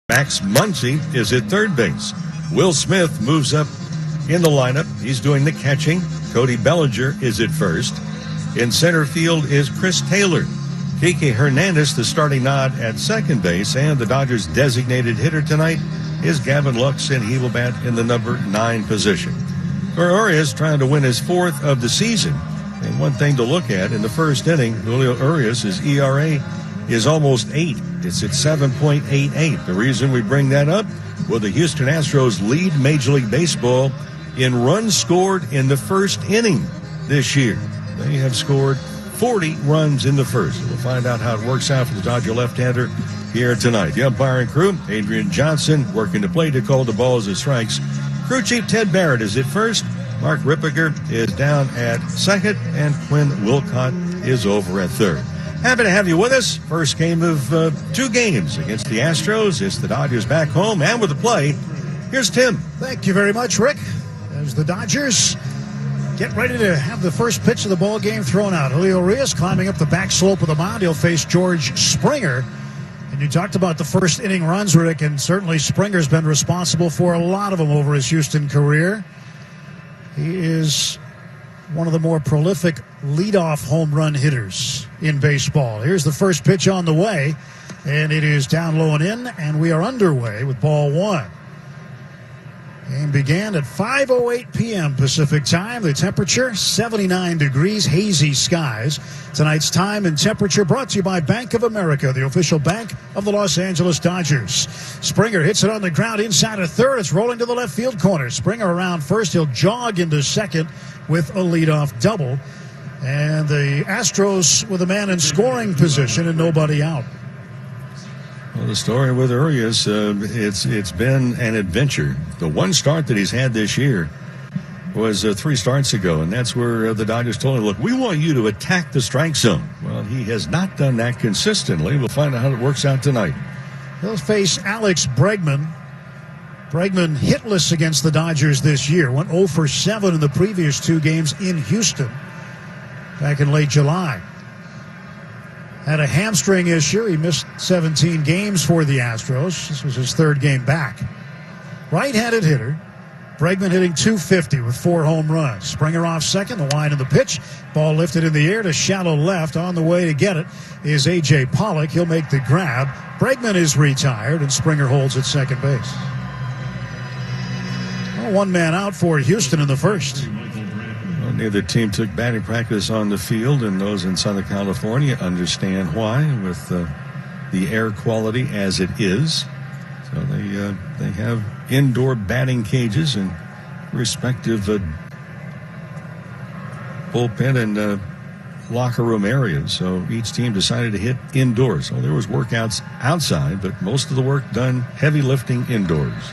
Max Muncy is at third base. Will Smith moves up in the lineup. He's doing the catching. Cody Bellinger is at first. In center field is Chris Taylor. Kike Hernandez, the starting nod at second base. And the Dodgers' designated hitter tonight is Gavin Lux, and he will bat in the number 9 position. Urias trying to win his 4th of the season. And one thing to look at, in the first inning, Julio Urias' ERA is almost 8. It's at 7.88. The reason we bring that up, will the Houston Astros lead Major League Baseball in runs scored in the first inning this year. They have scored 40 runs in the first. We'll find out how it works out for the Dodger left-hander here tonight. The umpiring crew, Adrian Johnson working the plate to call the balls as strikes. Crew chief Ted Barrett is at first. Mark Rippiger is down at second, and Quinn Wilcott is over at third. Happy to have you with us. First game of 2 games against the Astros. It's the Dodgers back home, and with the play, here's Tim. Thank you very much, Rick. As the Dodgers get ready to have the first pitch of the ball game thrown out. Julio Urias climbing up the back slope of the mound. He'll face George Springer. And you talked about the first inning runs, Rick, and certainly Springer's been responsible for a lot of them over his Houston career. He is one of the more prolific leadoff home run hitters in baseball. Here's the first pitch on the way, and it is down low and in, and we are underway with ball 1. Game began at 5:08 p.m. Pacific time. The temperature 79 degrees, hazy skies. Tonight's time and temperature brought to you by Bank of America, the official bank of the Los Angeles Dodgers. Springer hits it on the ground inside of third. It's rolling to the left field corner. Springer around first. He'll jog into second with a leadoff double. And the Astros with a man in scoring position and nobody out. Well, the story with Urias, it's been an adventure. The one start that he's had this year was 3 starts ago, and that's where the Dodgers told him, look, we want you to attack the strike zone. Well, he has not done that consistently. We'll find out how it works out tonight. He'll face Alex Bregman. Bregman hitless against the Dodgers this year. Went 0 for 7 in the previous 2 games in Houston back in late July. Had a hamstring issue. He missed 17 games for the Astros. This was his 3rd game back. Right-handed hitter. Bregman hitting .250 with 4 home runs. Springer off second. The line of the pitch. Ball lifted in the air to shallow left. On the way to get it is A.J. Pollock. He'll make the grab. Bregman is retired, and Springer holds at second base. Well, 1 man out for Houston in the first. Well, neither team took batting practice on the field, and those in Southern California understand why, with the air quality as it is. So they have indoor batting cages in respective bullpen and locker room areas. So each team decided to hit indoors. So there was workouts outside, but most of the work done heavy lifting indoors.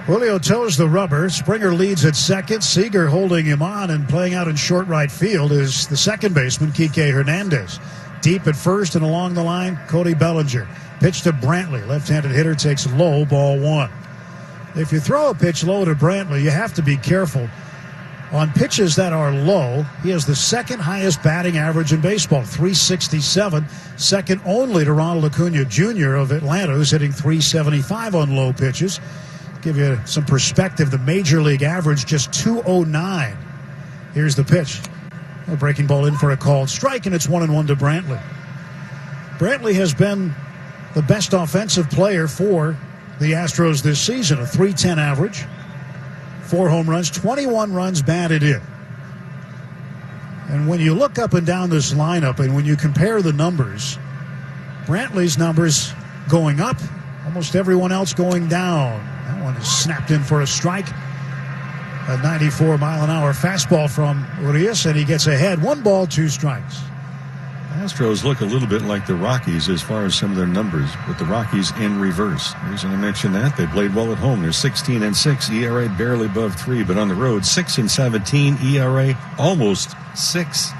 Julio toes the rubber. Springer leads at second. Seager holding him on, and playing out in short right field is the second baseman, Kike Hernandez. Deep at first and along the line, Cody Bellinger. Pitch to Brantley. Left-handed hitter takes low, ball 1. If you throw a pitch low to Brantley, you have to be careful. On pitches that are low, he has the 2nd highest batting average in baseball, .367, second only to Ronald Acuna Jr. of Atlanta, who's hitting .375 on low pitches. Give you some perspective, the major league average just .209. Here's the pitch. A breaking ball in for a called strike, and it's 1-1 to Brantley. Brantley has been the best offensive player for the Astros this season, a .310 average, 4 home runs, 21 runs batted in. And when you look up and down this lineup, and when you compare the numbers, Brantley's numbers going up, almost everyone else going down. That one is snapped in for a strike. A 94-mile-an-hour fastball from Urias, and he gets ahead. 1 ball, 2 strikes. Astros look a little bit like the Rockies as far as some of their numbers, with the Rockies in reverse. The reason I mention that, they played well at home. They're 16-6, ERA barely above 3, but on the road, 6-17, ERA almost 6.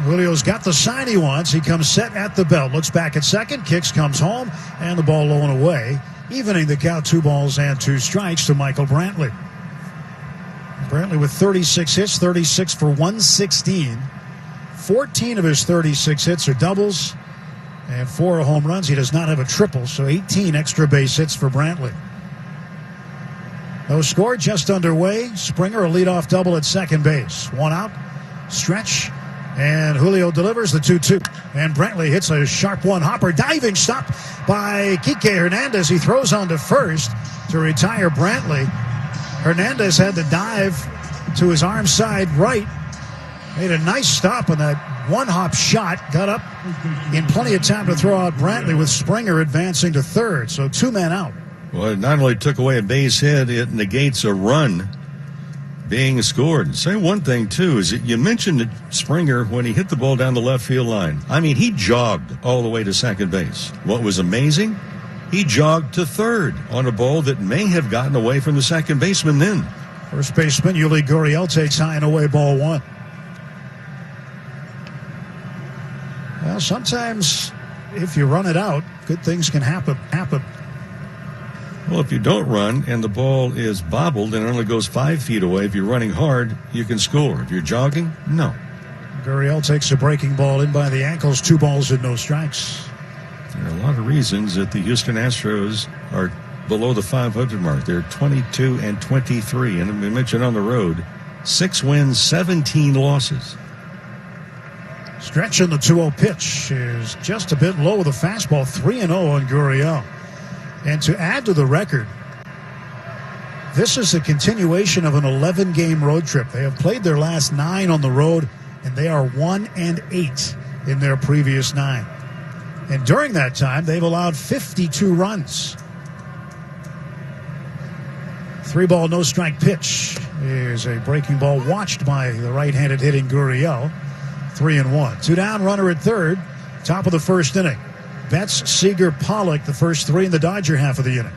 Julio's got the sign he wants. He comes set at the belt, looks back at second, kicks, comes home, and the ball low and away, evening the count. 2 balls and 2 strikes to Michael Brantley. Brantley with 36 hits, 36 for 116. 14 of his 36 hits are doubles. and 4 home runs. He does not have a triple, so 18 extra base hits for Brantley. No score, just underway. Springer a leadoff double at second base. 1 out, stretch, and Julio delivers the 2-2. And Brantley hits a sharp one-hopper. Diving stop by Kike Hernandez. He throws on to first to retire Brantley. Hernandez had to dive to his arm side right. Made a nice stop on that one-hop shot. Got up in plenty of time to throw out Brantley with Springer advancing to third. So 2 men out. Well, it not only took away a base hit, it negates a run being scored. Say one thing, too, is that you mentioned that Springer, when he hit the ball down the left field line, I mean, he jogged all the way to second base. What was amazing? He jogged to third on a ball that may have gotten away from the second baseman then. First baseman Yuli Gurriel takes high and away, ball 1. Well, sometimes if you run it out, good things can happen. Well, if you don't run and the ball is bobbled and it only goes 5 feet away, if you're running hard, you can score. If you're jogging, no. Gurriel takes a breaking ball in by the ankles, 2 balls and no strikes. There are a lot of reasons that the Houston Astros are below the 500 mark. They're 22-23, and we mentioned on the road, 6 wins, 17 losses. Stretch in the 2-0 pitch is just a bit low with a fastball, 3-0 on Gurriel. And to add to the record, this is a continuation of an 11-game road trip. They have played their last 9 on the road, and they are 1-8 in their previous 9. And during that time, they've allowed 52 runs. 3-ball, no-strike pitch is a breaking ball watched by the right-handed hitting Gurriel. 3-1. 2 down, runner at third. Top of the first inning. Betts, Seager, Pollock, the first 3 in the Dodger half of the inning.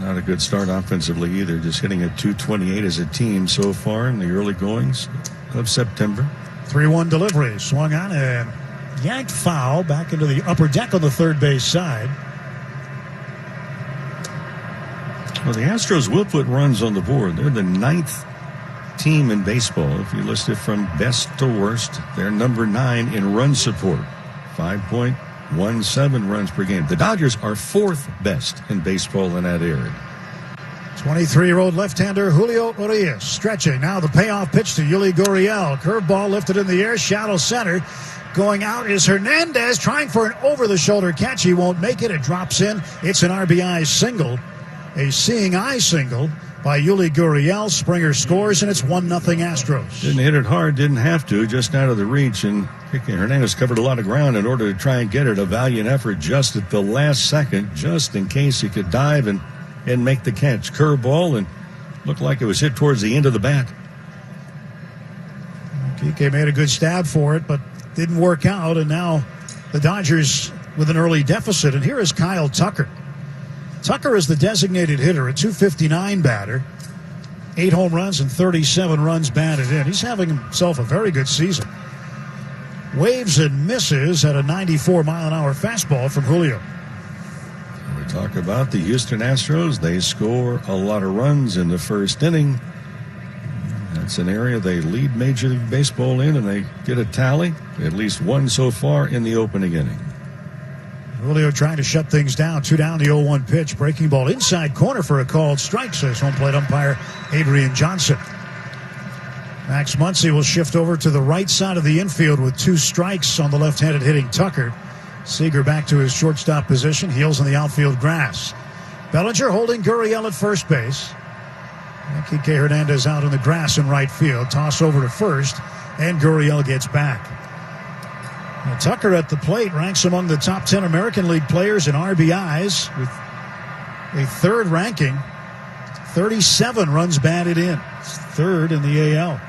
Not a good start offensively either. Just hitting at .228 as a team so far in the early goings of September. 3-1 delivery. Swung on and yanked foul back into the upper deck on the third base side. Well, the Astros will put runs on the board. They're the 9th team in baseball. If you list it from best to worst, they're number 9 in run support. 5.17 runs per game. The Dodgers are 4th best in baseball in that area. 23-year-old left-hander Julio Urias stretching. Now the payoff pitch to Yuli Gurriel. Curveball lifted in the air, shallow center. Going out is Hernandez trying for an over-the-shoulder catch. He won't make it. It drops in. It's an RBI single. A seeing eye single by Yuli Gurriel. Springer scores, and it's 1-0 Astros. Didn't hit it hard, didn't have to, just out of the reach. And Hernandez covered a lot of ground in order to try and get it. A valiant effort just at the last second, just in case he could dive and make the catch. Curveball, and looked like it was hit towards the end of the bat. Kike made a good stab for it, but didn't work out, and now the Dodgers with an early deficit. And here is Kyle Tucker. Tucker is the designated hitter, a .259 batter, 8 home runs and 37 runs batted in. He's having himself a very good season. Waves and misses at a 94-mile-an-hour fastball from Julio. We talk about the Houston Astros. They score a lot of runs in the first inning. That's an area they lead Major League Baseball in, and they get a tally, at least 1 so far in the opening inning. Julio trying to shut things down. 2 down, the 0-1 pitch. Breaking ball inside corner for a called strike, says home plate umpire Adrian Johnson. Max Muncy will shift over to the right side of the infield with 2 strikes on the left-handed hitting Tucker. Seager back to his shortstop position. Heels in the outfield grass. Bellinger holding Gurriel at first base. Kike Hernandez out in the grass in right field. Toss over to first, and Gurriel gets back. Now, Tucker at the plate ranks among the top 10 American League players in RBIs with a 3rd ranking. 37 runs batted in. It's 3rd in the AL.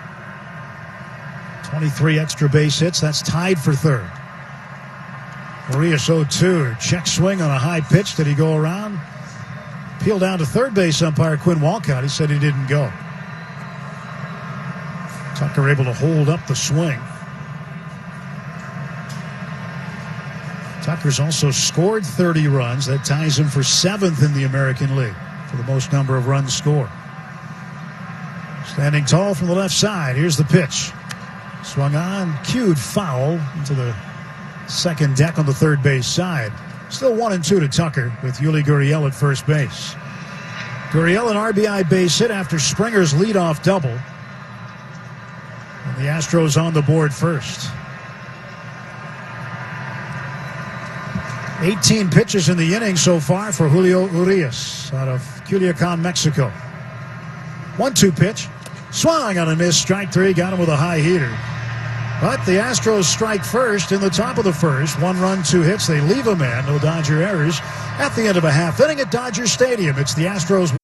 23 extra base hits. That's tied for 3rd. Urias 0-2. Check swing on a high pitch. Did he go around? Peeled down to third base umpire Quinn Walcott. He said he didn't go. Tucker able to hold up the swing. Tucker's also scored 30 runs. That ties him for 7th in the American League for the most number of runs scored. Standing tall from the left side. Here's the pitch. Swung on, cued foul into the second deck on the third base side. Still 1-2 to Tucker with Yuli Gurriel at first base. Gurriel an RBI base hit after Springer's leadoff double. And the Astros on the board first. 18 pitches in the inning so far for Julio Urias out of Culiacan, Mexico. 1-2 pitch. Swung on a miss. Strike three. Got him with a high heater. But the Astros strike first in the top of the first. 1 run, 2 hits. They leave a man. No Dodger errors at the end of a half inning at Dodger Stadium. It's the Astros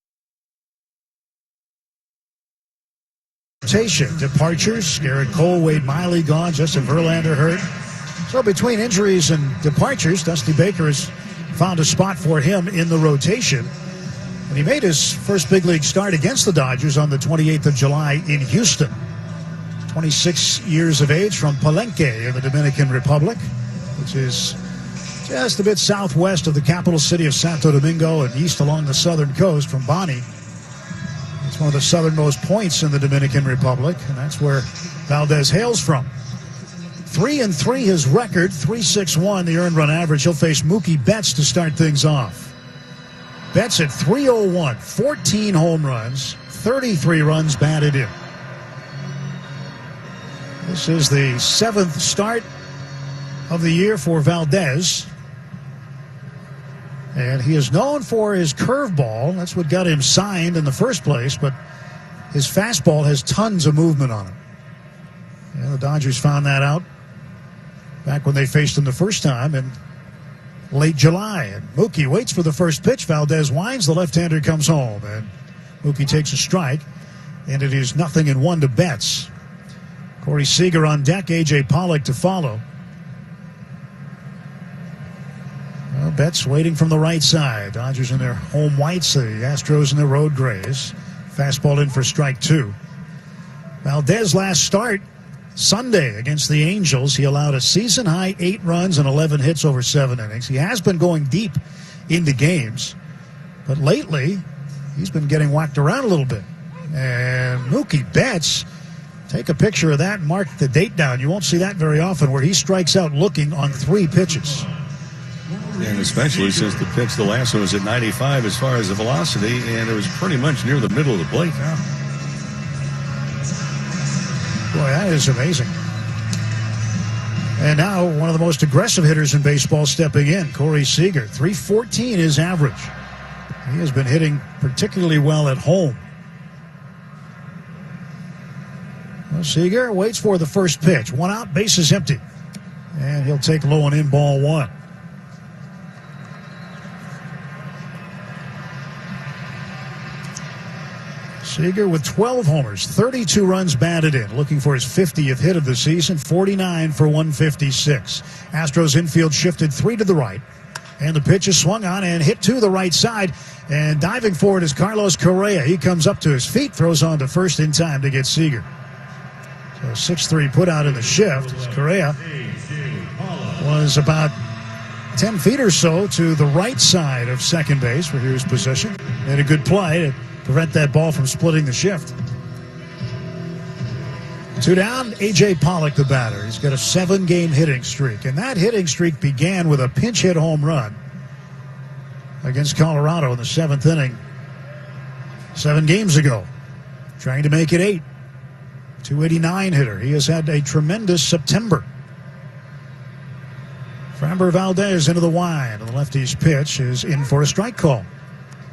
rotation. Departures. Garrett Cole, Wade Miley gone. Justin Verlander hurt. So between injuries and departures, Dusty Baker has found a spot for him in the rotation. And he made his first big league start against the Dodgers on the 28th of July in Houston. 26 years of age from Palenque in the Dominican Republic, which is just a bit southwest of the capital city of Santo Domingo and east along the southern coast from Bani. It's one of the southernmost points in the Dominican Republic, and that's where Valdez hails from. 3-3 his record, 3.61 the earned run average. He'll face Mookie Betts to start things off. Betts at 301, 14 home runs, 33 runs batted in. This is the 7th start of the year for Valdez. And he is known for his curveball. That's what got him signed in the first place, but his fastball has tons of movement on it. Yeah, the Dodgers found that out back when they faced him the first time in late July. And Mookie waits for the first pitch. Valdez winds. The left-hander comes home. And Mookie takes a strike. And it is 0-1 to Betts. Corey Seager on deck. A.J. Pollock to follow. Well, Betts waiting from the right side. Dodgers in their home whites. The Astros in their road grays. Fastball in for strike 2. Valdez last start Sunday against the Angels. He allowed a season-high 8 runs and 11 hits over 7 innings. He has been going deep into games, but lately he's been getting whacked around a little bit. And Mookie Betts, take a picture of that and mark the date down. You won't see that very often, where he strikes out looking on 3 pitches. And especially since the pitch, the last one was at 95 as far as the velocity, and it was pretty much near the middle of the plate. Yeah. Boy, that is amazing. And now one of the most aggressive hitters in baseball stepping in, Corey Seager. 314 is average. He has been hitting particularly well at home. Well, Seager waits for the first pitch. 1 out, bases empty. And he'll take low and in, ball 1. Seager with 12 homers, 32 runs batted in, looking for his 50th hit of the season, 49 for 156. Astros infield shifted 3 to the right, and the pitch is swung on and hit to the right side, and diving for it is Carlos Correa. He comes up to his feet, throws on to first in time to get Seager. So 6-3 put out in the shift. Correa was about 10 feet or so to the right side of second base, where he was positioned. Made a good play to prevent that ball from splitting the shift. 2 down, A.J. Pollock, the batter. He's got a 7-game hitting streak, and that hitting streak began with a pinch hit home run against Colorado in the 7th inning 7 games ago, trying to make it 8. 289 hitter. He has had a tremendous September. Framber Valdez into the wide, and the lefty's pitch is in for a strike call.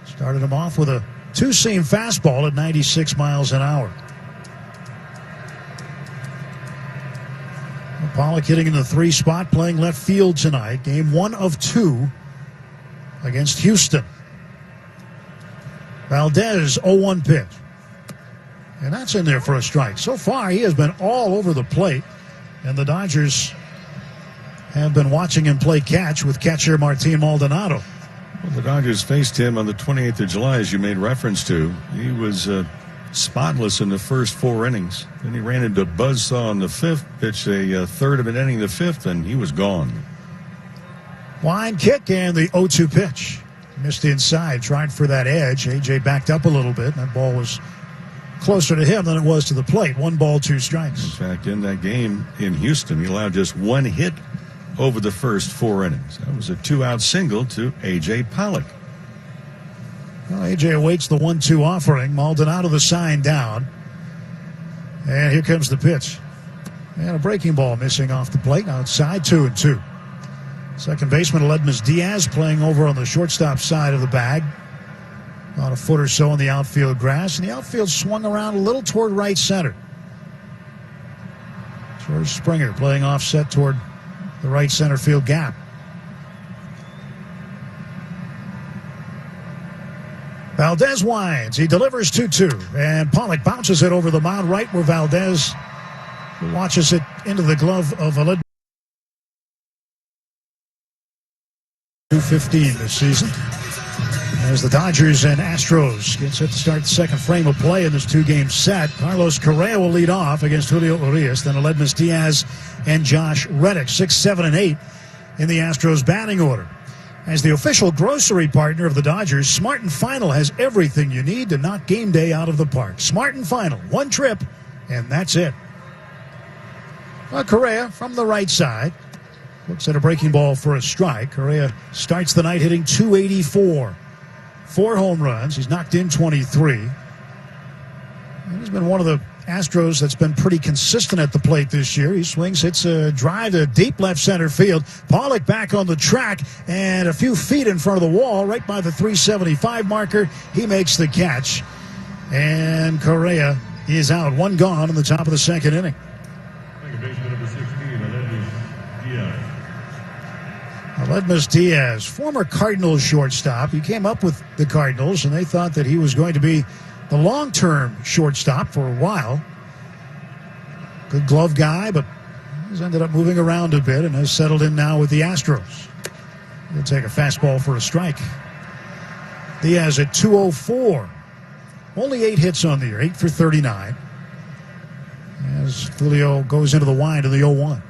Started him off with a 2-seam fastball at 96 miles an hour. Pollock hitting in the 3 spot, playing left field tonight. Game 1 of 2 against Houston. Valdez, 0-1 pitch. And that's in there for a strike. So far, he has been all over the plate, and the Dodgers have been watching him play catch with catcher Martin Maldonado. Well, the Dodgers faced him on the 28th of July, as you made reference to. He was spotless in the first 4 innings. Then he ran into a buzzsaw in the 5th, pitched a third of an inning the 5th, and he was gone. Line kick and the 0-2 pitch. Missed inside, tried for that edge. A.J. backed up a little bit. That ball was closer to him than it was to the plate. 1 ball, 2 strikes. In fact, in that game in Houston, he allowed just 1 hit over the first 4 innings. That was a 2-out single to A.J. Pollock. Well, A.J. awaits the 1-2 offering. Maldonado the sign down. And here comes the pitch. And a breaking ball missing off the plate. Outside, 2-2. Second baseman Aledmys Diaz playing over on the shortstop side of the bag. About a foot or so in the outfield grass. And the outfield swung around a little toward right center. George Springer playing offset toward the right center field gap. Valdez winds. He delivers 2-2. And Pollock bounces it over the mound right where Valdez watches it into the glove of Aledmys. 2:15 this season. As the Dodgers and Astros get set to start the second frame of play in this 2-game set. Carlos Correa will lead off against Julio Urias. Then Aledmys Diaz and Josh Reddick, 6, 7, and 8 in the Astros batting order. As the official grocery partner of the Dodgers, Smart & Final has everything you need to knock game day out of the park. Smart & Final, one trip, and that's it. Well, Correa from the right side looks at a breaking ball for a strike. Correa starts the night hitting .284. 4 home runs. He's knocked in 23. And he's been one of the Astros that's been pretty consistent at the plate this year. He swings, hits a drive to deep left center field. Pollock back on the track and a few feet in front of the wall, right by the 375 marker. He makes the catch. And Correa is out. 1 gone in the top of the second inning. Aledmys Diaz, former Cardinals shortstop. He came up with the Cardinals, and they thought that he was going to be the long-term shortstop for a while. Good glove guy, but he's ended up moving around a bit and has settled in now with the Astros. He'll take a fastball for a strike. Diaz at .204. Only 8 hits on the year, 8 for 39. As Julio goes into the wind of the 0-1.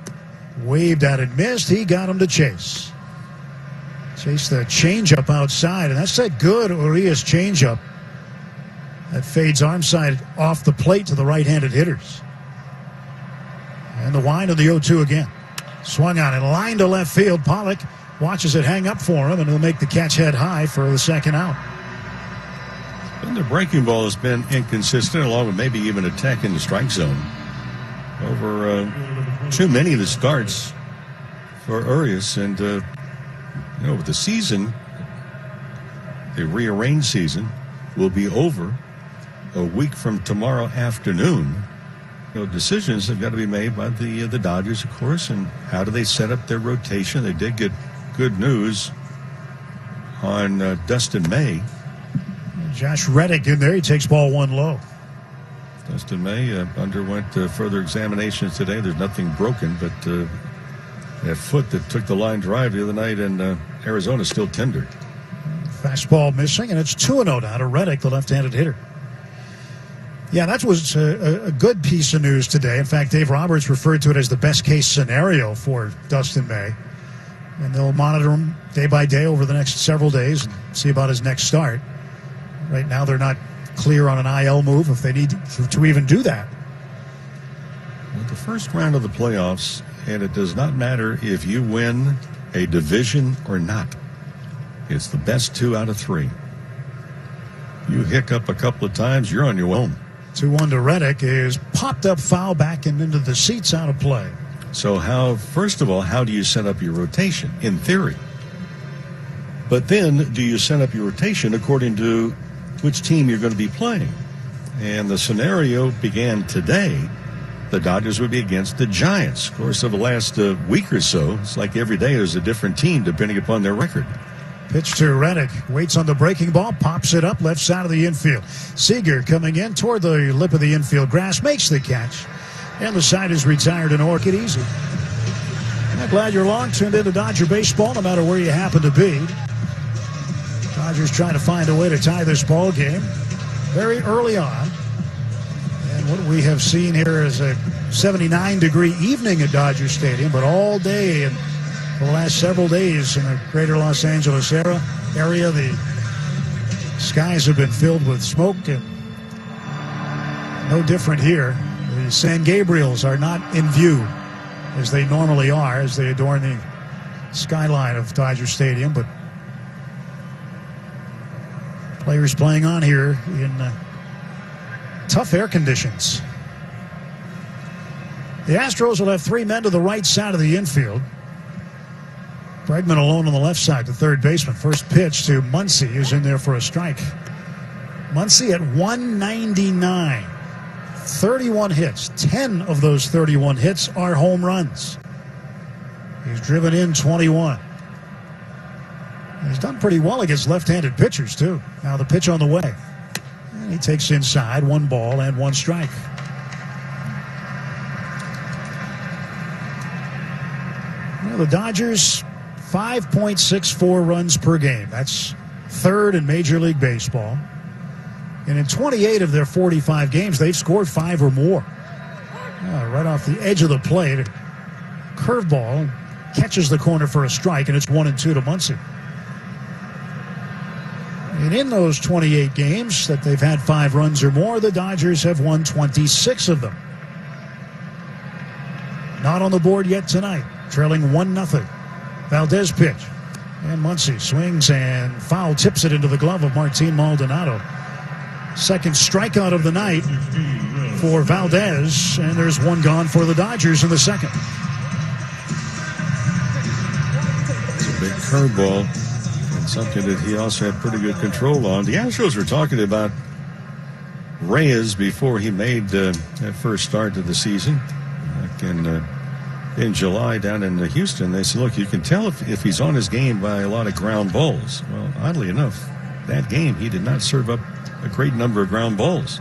Waved at it, missed. He got him to chase. Chase the changeup outside, and that's that good Urias changeup that fades arm side off the plate to the right-handed hitters. And the wind of the 0-2 again. Swung on and line to left field. Pollock watches it hang up for him, and he'll make the catch head high for the second out. And the breaking ball has been inconsistent, along with maybe even attacking the strike zone over too many of the starts for Urias. And with the season, the rearranged season will be over a week from tomorrow afternoon. Decisions have got to be made by the Dodgers, of course, and how do they set up their rotation. They did get good news on Dustin May. Josh Reddick in there. He takes ball 1 low. Dustin May underwent further examinations today. There's nothing broken, but that foot that took the line drive the other night in Arizona is still tender. Fastball missing, and it's 2-0 now to Reddick, the left-handed hitter. Yeah, that was a good piece of news today. In fact, Dave Roberts referred to it as the best-case scenario for Dustin May. And they'll monitor him day by day over the next several days and see about his next start. Right now, they're not clear on an IL move if they need to even do that. Well, the first round of the playoffs, and it does not matter if you win a division or not. It's the best 2 out of 3. You hiccup a couple of times, you're on your own. 2-1 to Reddick is popped up foul back and into the seats, out of play. So first of all, how do you set up your rotation? In theory. But then, do you set up your rotation according to which team you're going to be playing? And the scenario began today. The Dodgers would be against the Giants. Of course, over the last week or so, it's like every day there's a different team depending upon their record. Pitch to Reddick. Waits on the breaking ball. Pops it up left side of the infield. Seager coming in toward the lip of the infield grass. Makes the catch. And the side is retired in Orchid easy. I'm glad you're long tuned into Dodger baseball, no matter where you happen to be. Dodgers trying to find a way to tie this ball game very early on. And what we have seen here is a 79-degree evening at Dodger Stadium, but all day and for the last several days in the greater Los Angeles area, the skies have been filled with smoke, and no different here. The San Gabriels are not in view as they normally are, as they adorn the skyline of Dodger Stadium, but players playing on here in tough air conditions. The Astros will have 3 men to the right side of the infield. Bregman alone on the left side, the third baseman. First pitch to Muncy, who's in there for a strike. Muncy at 199. 31 hits. 10 of those 31 hits are home runs. He's driven in 21. He's done pretty well against left-handed pitchers, too. Now the pitch on the way. And he takes inside, 1 ball and 1 strike. Well, the Dodgers, 5.64 runs per game. That's third in Major League Baseball. And in 28 of their 45 games, they've scored 5 or more. Right off the edge of the plate, curveball catches the corner for a strike, and it's 1-2 to Muncy. And in those 28 games that they've had 5 runs or more, the Dodgers have won 26 of them. Not on the board yet tonight, trailing 1-0. Valdez pitch. And Muncy swings and foul tips it into the glove of Martin Maldonado. Second strikeout of the night for Valdez, and there's 1 gone for the Dodgers in the second. It's a big curveball, and something that he also had pretty good control on. The Astros were talking about Reyes before he made that first start to the season. Back in July down in Houston, they said, look, you can tell if he's on his game by a lot of ground balls. Well, oddly enough, that game he did not serve up a great number of ground balls.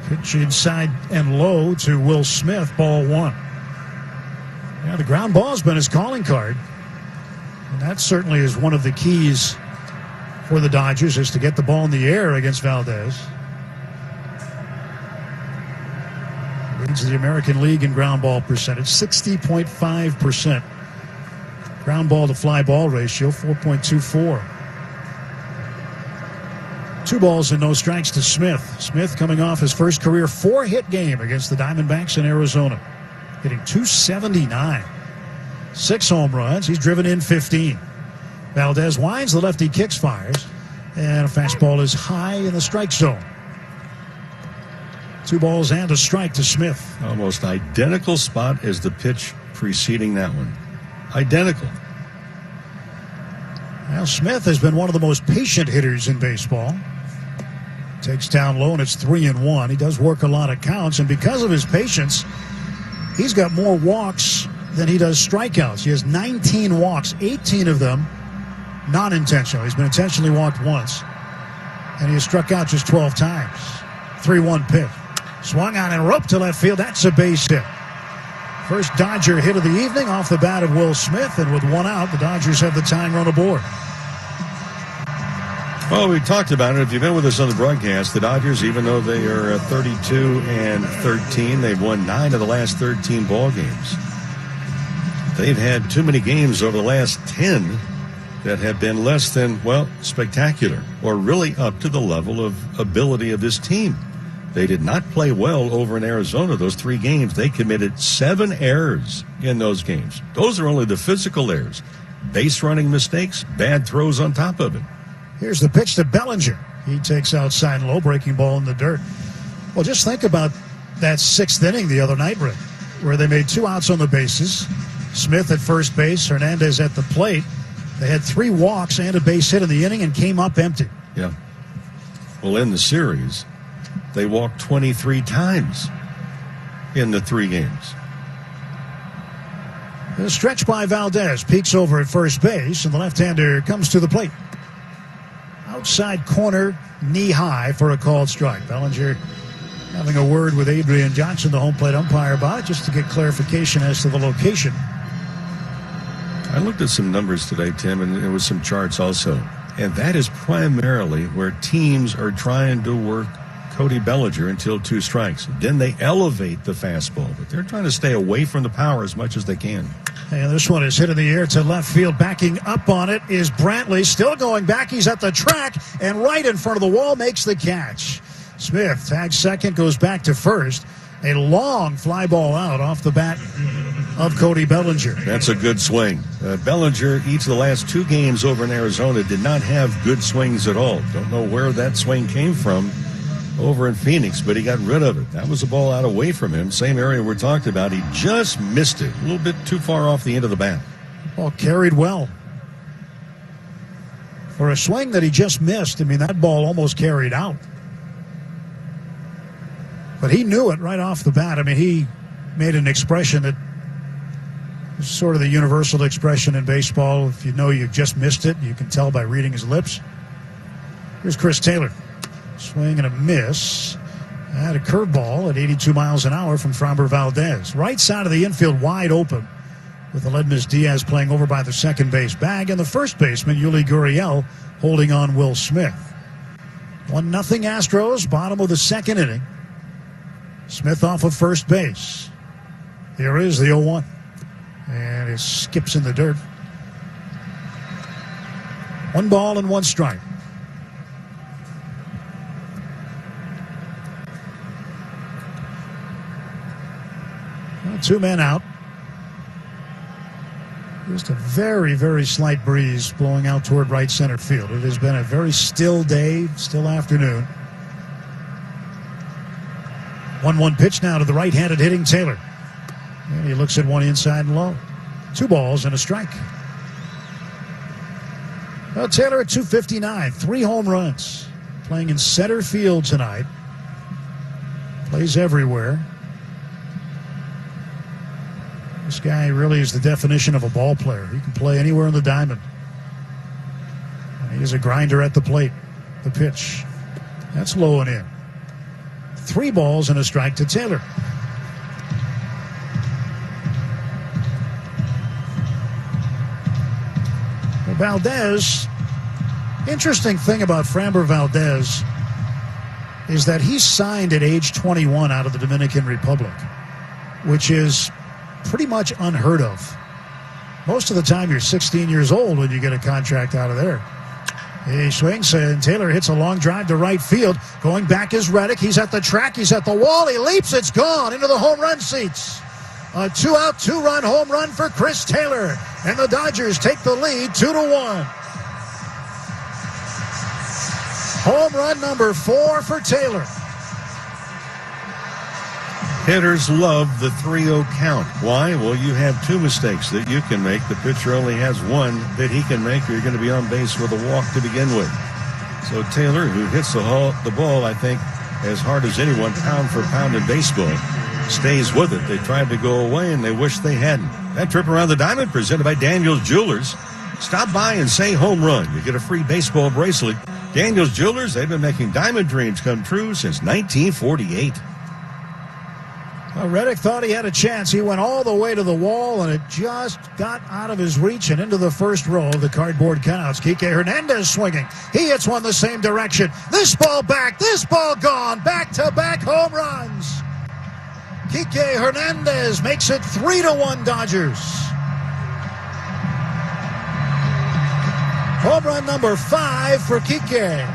Pitch inside and low to Will Smith, ball 1. Yeah, the ground ball has been his calling card. And that certainly is one of the keys for the Dodgers, is to get the ball in the air against Valdez. Leads the American League in ground ball percentage, 60.5%. Ground ball to fly ball ratio, 4.24. 2 balls and no strikes to Smith. Smith coming off his first career 4-hit game against the Diamondbacks in Arizona, hitting .279. 6 home runs. He's driven in 15. Valdez winds, the lefty kicks, fires, and a fastball is high in the strike zone. 2 balls and a strike to Smith. Almost identical spot as the pitch preceding that one. Identical. Well, Smith has been one of the most patient hitters in baseball. Takes down low, and it's 3-1. He does work a lot of counts, and because of his patience, he's got more walks than he does strikeouts. He has 19 walks, 18 of them non-intentional. He's been intentionally walked once, and he has struck out just 12 times. 3-1 pitch. Swung on and roped to left field. That's a base hit. First Dodger hit of the evening off the bat of Will Smith, and with 1 out, the Dodgers have the tying run aboard. Well, we talked about it. If you've been with us on the broadcast, the Dodgers, even though they are 32-13, they've won 9 of the last 13 ball games. They've had too many games over the last 10 that have been less than, well, spectacular, or really up to the level of ability of this team. They did not play well over in Arizona. Those 3 games, they committed 7 errors in those games. Those are only the physical errors. Base running mistakes, bad throws on top of it. Here's the pitch to Bellinger. He takes outside low, breaking ball in the dirt. Well, just think about that 6th inning the other night, Rick, where they made 2 outs on the bases. Smith at first base, Hernandez at the plate. They had 3 walks and a base hit in the inning and came up empty. Yeah. Well, in the series, they walked 23 times in the 3 games. The stretch by Valdez, peeks over at first base, and the left-hander comes to the plate. Outside corner, knee high for a called strike. Bellinger having a word with Adrian Johnson, the home plate umpire, about it, just to get clarification as to the location. I looked at some numbers today, Tim, and there was some charts also. And that is primarily where teams are trying to work Cody Bellinger until 2 strikes. Then they elevate the fastball, but they're trying to stay away from the power as much as they can. And this one is hit in the air to left field. Backing up on it is Brantley. Still going back. He's at the track, and right in front of the wall makes the catch. Smith tags second, goes back to first. A long fly ball out off the bat of Cody Bellinger. That's a good swing. Bellinger, each of the last 2 games over in Arizona, did not have good swings at all. Don't know where that swing came from over in Phoenix, but he got rid of it. That was a ball out away from him. Same area we're talking about. He just missed it. A little bit too far off the end of the bat. Ball carried well. For a swing that he just missed, I mean, that ball almost carried out. But he knew it right off the bat. I mean, he made an expression that is sort of the universal expression in baseball. If you know you just missed it, you can tell by reading his lips. Here's Chris Taylor. Swing and a miss. And a curveball at 82 miles an hour from Framber Valdez. Right side of the infield wide open, with Aledmys Diaz playing over by the second base bag, and the first baseman, Yuli Gurriel, holding on Will Smith. 1-0 Astros, bottom of the second inning. Smith off of first base. Here is the 0-1. And it skips in the dirt. 1 ball and 1 strike. Well, 2 men out. Just a very, very slight breeze blowing out toward right center field. It has been a very still day, still afternoon. 1-1 pitch now to the right-handed hitting Taylor. And he looks at one inside and low. 2 balls and a strike. Well, Taylor at 259, 3 home runs. Playing in center field tonight. Plays everywhere. This guy really is the definition of a ball player. He can play anywhere in the diamond. And he is a grinder at the plate. The pitch. That's low and in. 3 balls and a strike to Taylor. Well, Valdez, interesting thing about Framber Valdez is that he signed at age 21 out of the Dominican Republic, which is pretty much unheard of. Most of the time you're 16 years old when you get a contract out of there. He swings and Taylor hits a long drive to right field. Going back is Reddick. He's at the track. He's at the wall. He leaps. It's gone into the home run seats. A 2-out, 2-run home run for Chris Taylor. And the Dodgers take the lead 2-1. Home run number 4 for Taylor. Hitters love the 3-0 count. Why? Well, you have 2 mistakes that you can make. The pitcher only has 1 that he can make, or you're going to be on base with a walk to begin with. So Taylor, who hits the ball, I think, as hard as anyone, pound for pound in baseball, stays with it. They tried to go away, and they wish they hadn't. That trip around the diamond presented by Daniels Jewelers. Stop by and say home run. You get a free baseball bracelet. Daniels Jewelers, they've been making diamond dreams come true since 1948. Well, Reddick thought he had a chance. He went all the way to the wall, and it just got out of his reach and into the first row of the cardboard cutouts. Kike Hernandez swinging. He hits one the same direction. This ball back. This ball gone. Back-to-back home runs. Kike Hernandez makes it 3-1 Dodgers. Home run number 5 for Kike.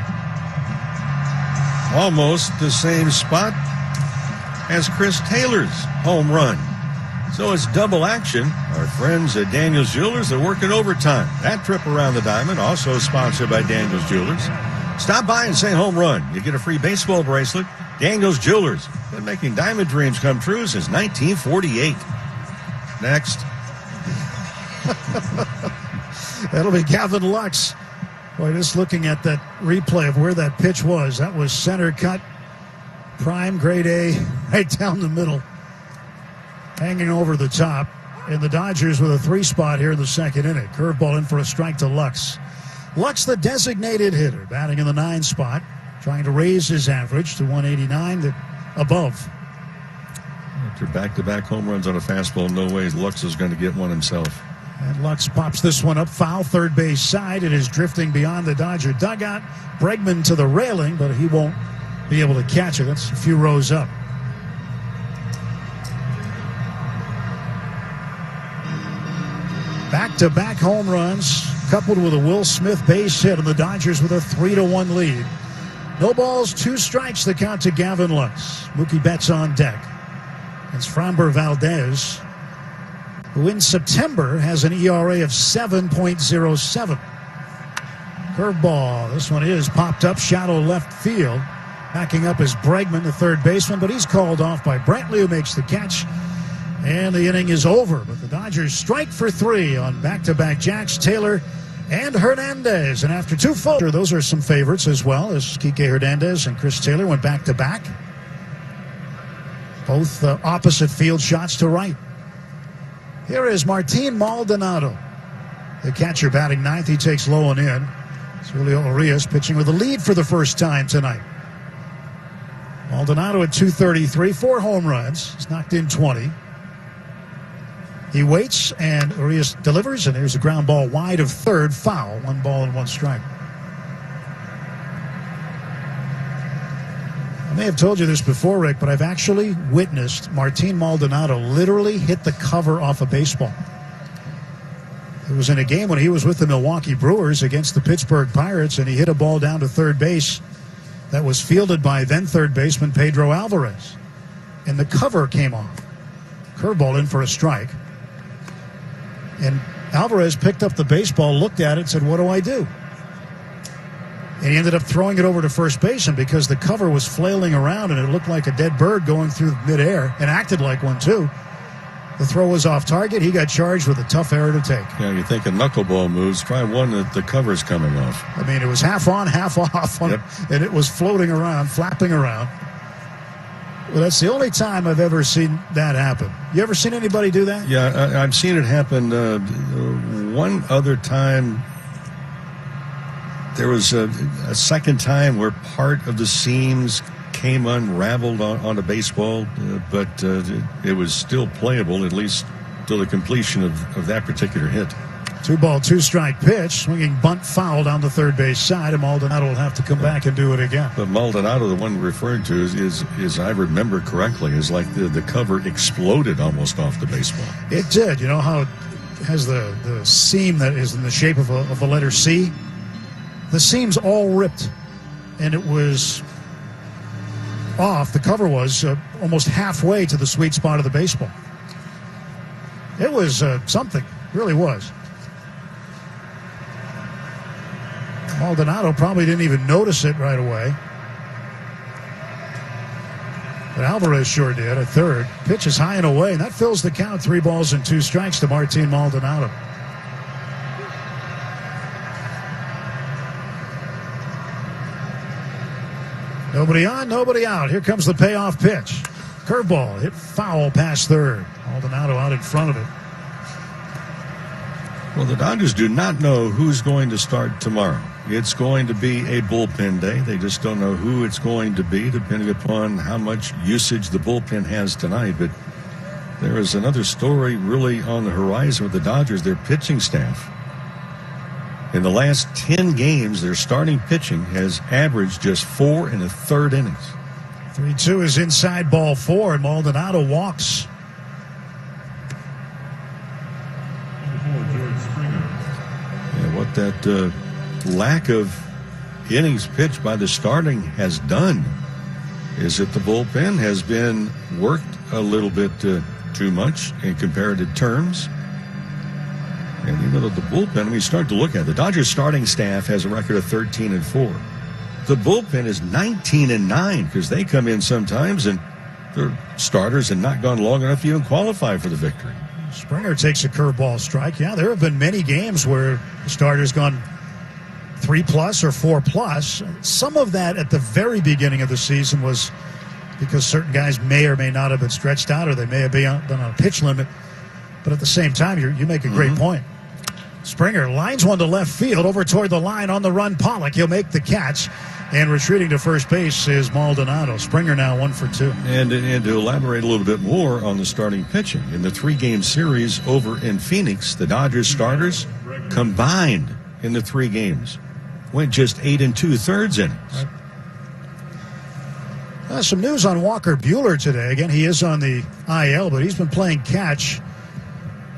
Almost the same spot as Chris Taylor's home run. So it's double action. Our friends at Daniels Jewelers are working overtime. That trip around the diamond, also sponsored by Daniels Jewelers. Stop by and say home run. You get a free baseball bracelet. Daniels Jewelers, been making diamond dreams come true since 1948. Next. That'll be Gavin Lux. Boy, just looking at that replay of where that pitch was, that was center cut. Prime, grade A, right down the middle, hanging over the top. And the Dodgers with a 3 spot here in the second inning. Curveball in for a strike to Lux. Lux, the designated hitter, batting in the 9 spot, trying to raise his average to 189 above. After back-to-back home runs on a fastball, no ways Lux is going to get one himself. And Lux pops this one up foul, third base side. It is drifting beyond the Dodger dugout. Bregman to the railing, but he won't be able to catch it. That's a few rows up. Back-to-back home runs coupled with a Will Smith base hit, and the Dodgers with a 3-1 lead. No balls, 2 strikes, the count to Gavin Lux. Mookie Betts on deck. It's Framber Valdez who in September has an ERA of 7.07. Curveball. This one is popped up shallow left field. Backing up is Bregman, the third baseman, but he's called off by Brantley, who makes the catch. And the inning is over. But the Dodgers strike for 3 on back-to-back jacks, Taylor and Hernandez. And after 2 full, those are some favorites as well, as Kike Hernandez and Chris Taylor went back-to-back. Both opposite field shots to right. Here is Martin Maldonado, the catcher, batting ninth. He takes low and in. Julio Urias pitching with a lead for the first time tonight. Maldonado at 233, 4 home runs. He's knocked in 20. He waits, and Urias delivers, and there's a ground ball wide of third, foul. 1 ball and 1 strike. I may have told you this before, Rick, but I've actually witnessed Martin Maldonado literally hit the cover off a baseball. It was in a game when he was with the Milwaukee Brewers against the Pittsburgh Pirates, and he hit a ball down to third base that was fielded by then third baseman Pedro Alvarez. And the cover came off. Curveball in for a strike. And Alvarez picked up the baseball, looked at it, and said, "What do I do?" And he ended up throwing it over to first base, and because the cover was flailing around and it looked like a dead bird going through midair and acted like one too, the throw was off target. He got charged with a tough error to take. Yeah, you think of knuckleball moves. Try one that the cover's coming off. I mean, it was half on, half off, and it was floating around, flapping around. Well, that's the only time I've ever seen that happen. You ever seen anybody do that? Yeah, I've seen it happen one other time. There was a second time where part of the seams came unraveled on a baseball, but it was still playable, at least till the completion of that particular hit. 2-ball, 2-strike pitch, swinging bunt foul down the third base side, and Maldonado will have to come back and do it again. But Maldonado, the one referred to, is I remember correctly, is like the cover exploded almost off the baseball. It did. You know how it has the seam that is in the shape of a letter C? The seam's all ripped, and it was off. The cover was almost halfway to the sweet spot of the baseball. It was something, really was. Maldonado probably didn't even notice it right away. But Alvarez sure did at third. Pitch is high and away, and that fills the count. 3 balls and 2 strikes to Martin Maldonado. Nobody on, nobody out. Here comes the payoff pitch. Curveball hit foul past third. Maldonado out in front of it. Well, the Dodgers do not know who's going to start tomorrow. It's going to be a bullpen day. They just don't know who it's going to be, depending upon how much usage the bullpen has tonight. But there is another story really on the horizon with the Dodgers, their pitching staff. In the last 10 games, their starting pitching has averaged just 4 1/3 innings. 3-2 is inside ball 4, and Maldonado walks. Yeah, what that lack of innings pitched by the starting has done is that the bullpen has been worked a little bit too much in comparative terms. And even though the bullpen, when you start to look at it, the Dodgers starting staff has a record of 13-4. The bullpen is 19-9 because they come in sometimes and their starters have not gone long enough to even qualify for the victory. Springer takes a curveball strike. Yeah, there have been many games where the starter's gone 3+ or 4+. Some of that at the very beginning of the season was because certain guys may or may not have been stretched out, or they may have been on a pitch limit. But at the same time, you make a great point. Springer lines one to left field over toward the line. On the run, Pollock. He'll make the catch. And retreating to first base is Maldonado. Springer now 1 for 2. And to elaborate a little bit more on the starting pitching, in the 3-game series over in Phoenix, the Dodgers starters combined in the 3 games went just 8 2/3 innings. Some news on Walker Buehler today. Again, he is on the IL, but he's been playing catch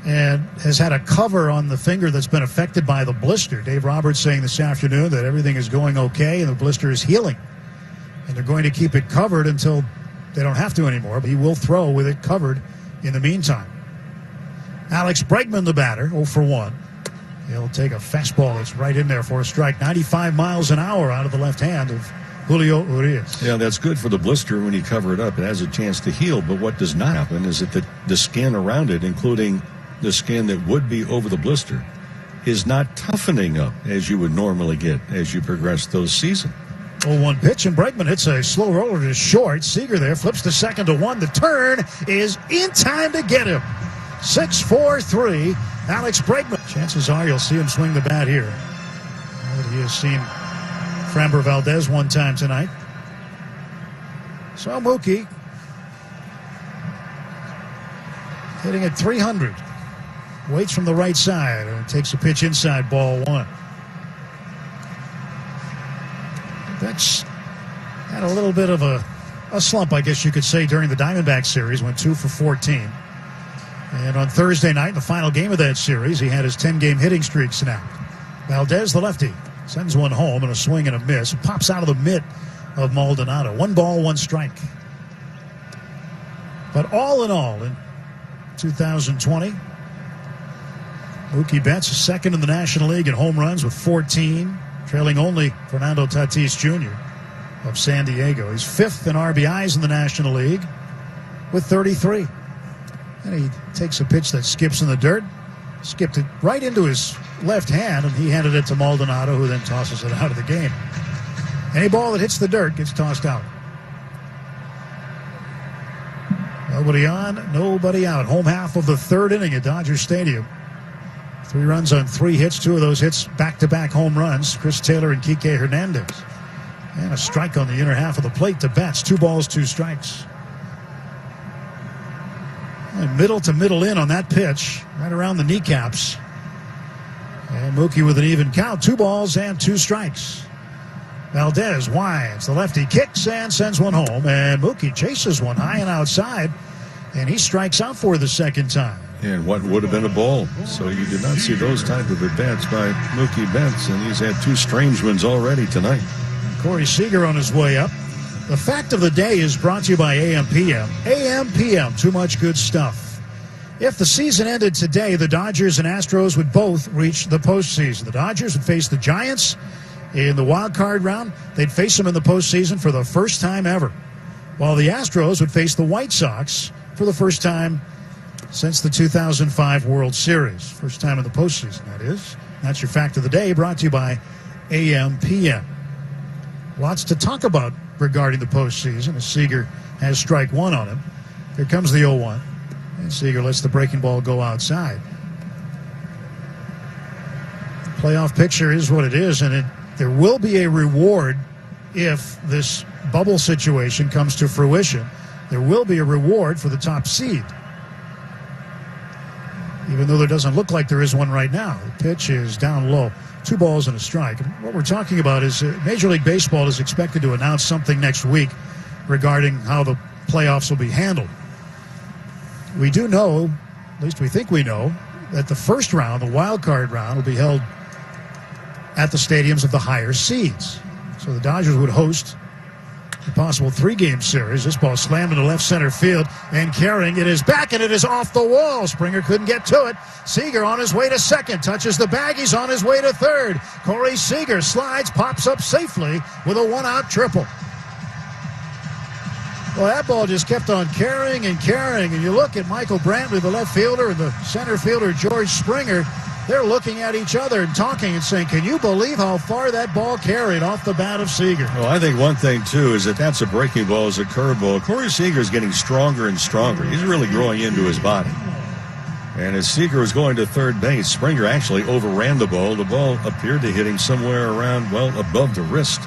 and has had a cover on the finger that's been affected by the blister. Dave Roberts saying this afternoon that everything is going okay and the blister is healing. And they're going to keep it covered until they don't have to anymore, but he will throw with it covered in the meantime. Alex Bregman, the batter, 0 for 1. He'll take a fastball that's right in there for a strike. 95 miles an hour out of the left hand of Julio Urias. Yeah, that's good for the blister when you cover it up. It has a chance to heal, but what does not happen is that the skin around it, including the skin that would be over the blister, is not toughening up as you would normally get as you progress those seasons. 0-1 pitch, and Bregman hits a slow roller to short. Seager there flips to second to 1. The turn is in time to get him. 6-4-3, Alex Bregman. Chances are you'll see him swing the bat here. He has seen Framber Valdez one time tonight. So Mookie hitting at 300. Waits from the right side and takes a pitch inside, ball 1. Betts had a little bit of a slump, I guess you could say, during the Diamondback series. Went 2 for 14. And on Thursday night, the final game of that series, he had his 10-game hitting streak snapped. Valdez, the lefty, sends one home and a swing and a miss. It pops out of the mitt of Maldonado. 1 ball, 1 strike. But all in all, in 2020, Mookie Betts is second in the National League in home runs with 14, trailing only Fernando Tatis Jr. of San Diego. He's 5th in RBIs in the National League with 33. And he takes a pitch that skips in the dirt, skipped it right into his left hand, and he handed it to Maldonado, who then tosses it out of the game. Any ball that hits the dirt gets tossed out. Nobody on, nobody out. Home half of the 3rd inning at Dodger Stadium. 3 runs on 3 hits, 2 of those hits back-to-back home runs. Chris Taylor and Kike Hernandez. And a strike on the inner half of the plate to Betts. 2 balls, 2 strikes. And middle to middle in on that pitch, right around the kneecaps. And Mookie with an even count. 2 balls and 2 strikes. Valdez winds. The lefty kicks and sends one home. And Mookie chases one high and outside. And he strikes out for the second time. And what would have been a ball. So you did not see those type of at-bats by Mookie Betts. And he's had 2 strange ones already tonight. Corey Seager on his way up. The fact of the day is brought to you by AM/PM. AM/PM, too much good stuff. If the season ended today, the Dodgers and Astros would both reach the postseason. The Dodgers would face the Giants in the wild card round. They'd face them in the postseason for the first time ever, while the Astros would face the White Sox for the first time since the 2005 World Series. First time in the postseason, that is. That's your fact of the day, brought to you by AM/PM. Lots to talk about regarding the postseason, as Seager has strike 1 on him. Here comes the 0-1, and Seager lets the breaking ball go outside. The playoff picture is what it is, and there will be a reward if this bubble situation comes to fruition. There will be a reward for the top seed, even though there doesn't look like there is one right now. The pitch is down low. 2 balls and a strike. And what we're talking about is Major League Baseball is expected to announce something next week regarding how the playoffs will be handled. We do know, at least we think we know, that the first round, the wild card round, will be held at the stadiums of the higher seeds. So the Dodgers would host a possible 3-game series. This ball slammed into left center field, and carrying it is back, and it is off the wall. Springer couldn't get to it. Seager on his way to second, touches the bag. He's on his way to third. Corey Seager slides, pops up safely with a 1-out triple. Well, that ball just kept on carrying and carrying, and you look at Michael Brantley, the left fielder, and the center fielder, George Springer. They're looking at each other and talking and saying, can you believe how far that ball carried off the bat of Seager? Well, I think one thing, too, is that's a breaking ball, is a curveball. Corey Seager is getting stronger and stronger. He's really growing into his body. And as Seager was going to third base, Springer actually overran the ball. The ball appeared to hit him somewhere around, well, above the wrist.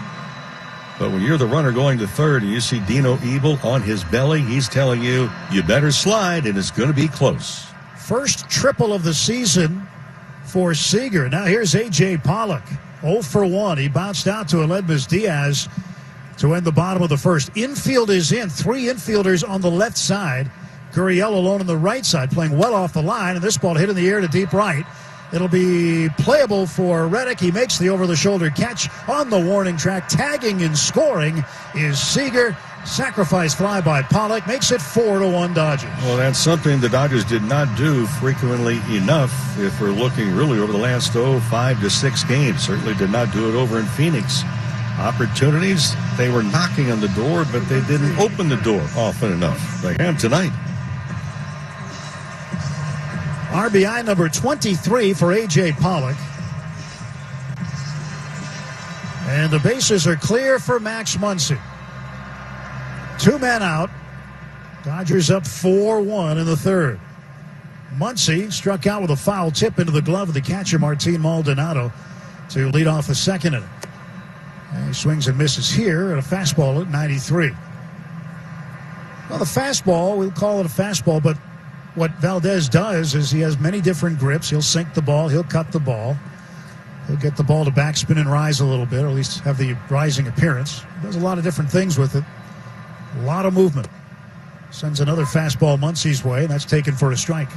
But when you're the runner going to third and you see Dino Ebel on his belly, he's telling you, you better slide, and it's going to be close. First triple of the season for Seager. Now here's A.J. Pollock, 0 for 1. He bounced out to Aledmys Diaz to end the bottom of the first. Infield is in. 3 infielders on the left side. Gurriel alone on the right side, playing well off the line, and this ball hit in the air to deep right. It'll be playable for Reddick. He makes the over-the-shoulder catch on the warning track. Tagging and scoring is Seager Sacrifice fly by Pollock makes it 4-1 Dodgers. Well, that's something the Dodgers did not do frequently enough if we're looking really over the last 5 to 6 games. Certainly did not do it over in Phoenix. Opportunities, they were knocking on the door, but they didn't open the door often enough. They have tonight. RBI number 23 for A.J. Pollock. And the bases are clear for Max Muncy. 2 men out. Dodgers up 4-1 in the third. Muncy struck out with a foul tip into the glove of the catcher Martin Maldonado to lead off the second inning. And he swings and misses here at a fastball at 93. Well, the fastball, we'll call it a fastball, but what Valdez does is he has many different grips. He'll sink the ball, he'll cut the ball, he'll get the ball to backspin and rise a little bit, or at least have the rising appearance. He does a lot of different things with it. A lot of movement. Sends another fastball Muncy's way, and that's taken for a strike.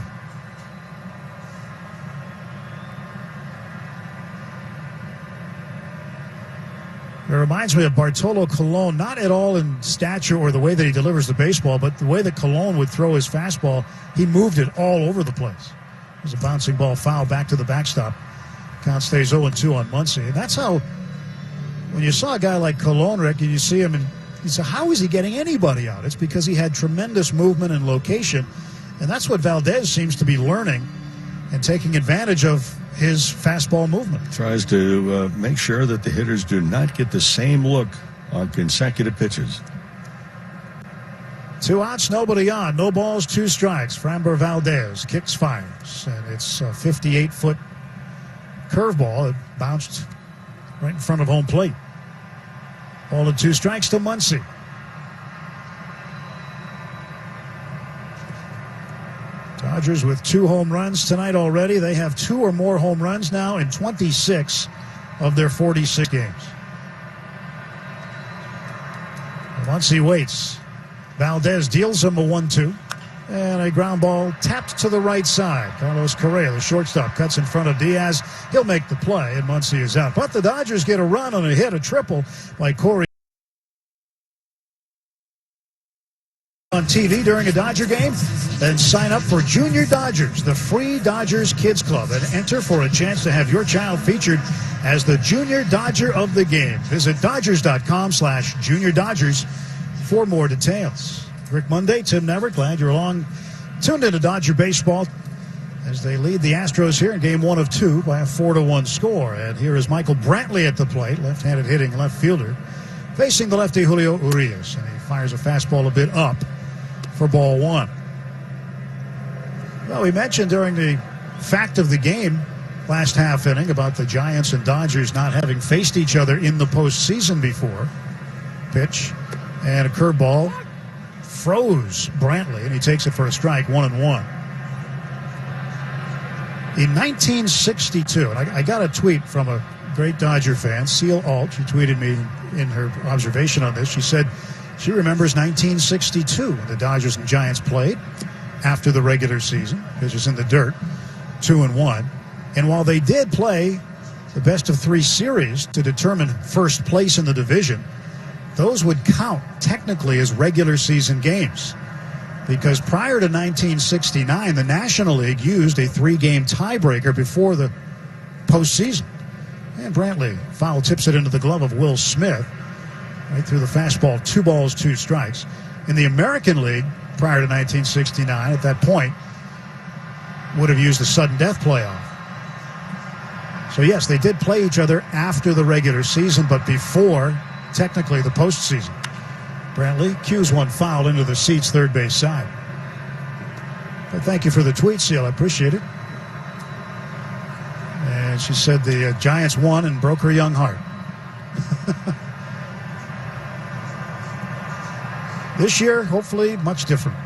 It reminds me of Bartolo Colon, not at all in stature or the way that he delivers the baseball, but the way that Colon would throw his fastball, he moved it all over the place. It was a bouncing ball foul back to the backstop. Count stays 0-2 on Muncy. And that's how, when you saw a guy like Colon, Rick, and you see him, and you say, how is he getting anybody out? It's because he had tremendous movement and location, and that's what Valdez seems to be learning and taking advantage of his fastball movement. Tries to make sure that the hitters do not get the same look on consecutive pitches. 2 outs, nobody on. No balls, 2 strikes. Framber Valdez kicks, fires, and it's a 58-foot curveball. It bounced right in front of home plate. Ball and 2 strikes to Muncy. Dodgers with 2 home runs tonight already. They have 2 or more home runs now in 26 of their 46 games. Muncy waits. Valdez deals him a 1-2. And a ground ball tapped to the right side. Carlos Correa, the shortstop, cuts in front of Diaz. He'll make the play, and Muncy is out. But the Dodgers get a run on a hit, a triple by Corey. On TV during a Dodger game, then sign up for Junior Dodgers, the free Dodgers Kids Club, and enter for a chance to have your child featured as the Junior Dodger of the game. Visit Dodgers.com/Junior Dodgers for more details. Rick Monday, Tim Neverett, glad you're along. Tuned into Dodger baseball as they lead the Astros here in game 1 of 2 by a 4-1 score. And here is Michael Brantley at the plate, left-handed hitting left fielder, facing the lefty Julio Urias. And he fires a fastball a bit up for ball 1. Well, we mentioned during the fact of the game last half inning about the Giants and Dodgers not having faced each other in the postseason before. Pitch and a curveball froze Brantley, and he takes it for a strike, 1-1. In 1962, and I got a tweet from a great Dodger fan, Seal Alt. She tweeted me in her observation on this. She said she remembers 1962 when the Dodgers and Giants played after the regular season. Pitches in the dirt, 2-1. And while they did play the best of 3 series to determine first place in the division, those would count technically as regular season games, because prior to 1969, the National League used a 3-game tiebreaker before the postseason. And Brantley foul tips it into the glove of Will Smith, right through the fastball, 2 balls, 2 strikes. In the American League, prior to 1969, at that point, would have used a sudden death playoff. So yes, they did play each other after the regular season, but before technically the postseason. Brantley cues one foul into the seats, third base side. But thank you for the tweet, Seal. I appreciate it. And she said the Giants won and broke her young heart. This year, hopefully, much different.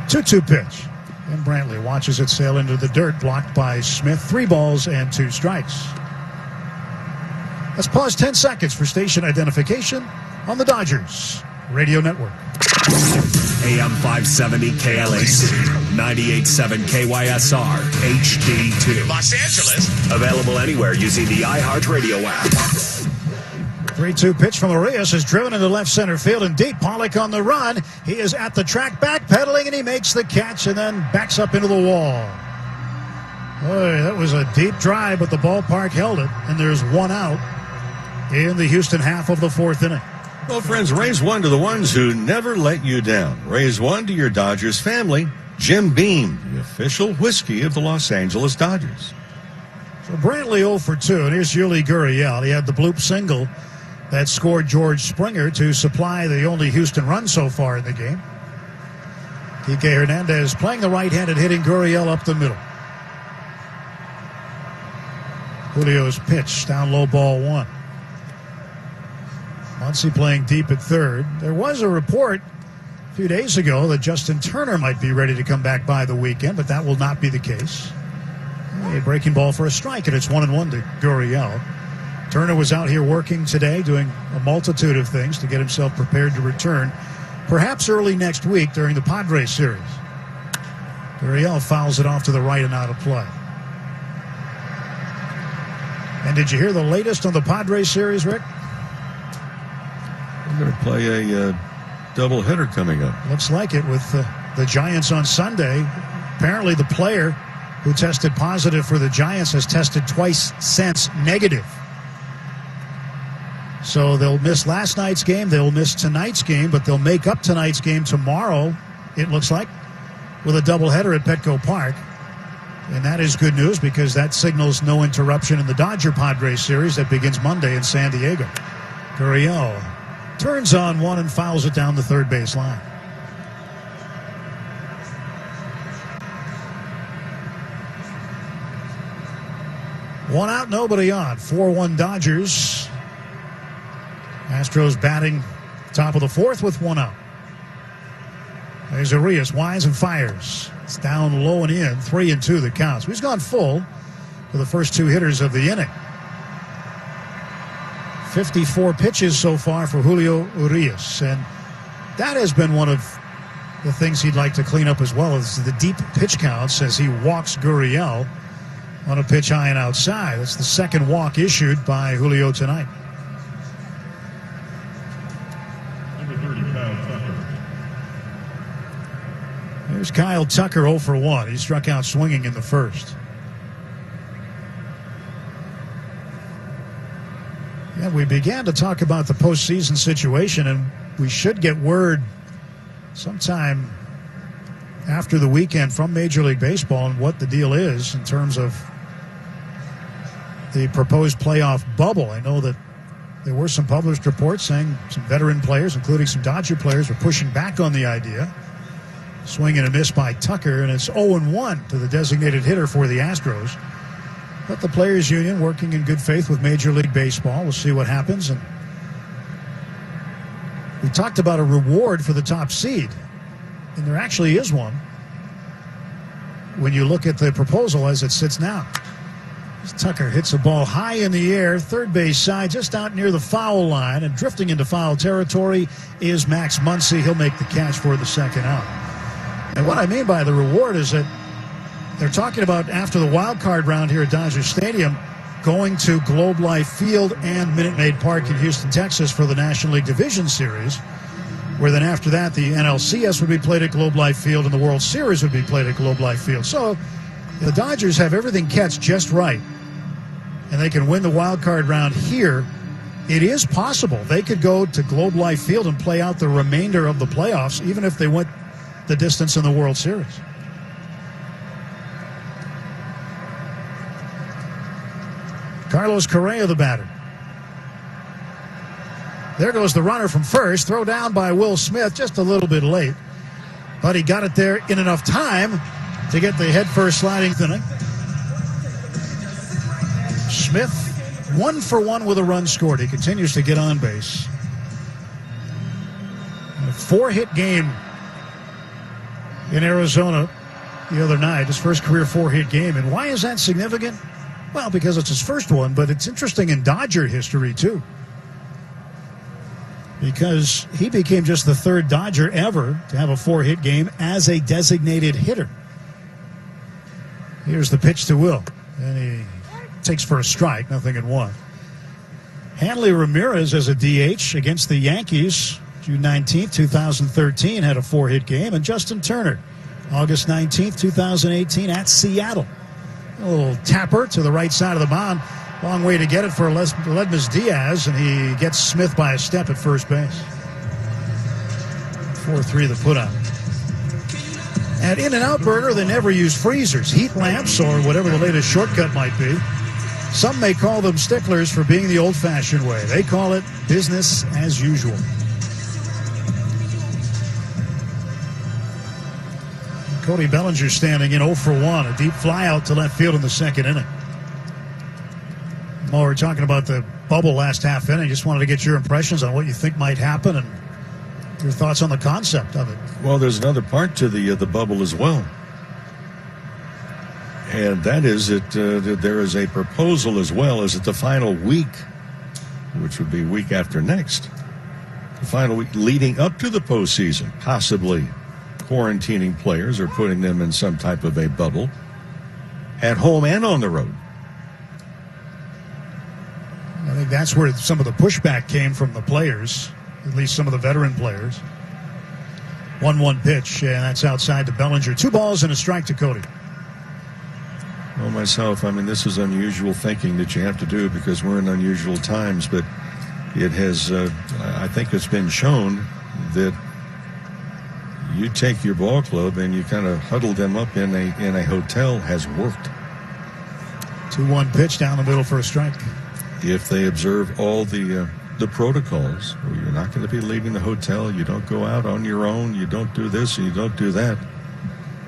2-2 pitch. And Brantley watches it sail into the dirt, blocked by Smith. 3 balls and 2 strikes. Let's pause 10 seconds for station identification on the Dodgers Radio Network. AM 570 KLAC, 98.7 KYSR, HD2. Los Angeles. Available anywhere using the iHeartRadio app. 3-2 pitch from Arias is driven into left center field and deep. Pollock on the run. He is at the track, backpedaling, and he makes the catch and then backs up into the wall. Boy, that was a deep drive, but the ballpark held it, and there's one out in the Houston half of the fourth inning. Well, friends, raise one to the ones who never let you down. Raise one to your Dodgers family. Jim Beam, the official whiskey of the Los Angeles Dodgers. So Brantley 0 for 2, and here's Yuli Gurriel. He had the bloop single that scored George Springer to supply the only Houston run so far in the game. Kike Hernandez playing the right-handed, hitting Gurriel up the middle. Julio's pitch, down low, ball one. Muncy playing deep at third. There was a report a few days ago that Justin Turner might be ready to come back by the weekend, but that will not be the case. A breaking ball for a strike, and it's 1-1 to Gurriel. Turner was out here working today, doing a multitude of things to get himself prepared to return, perhaps early next week during the Padres series. Gurriel fouls it off to the right and out of play. And did you hear the latest on the Padres series, Rick? We're going to play a doubleheader coming up. Looks like it, with the Giants on Sunday. Apparently the player who tested positive for the Giants has tested twice since negative. So they'll miss last night's game, they'll miss tonight's game, but they'll make up tonight's game tomorrow, it looks like, with a doubleheader at Petco Park. And that is good news because that signals no interruption in the Dodger-Padres series that begins Monday in San Diego. Gurriel turns on one and fouls it down the third base line. One out, nobody on. 4-1 Dodgers. Astros batting top of the fourth with one out. There's Arias, winds and fires. It's down low and in, 3-2 the counts. He's gone full for the first two hitters of the inning. 54 pitches so far for Julio Urias, and that has been one of the things he'd like to clean up as well, is the deep pitch counts as he walks Gurriel on a pitch high and outside. That's the second walk issued by Julio tonight. There's Kyle Tucker 0 for 1. He struck out swinging in the first. Yeah, we began to talk about the postseason situation, and we should get word sometime after the weekend from Major League Baseball on what the deal is in terms of the proposed playoff bubble. I know that there were some published reports saying some veteran players, including some Dodger players, were pushing back on the idea. Swing and a miss by Tucker, and it's 0-1 to the designated hitter for the Astros. But the Players Union, working in good faith with Major League Baseball, we'll see what happens. And we talked about a reward for the top seed, and there actually is one when you look at the proposal as it sits now. Tucker hits a ball high in the air, third base side, just out near the foul line, and drifting into foul territory is Max Muncy. He'll make the catch for the second out. And what I mean by the reward is that they're talking about, after the wild card round here at Dodger Stadium, going to Globe Life Field and Minute Maid Park in Houston, Texas for the National League Division Series, where then after that the NLCS would be played at Globe Life Field and the World Series would be played at Globe Life Field. So the Dodgers have everything catch just right, and they can win the wild card round here. It is possible they could go to Globe Life Field and play out the remainder of the playoffs, even if they went the distance in the World Series. Carlos Correa, the batter. There goes the runner from first. Throw down by Will Smith, just a little bit late. But he got it there in enough time to get the head-first sliding inning. Smith, 1 for 1 with a run scored. He continues to get on base. A 4-hit game in Arizona the other night, his first career 4-hit game. And why is that significant? Well, because it's his first one, but it's interesting in Dodger history, too. Because he became just the third Dodger ever to have a 4-hit game as a designated hitter. Here's the pitch to Will. And he takes for a strike, nothing in one. Hanley Ramirez as a DH against the Yankees, June 19th, 2013, had a 4-hit game. And Justin Turner, August 19th, 2018, at Seattle. A little tapper to the right side of the mound. Long way to get it for Ledmus Diaz, and he gets Smith by a step at first base. 4-3 the put-out. At In-N-Out Burger, they never use freezers, heat lamps, or whatever the latest shortcut might be. Some may call them sticklers for being the old-fashioned way. They call it business as usual. Cody Bellinger standing in 0 for 1, a deep fly out to left field in the second inning. While we're talking about the bubble last half inning, just wanted to get your impressions on what you think might happen and your thoughts on the concept of it. Well, there's another part to the bubble as well. And that is that there is a proposal as well as at the final week, which would be week after next, the final week leading up to the postseason, possibly quarantining players or putting them in some type of a bubble at home and on the road. I think that's where some of the pushback came from the players, at least some of the veteran players. 1-1 pitch, and that's outside to Bellinger. 2 balls and a strike to Cody. Well, myself, I mean, this is unusual thinking that you have to do because we're in unusual times, but it has, I think it's been shown that you take your ball club and you kind of huddle them up in a hotel has worked. 2-1 pitch down the middle for a strike. If they observe all the protocols, where you're not going to be leaving the hotel, you don't go out on your own, you don't do this, and you don't do that.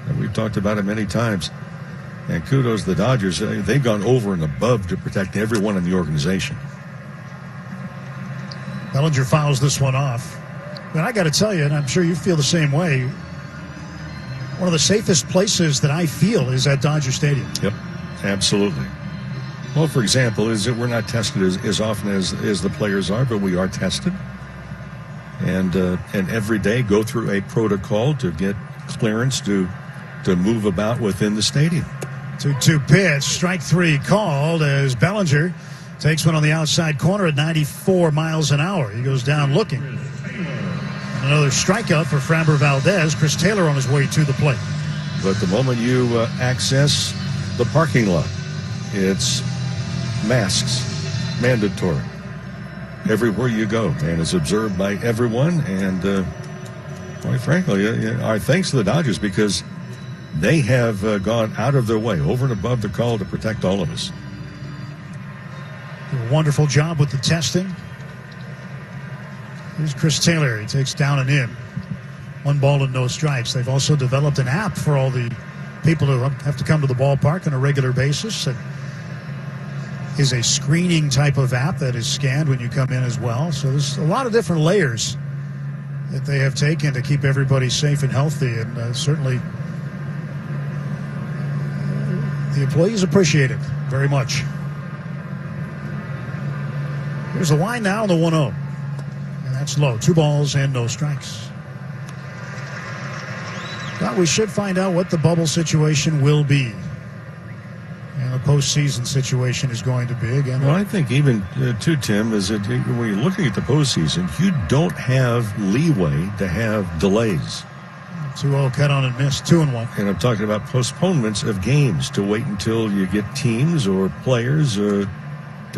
And we've talked about it many times. And kudos to the Dodgers. They've gone over and above to protect everyone in the organization. Bellinger fouls this one off. But I got to tell you, and I'm sure you feel the same way, one of the safest places that I feel is at Dodger Stadium. Yep, absolutely. Well, for example, is that we're not tested as often as the players are, but we are tested. And every day go through a protocol to get clearance to move about within the stadium. 2-2 pitch, strike 3 called as Bellinger takes one on the outside corner at 94 miles an hour. He goes down looking. And another strikeout for Framber Valdez. Chris Taylor on his way to the plate. But the moment you access the parking lot, it's masks, mandatory, everywhere you go, and it's observed by everyone. And quite frankly, our thanks to the Dodgers because they have gone out of their way, over and above the call to protect all of us. A wonderful job with the testing. Here's Chris Taylor. He takes down and in. 1 ball and no strikes. They've also developed an app for all the people who have to come to the ballpark on a regular basis. It is a screening type of app that is scanned when you come in as well. So there's a lot of different layers that they have taken to keep everybody safe and healthy. And certainly the employees appreciate it very much. Here's the line now on the 1-0. And that's low. 2 balls and no strikes. But we should find out what the bubble situation will be. And the postseason situation is going to be again. Well, I think even, too, Tim, is that when you're looking at the postseason, you don't have leeway to have delays. 2-0 cut on and miss, 2-1. And I'm talking about postponements of games to wait until you get teams or players to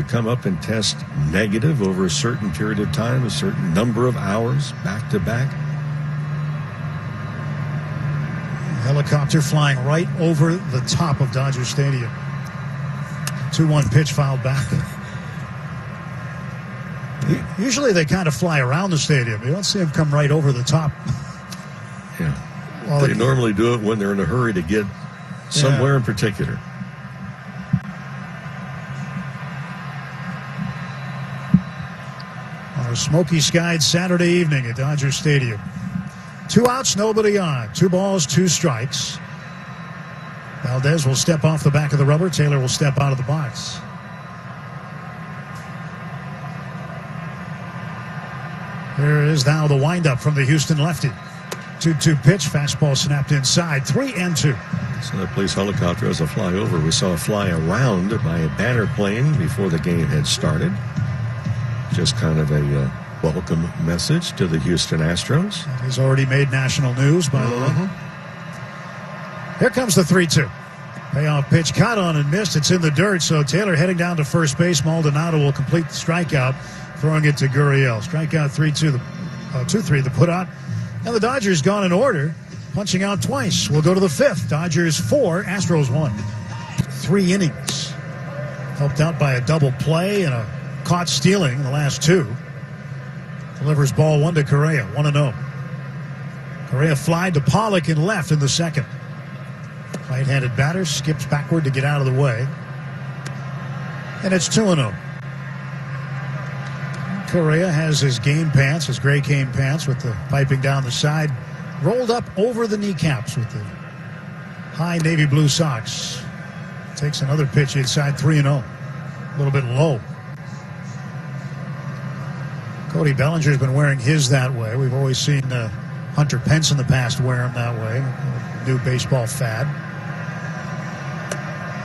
come up and test negative over a certain period of time, a certain number of hours, back to back. Helicopter flying right over the top of Dodger Stadium. 2-1 pitch fouled back. Usually they kind of fly around the stadium. You don't see them come right over the top. Yeah. Well, they normally do it when they're in a hurry to get somewhere in particular. On a smoky-skied Saturday evening at Dodger Stadium. 2 outs, nobody on. 2 balls, 2 strikes. Valdez will step off the back of the rubber. Taylor will step out of the box. There is now the windup from the Houston lefty. 2-2 pitch, fastball snapped inside, 3-2. So that police helicopter has a flyover. We saw a fly around by a banner plane before the game had started. Just kind of a welcome message to the Houston Astros. He's already made national news, by the way. Here comes the 3-2. Payoff pitch caught on and missed. It's in the dirt, so Taylor heading down to first base. Maldonado will complete the strikeout, throwing it to Gurriel. Strikeout 2-3, the put out. And the Dodgers gone in order, punching out twice. We'll go to the fifth. Dodgers 4, Astros 1. 3 innings. Helped out by a double play and a caught stealing in the last 2. Delivers ball 1 to Correa, 1-0. Correa flied to Pollock in left in the second. Right-handed batter skips backward to get out of the way. And it's 2-0. Correa has his game pants, his gray cane pants with the piping down the side, rolled up over the kneecaps with the high navy blue socks. Takes another pitch inside, 3-0. A little bit low. Cody Bellinger's been wearing his that way. We've always seen Hunter Pence in the past wear him that way. New baseball fad.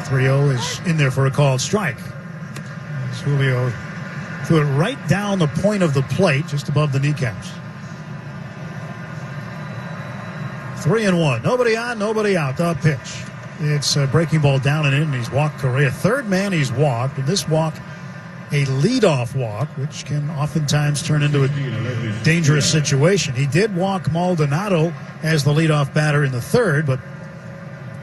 3-0 is in there for a called strike. As Julio threw it right down the point of the plate, just above the kneecaps. 3-1. Nobody on, nobody out. The pitch. It's a breaking ball down and in, and he's walked Correa. Third man he's walked, and this walk, a leadoff walk, which can oftentimes turn into a dangerous situation. He did walk Maldonado as the leadoff batter in the third, but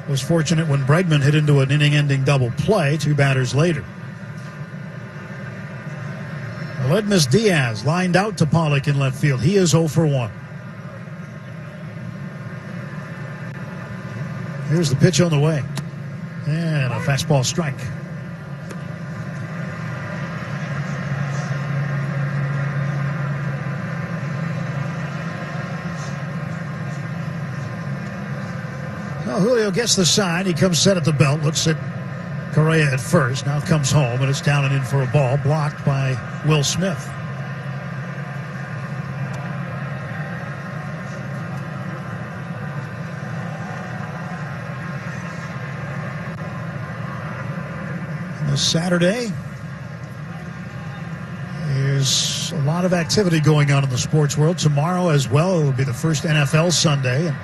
was fortunate when Bregman hit into an inning-ending double play 2 batters later. Aledmus Diaz lined out to Pollock in left field. He is 0 for 1. Here's the pitch on the way. And a fastball strike. Well, Julio gets the sign. He comes set at the belt, looks at Correa at first. Now comes home, and it's down and in for a ball, blocked by Will Smith. And this Saturday is a lot of activity going on in the sports world. Tomorrow as well, it will be the first NFL Sunday. And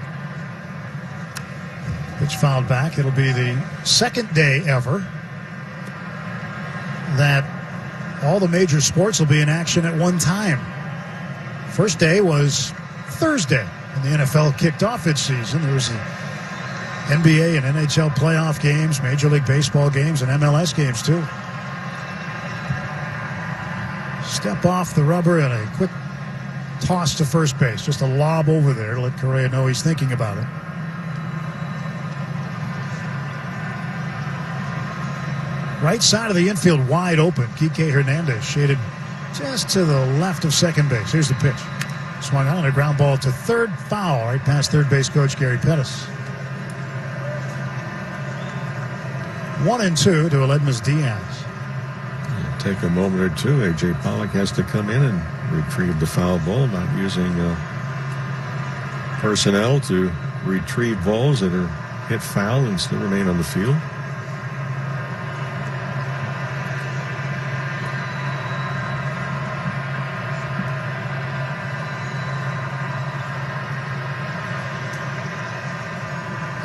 pitch fouled back. It'll be the second day ever that all the major sports will be in action at one time. First day was Thursday, and the NFL kicked off its season. There was the NBA and NHL playoff games, Major League Baseball games, and MLS games too. Step off the rubber and a quick toss to first base. Just a lob over there to let Correa know he's thinking about it. Right side of the infield wide open. Kike Hernandez shaded just to the left of second base. Here's the pitch. Swung on a ground ball to third, foul right past third base coach Gary Pettis. 1-2 to Aledmus Diaz. Take a moment or two. A.J. Pollock has to come in and retrieve the foul ball, not using personnel to retrieve balls that are hit foul and still remain on the field.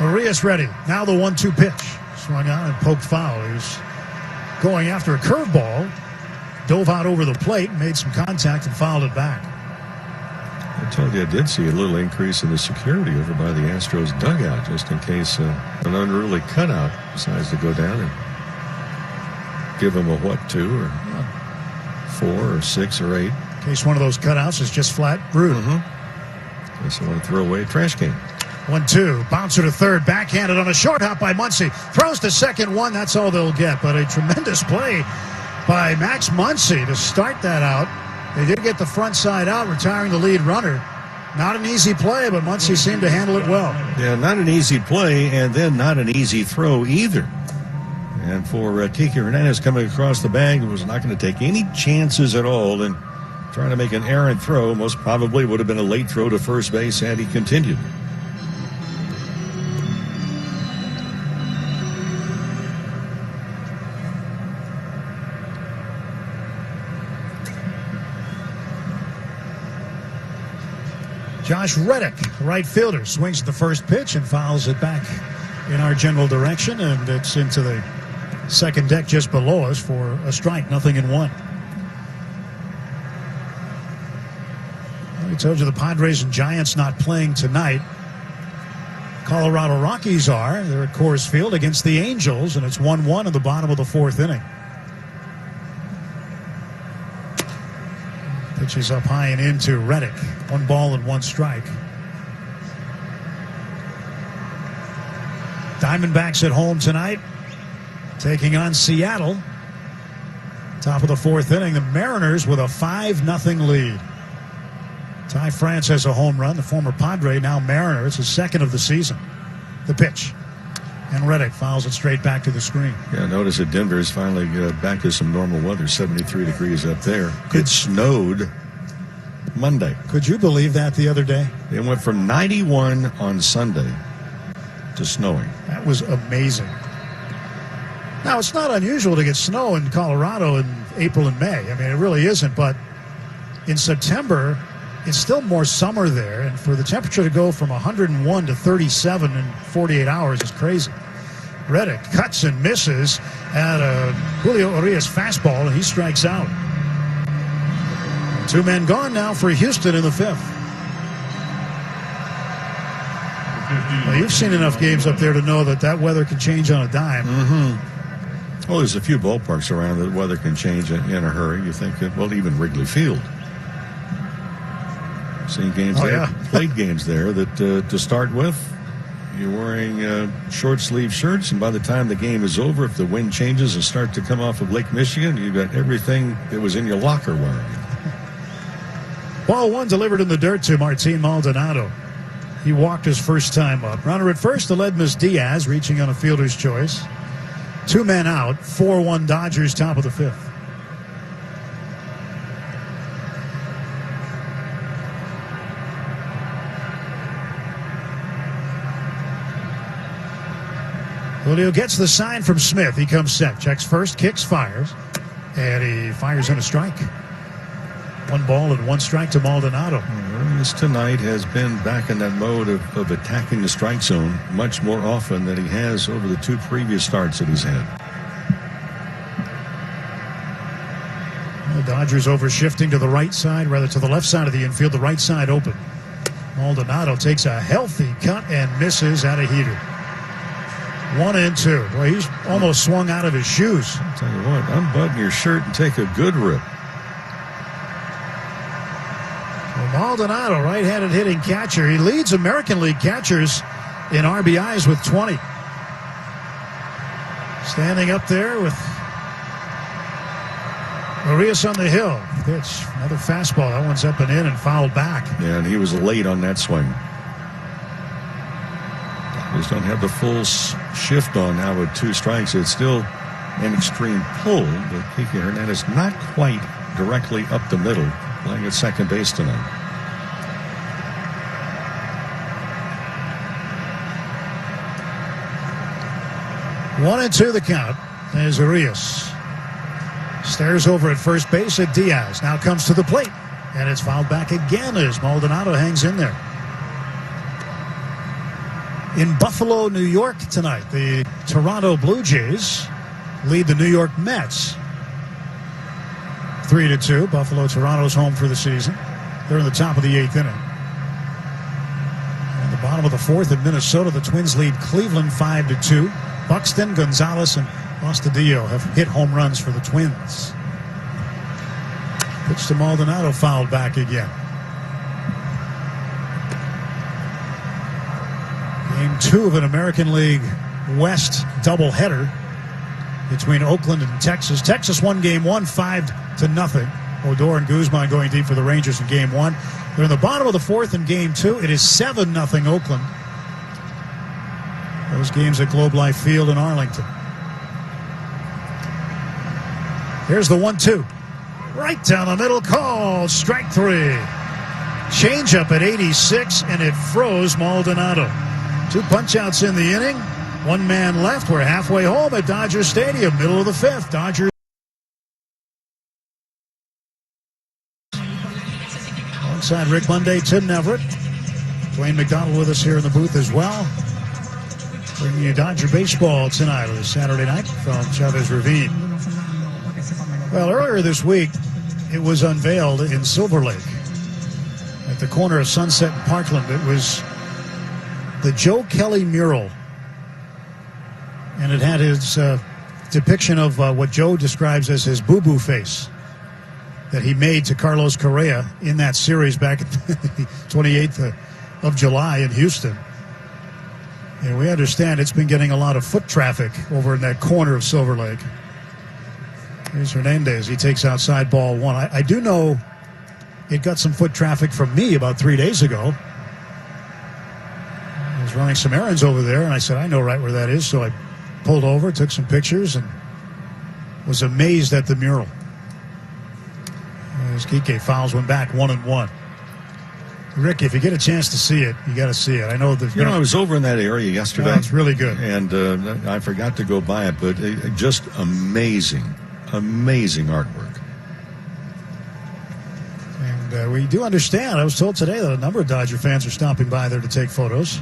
Arias ready. Now the 1-2 pitch. Swung on and poked foul. He was going after a curveball. Dove out over the plate, made some contact, and fouled it back. I told you I did see a little increase in the security over by the Astros dugout, just in case an unruly cutout decides to go down and give him a 2 or 4 or 6 or 8. In case one of those cutouts is just flat rude. In case they want to throw away a trash can. 1-2. Bouncer to third. Backhanded on a short hop by Muncy. Throws to second one. That's all they'll get. But a tremendous play by Max Muncy to start that out. They did get the front side out, retiring the lead runner. Not an easy play, but Muncy seemed to handle it well. Yeah, not an easy play, and then not an easy throw either. And for Kike Hernandez coming across the bag, who was not going to take any chances at all and trying to make an errant throw, most probably would have been a late throw to first base had he continued. Josh Reddick, the right fielder, swings at the first pitch and fouls it back in our general direction, and it's into the second deck just below us for a strike, 0-1. I told you the Padres and Giants not playing tonight. Colorado Rockies are. They're at Coors Field against the Angels, and it's 1-1 in the bottom of the fourth inning. Pitches up high and into Reddick. 1 ball and 1 strike. Diamondbacks at home tonight, taking on Seattle. Top of the fourth inning, the Mariners with a 5-0 lead. Ty France has a home run, the former Padre, now Mariner. It's his second of the season. The pitch. And Reddick fouls it straight back to the screen. Yeah, notice that Denver is finally back to some normal weather, 73 degrees up there. It snowed Monday. Could you believe that the other day? It went from 91 on Sunday to snowing. That was amazing. Now, it's not unusual to get snow in Colorado in April and May. I mean, it really isn't. But in September, it's still more summer there. And for the temperature to go from 101 to 37 in 48 hours is crazy. Reddick cuts and misses at a Julio Urias fastball, and he strikes out. 2 men gone now for Houston in the 5th. Well, you've seen enough games up there to know that weather can change on a dime. Mm-hmm. Well, there's a few ballparks around that weather can change in a hurry. You think, well, even Wrigley Field. Seen games there, played games there that to start with, you're wearing short sleeve shirts, and by the time the game is over, if the wind changes and start to come off of Lake Michigan, you've got everything that was in your locker wearing it. Ball 1 delivered in the dirt to Martin Maldonado. He walked his first time up. Runner at first, Aledmus Diaz, reaching on a fielder's choice. 2 men out, 4-1 Dodgers, top of the 5th. Julio gets the sign from Smith. He comes set. Checks first, kicks, fires. And he fires in a strike. 1 ball and 1 strike to Maldonado. Urias tonight has been back in that mode of attacking the strike zone much more often than he has over the 2 previous starts that he's had. The Dodgers over shifting to the right side, rather to the left side of the infield, the right side open. Maldonado takes a healthy cut and misses at a heater. 1-2. Well, he's almost swung out of his shoes. I'll tell you what, unbutton your shirt and take a good rip. Well, Maldonado, right-handed hitting catcher. He leads American League catchers in RBIs with 20. Standing up there with Urias on the hill. Pitch, another fastball. That one's up and in and fouled back. Yeah, and he was late on that swing. Just don't have the full shift on now with 2 strikes. It's still an extreme pull, but Kike Hernandez not quite directly up the middle, playing at second base tonight. One and 2 the count as Urias stares over at first base at Diaz. Now comes to the plate, and it's fouled back again as Maldonado hangs in there. In Buffalo, New York tonight, the Toronto Blue Jays lead the New York Mets 3-2. Buffalo, Toronto's home for the season. They're in the top of the 8th inning. In the bottom of the 4th in Minnesota, the Twins lead Cleveland 5-2. Buxton, Gonzalez, and Astudillo have hit home runs for the Twins. Pitch to Maldonado, fouled back again. Game 2 of an American League West doubleheader between Oakland and Texas. Texas won Game 1 5-0. Odor and Guzman going deep for the Rangers in Game 1. They're in the bottom of the 4th in Game 2. It is 7-0 Oakland. Those games at Globe Life Field in Arlington. Here's the 1-2. Right down the middle, called strike 3. Change up at 86, and it froze Maldonado. 2 punch-outs in the inning. 1 man left. We're halfway home at Dodger Stadium, middle of the 5th. Dodgers. Alongside Rick Monday, Tim Neverett. Dwayne McDonald with us here in the booth as well. Bringing you Dodger baseball tonight on a Saturday night from Chavez Ravine. Well, earlier this week, it was unveiled in Silver Lake at the corner of Sunset and Parkland. It was the Joe Kelly mural. And it had his depiction of what Joe describes as his boo-boo face that he made to Carlos Correa in that series back at the 28th of July in Houston. And we understand it's been getting a lot of foot traffic over in that corner of Silver Lake. Here's Hernandez. He takes outside ball one. I do know it got some foot traffic from me about 3 days ago. I was running some errands over there, and I said, I know right where that is. So I pulled over, took some pictures, and was amazed at the mural. As Kike fouls one back, 1-1. Rick, if you get a chance to see it, you got to see it. I know that. I was over in that area yesterday. It's really good. And I forgot to go by it, but just amazing artwork. And we do understand. I was told today that a number of Dodger fans are stopping by there to take photos.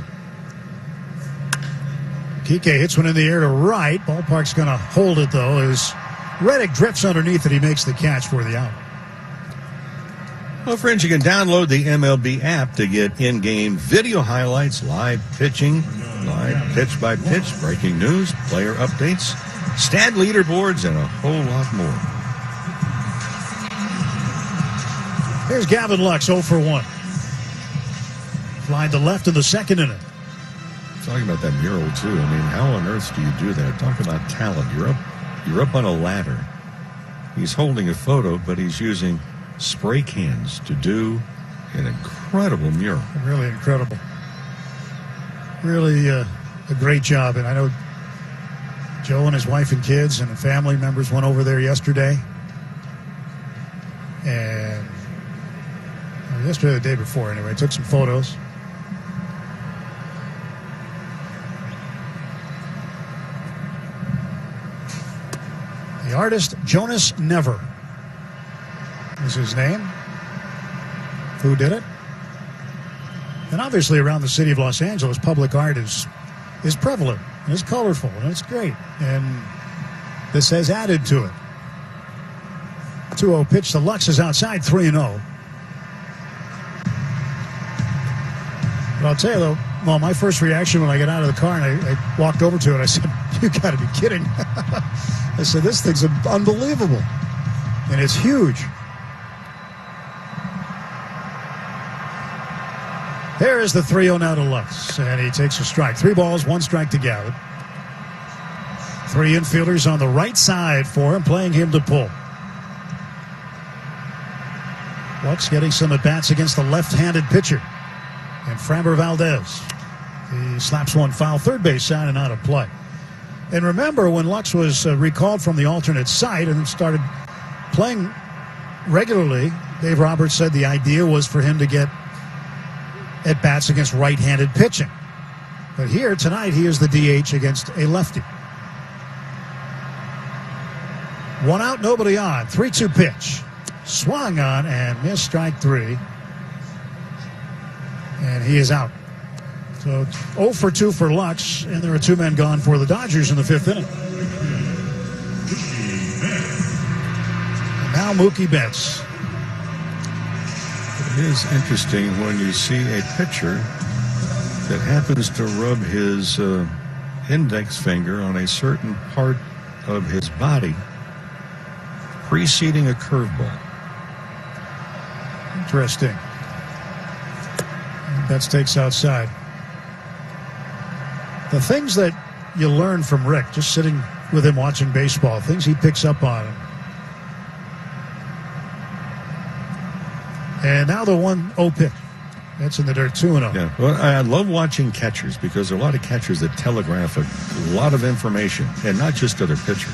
Kike hits one in the air to right. Ballpark's going to hold it, though, as Reddick drifts underneath it. He makes the catch for the out. Well, friends, you can download the MLB app to get in-game video highlights, live pitching, live pitch-by-pitch, breaking news, player updates, stat leaderboards, and a whole lot more. Here's Gavin Lux, 0 for 1. Flying to left in the second inning. Talking about that mural, too. I mean, how on earth do you do that? Talk about talent. You're up on a ladder. He's holding a photo, but he's using spray cans to do an incredible mural. Really incredible. Really a great job. And I know Joe and his wife and kids and the family members went over there yesterday. And yesterday, the day before, anyway, took some photos. The artist Jonas Never is his name. Who did it? And obviously around the city of Los Angeles, public art is prevalent, and it's colorful, and it's great. And this has added to it. 2-0 pitch to Lux is outside, 3-0. But I'll tell you, though, well, my first reaction when I got out of the car and I walked over to it, I said, you got to be kidding. I said, this thing's unbelievable. And it's huge. There is the 3-0 now to Lux, and he takes a strike. 3 balls, 1 strike to Gallup. 3 infielders on the right side for him, playing him to pull. Lux getting some at-bats against the left-handed pitcher. And Framber Valdez. He slaps one foul, third base side and out of play. And remember, when Lux was recalled from the alternate site and started playing regularly, Dave Roberts said the idea was for him to get at-bats against right-handed pitching. But here, tonight, he is the DH against a lefty. 1 out, nobody on. 3-2 pitch. Swung on and missed, strike 3. And he is out. So 0 for 2 for Lux, and there are 2 men gone for the Dodgers in the 5th inning. And now Mookie Betts. It is interesting when you see a pitcher that happens to rub his index finger on a certain part of his body preceding a curveball. Interesting. Betts takes outside. The things that you learn from Rick, just sitting with him watching baseball, things he picks up on. And now the 1-0 pitch. That's in the dirt, 2-0. Yeah, well, I love watching catchers because there are a lot of catchers that telegraph a lot of information, and not just to their pitcher,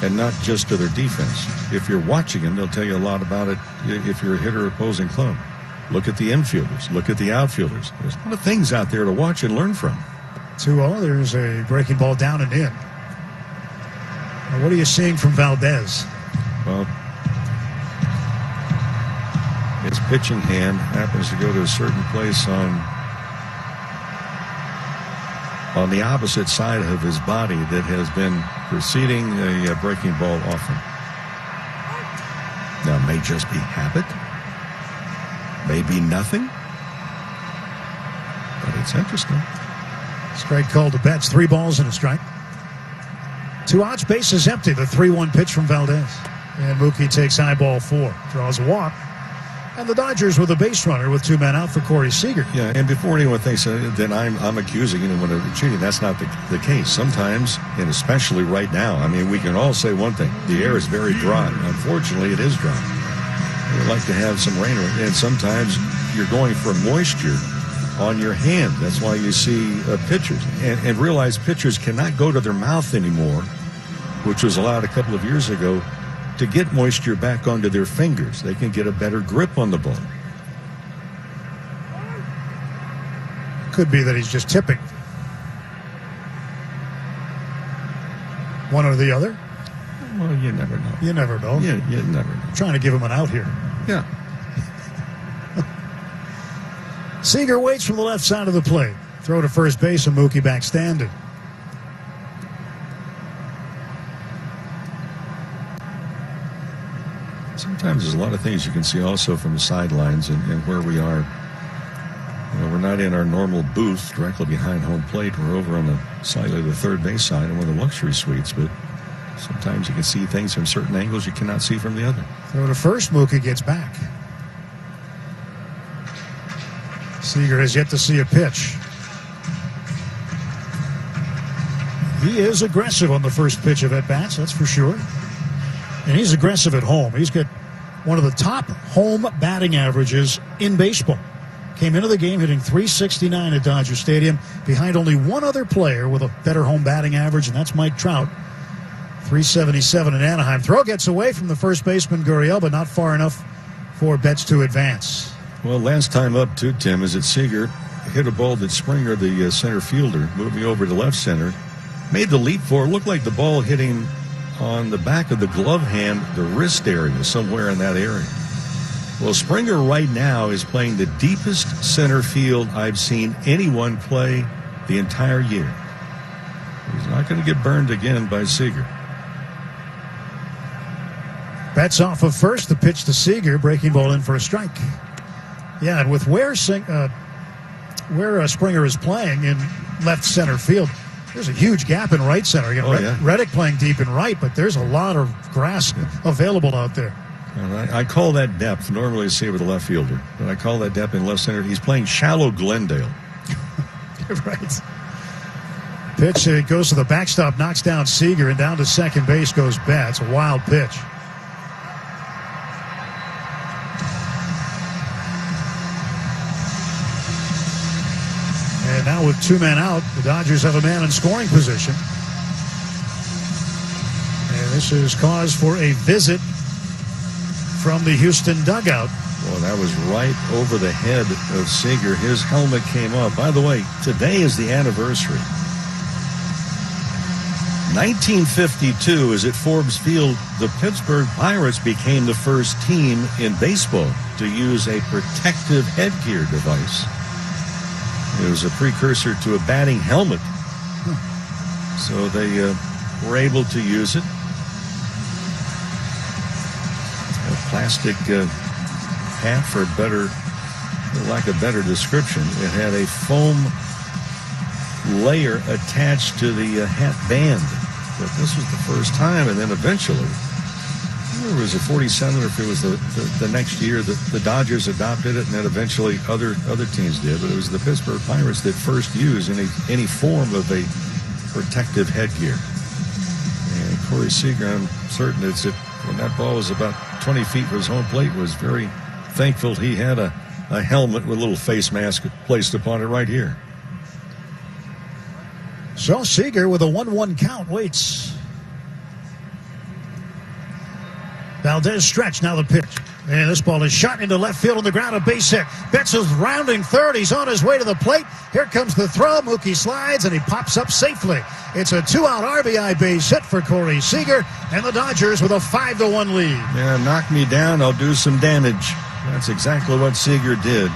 and not just to their defense. If you're watching them, they'll tell you a lot about it if you're a hitter opposing club. Look at the infielders. Look at the outfielders. There's a lot of things out there to watch and learn from. 2-0. There's a breaking ball down and in. Now, what are you seeing from Valdez? Well, his pitching hand happens to go to a certain place on on the opposite side of his body that has been preceding a breaking ball often. Now, it may just be habit, maybe nothing, but it's interesting. Strike called to Betts. 3 balls and a strike. 2 outs, bases empty. The 3-1 pitch from Valdez. And Mookie takes high ball 4. Draws a walk. And the Dodgers with a base runner with 2 men out for Corey Seager. Yeah, and before anyone thinks then I'm accusing anyone of cheating, that's not the case. Sometimes, and especially right now, I mean, we can all say one thing. The air is very dry. Unfortunately, it is dry. We'd like to have some rain, and sometimes you're going for moisture on your hand. That's why you see pitchers. And realize pitchers cannot go to their mouth anymore, which was allowed a couple of years ago, to get moisture back onto their fingers. They can get a better grip on the ball. Could be that he's just tipping. One or the other? Well, you never know. You never know. You never know. I'm trying to give him an out here. Yeah. Seager waits from the left side of the plate. Throw to first base and Mookie back standing. Sometimes there's a lot of things you can see also from the sidelines and where we are. You know, we're not in our normal booth directly behind home plate. We're over on the slightly the third base side in one of the luxury suites, but sometimes you can see things from certain angles you cannot see from the other. Throw to first, Mookie gets back. Seager has yet to see a pitch. He is aggressive on the first pitch of at-bats, that's for sure. And he's aggressive at home. He's got one of the top home batting averages in baseball. Came into the game hitting .369 at Dodger Stadium, behind only one other player with a better home batting average, and that's Mike Trout. .377 in Anaheim. Throw gets away from the first baseman, Gurriel, but not far enough for Betts to advance. Well, last time up, too, Tim, is that Seager hit a ball that Springer, the center fielder, moving over to left center, made the leap for. Looked like the ball hitting on the back of the glove hand, the wrist area, somewhere in that area. Well, Springer right now is playing the deepest center field I've seen anyone play the entire year. He's not going to get burned again by Seager. Betts off of first, the pitch to Seager, breaking ball in for a strike. Yeah, and with where Springer is playing in left center field, there's a huge gap in right center. You know, Reddick playing deep in right, but there's a lot of grass available out there. I call that depth. Normally you see it with a left fielder, but I call that depth in left center. He's playing shallow Glendale. Right. Pitch, it goes to the backstop, knocks down Seager, and down to second base goes Betts. A wild pitch. And now with 2 men out, the Dodgers have a man in scoring position. And this is cause for a visit from the Houston dugout. Well, that was right over the head of Seager. His helmet came up. By the way, today is the anniversary. 1952 is at Forbes Field. The Pittsburgh Pirates became the first team in baseball to use a protective headgear device. It was a precursor to a batting helmet. So they were able to use it. A plastic hat, for lack of better description. It had a foam layer attached to the hat band. But this was the first time, and then eventually, it was a 47, or if it was the next year that the Dodgers adopted it, and then eventually other teams did. But it was the Pittsburgh Pirates that first used any form of a protective headgear. And Corey Seager, I'm certain it's that when that ball was about 20 feet from his home plate, was very thankful he had a helmet with a little face mask placed upon it right here. So Seager with a 1-1 count waits. Valdez stretch, now the pitch. And this ball is shot into left field on the ground, a base hit. Betts is rounding third. He's on his way to the plate. Here comes the throw. Mookie slides, and he pops up safely. It's a 2-out RBI base hit for Corey Seager, and the Dodgers with a 5-1 lead. Yeah, knock me down, I'll do some damage. That's exactly what Seager did.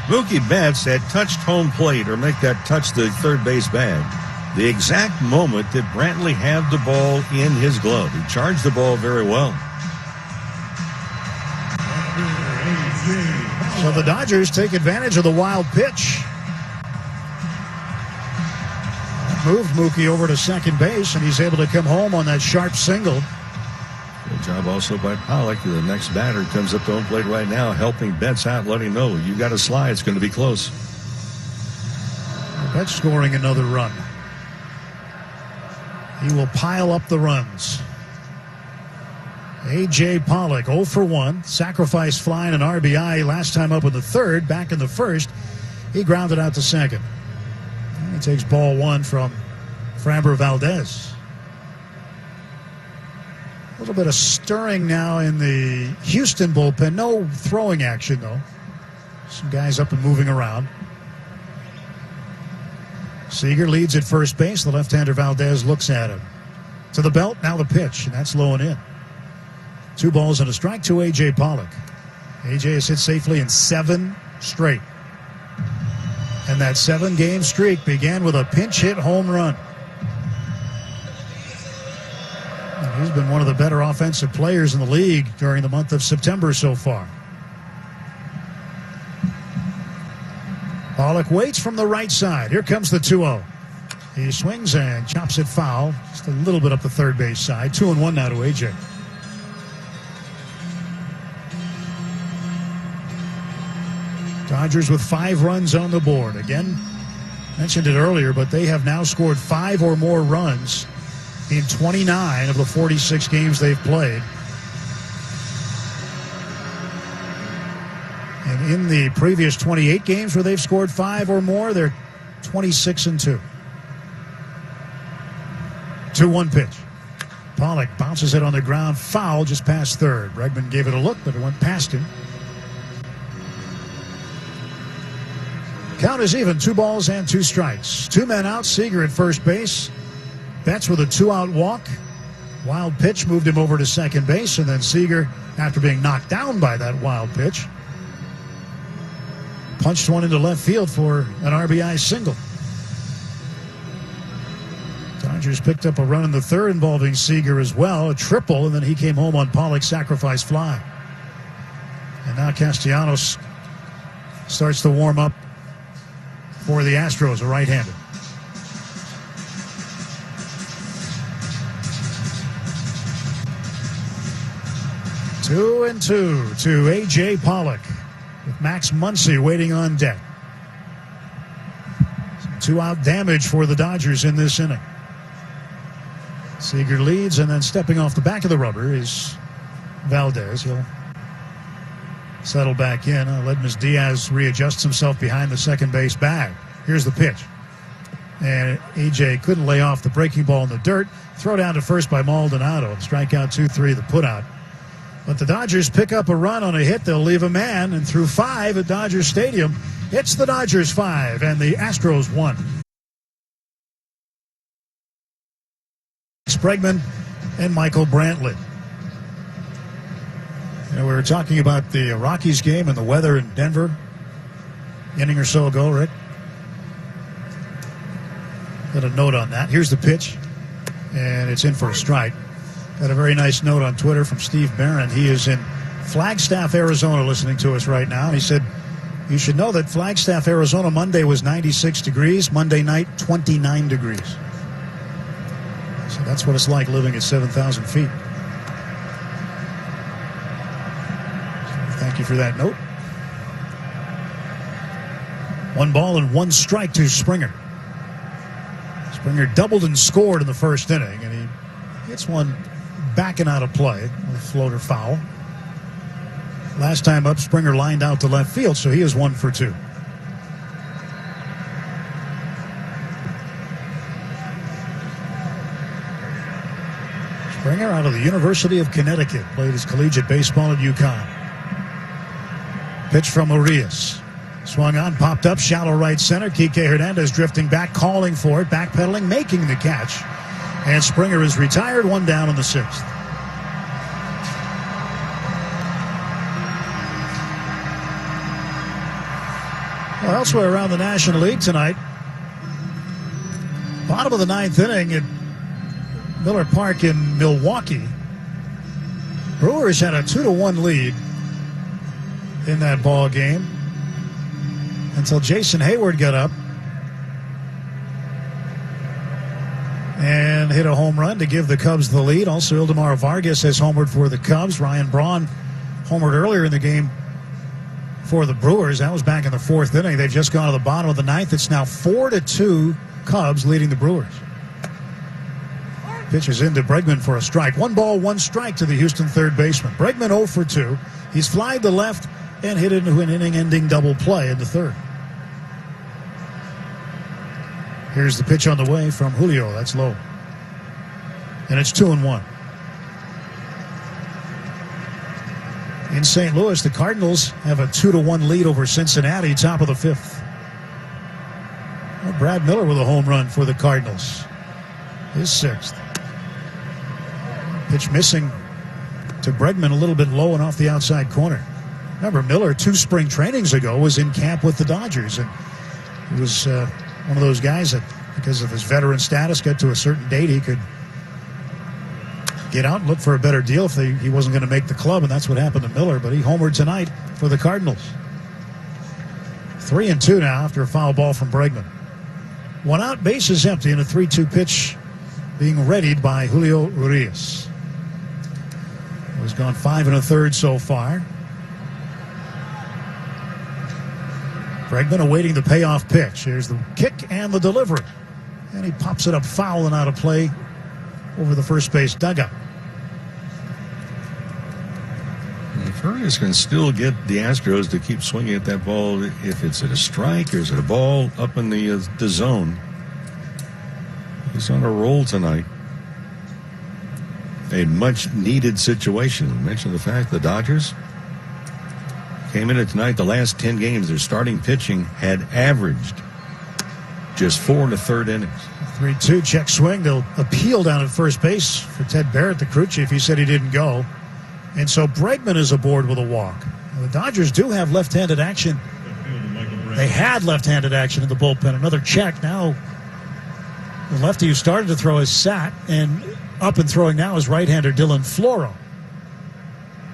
Mookie Betts had touched home plate, or make that touch the third base bag. the exact moment that Brantley had the ball in his glove. He charged the ball very well. So the Dodgers take advantage of the wild pitch. Moved Mookie over to second base, and he's able to come home on that sharp single. Good job also by Pollock. The next batter comes up to home plate right now, helping Betts out, letting him know, you got to slide. It's going to be close. Betts scoring another run. He will pile up the runs. A.J. Pollock, 0 for 1. Sacrifice fly and an RBI last time up in the third. Back in the first, he grounded out to second. And he takes ball one from Framber Valdez. A little bit of stirring now in the Houston bullpen. No throwing action, though. Some guys up and moving around. Seager leads at first base. The left-hander Valdez looks at him. To the belt, now the pitch, and that's low and in. 2 balls and a strike to A.J. Pollock. A.J. has hit safely in 7 straight. And that 7-game streak began with a pinch hit home run. And he's been one of the better offensive players in the league during the month of September so far. Pollock waits from the right side. Here comes the 2-0. He swings and chops it foul. Just a little bit up the third base side. 2-1 now to A.J. Dodgers with 5 runs on the board. Again, mentioned it earlier, but they have now scored 5 or more runs in 29 of the 46 games they've played. And in the previous 28 games where they've scored 5 or more, they're 26-2. 2-1 pitch. Pollock bounces it on the ground, foul just past third. Bregman gave it a look, but it went past him. Count is even, 2 balls and 2 strikes. 2 men out, Seager at first base. Betts with a 2-out walk. Wild pitch moved him over to second base, and then Seager, after being knocked down by that wild pitch, punched one into left field for an RBI single. Dodgers picked up a run in the third involving Seager as well, a triple, and then he came home on Pollock's sacrifice fly. And now Castellanos starts to warm up for the Astros, a right-hander. Two and two to A.J. Pollock, with Max Muncy waiting on deck. 2-out damage for the Dodgers in this inning. Seager leads, and then stepping off the back of the rubber is Valdez. He'll settle back in. Ledmus Diaz readjusts himself behind the second base bag. Here's the pitch. And A.J. couldn't lay off the breaking ball in the dirt. Throw down to first by Maldonado. Strikeout 2-3, the putout. But the Dodgers pick up a run on a hit. They'll leave a man, and through 5 at Dodger Stadium, it's the Dodgers 5 and the Astros 1. Bregman and Michael Brantley. You know, we were talking about the Rockies game and the weather in Denver inning or so ago, Rick. Got a note on that. Here's the pitch, and it's in for a strike. Got a very nice note on Twitter from Steve Barron. He is in Flagstaff, Arizona, listening to us right now. And he said, you should know that Flagstaff, Arizona, Monday was 96 degrees. Monday night, 29 degrees. So that's what it's like living at 7,000 feet. So thank you for that note. 1 ball and 1 strike to Springer. Springer doubled and scored in the first inning, and he gets one backing out of play with a floater foul. Last time up, Springer lined out to left field, so he is 1 for 2. Springer out of the University of Connecticut, played his collegiate baseball at UConn. Pitch from Urias. Swung on, popped up, shallow right center. Kike Hernandez drifting back, calling for it, backpedaling, making the catch. And Springer is retired, 1 down in the 6th. Well, elsewhere around the National League tonight, Bottom of the ninth inning at Miller Park in Milwaukee. Brewers had a 2-1 lead in that ball game until Jason Hayward got up and hit a home run to give the Cubs the lead. Also, Ildemar Vargas has homered for the Cubs. Ryan Braun homered earlier in the game for the Brewers. That was back in the fourth inning. They've just gone to the bottom of the ninth. It's now 4-2 Cubs leading the Brewers. Pitches into Bregman for a strike. 1 ball, 1 strike to the Houston third baseman. Bregman 0 for 2. He's flied to left and hit into an inning-ending double play in the third. Here's the pitch on the way from Julio. That's low. And it's 2-1. In St. Louis, the Cardinals have a 2-1 lead over Cincinnati, top of the fifth. Well, Brad Miller with a home run for the Cardinals. His sixth. Pitch missing to Bregman, a little bit low and off the outside corner. Remember, Miller 2 spring trainings ago was in camp with the Dodgers, and he was one of those guys that, because of his veteran status, got to a certain date, he could get out and look for a better deal if he wasn't going to make the club, and that's what happened to Miller. But he homered tonight for the Cardinals. 3-2 now after a foul ball from Bregman. 1 out, bases empty, and a 3-2 pitch being readied by Julio Urias. He's gone 5 1/3 so far. Bregman awaiting the payoff pitch. Here's the kick and the delivery. And he pops it up foul and out of play over the first base dugout. Urias can still get the Astros to keep swinging at that ball if it's at a strike or is it a ball up in the zone. He's on a roll tonight. A much-needed situation. I mentioned the fact the Dodgers came in tonight. The last 10 games, their starting pitching had averaged just 4 1/3 innings. 3-2 check swing. They'll appeal down at first base for Ted Barrett, the crew chief. He said he didn't go. And so Bregman is aboard with a walk. The Dodgers do have left-handed action. They had left-handed action in the bullpen. Another check. Now the lefty who started to throw is sat, and up and throwing now is right-hander Dylan Floro.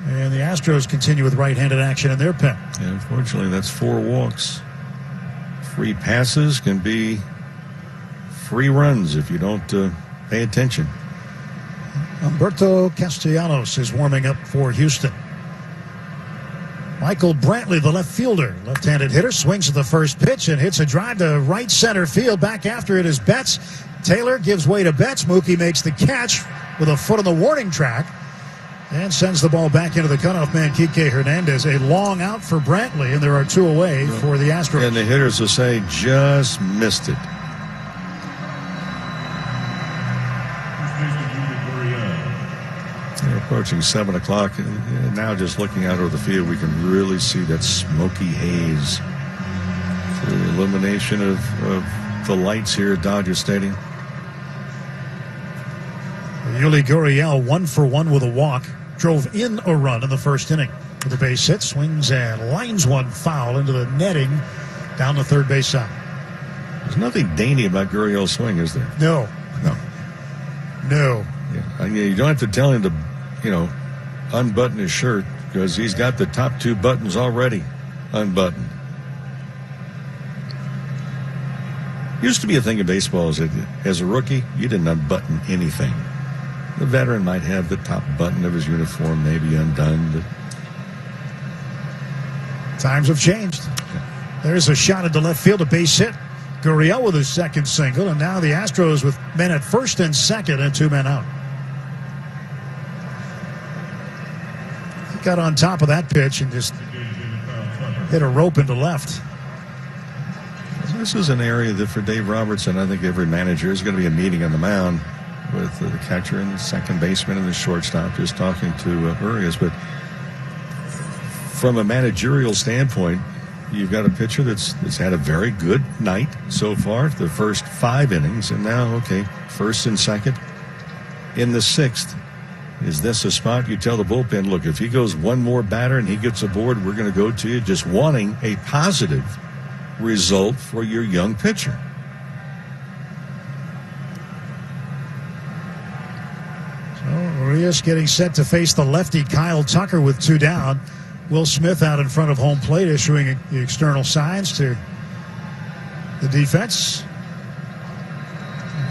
And the Astros continue with right-handed action in their pen. Yeah, unfortunately, that's 4 walks. Free passes can be free runs if you don't pay attention. Humberto Castellanos is warming up for Houston. Michael Brantley, the left fielder, left-handed hitter, swings at the first pitch and hits a drive to right center field. Back after it is Betts. Taylor gives way to Betts. Mookie makes the catch with a foot on the warning track and sends the ball back into the cutoff man, Kike Hernandez. A long out for Brantley, and there are 2 away for the Astros. And the hitters will say, just missed it. They're approaching 7 o'clock. And now just looking out over the field, we can really see that smoky haze. The illumination of the lights here at Dodger Stadium. Yuli Gurriel 1 for 1 with a walk. Drove in a run in the first inning with a base hit. Swings and lines one foul into the netting down the third base side. There's nothing dainty about Gurriel's swing, is there? No. Yeah. You don't have to tell him to, unbutton his shirt because he's got the top 2 buttons already unbuttoned. Used to be a thing in baseball is that as a rookie, you didn't unbutton anything. The veteran might have the top button of his uniform maybe undone. But times have changed. There's a shot at the left field, a base hit. Gurriel with his second single, and now the Astros with men at first and second and 2 men out. He got on top of that pitch and just hit a rope into left. This is an area that for Dave Robertson, I think every manager is going to be a meeting on the mound with the catcher and the second baseman and the shortstop, just talking to Urias. But from a managerial standpoint, you've got a pitcher that's had a very good night so far, the first 5 innings, and now, first and second. In the 6th, is this a spot you tell the bullpen, look, if he goes one more batter and he gets aboard, we're going to go to you, just wanting a positive result for your young pitcher. Urias getting set to face the lefty Kyle Tucker with 2 down. Will Smith out in front of home plate, issuing the external signs to the defense.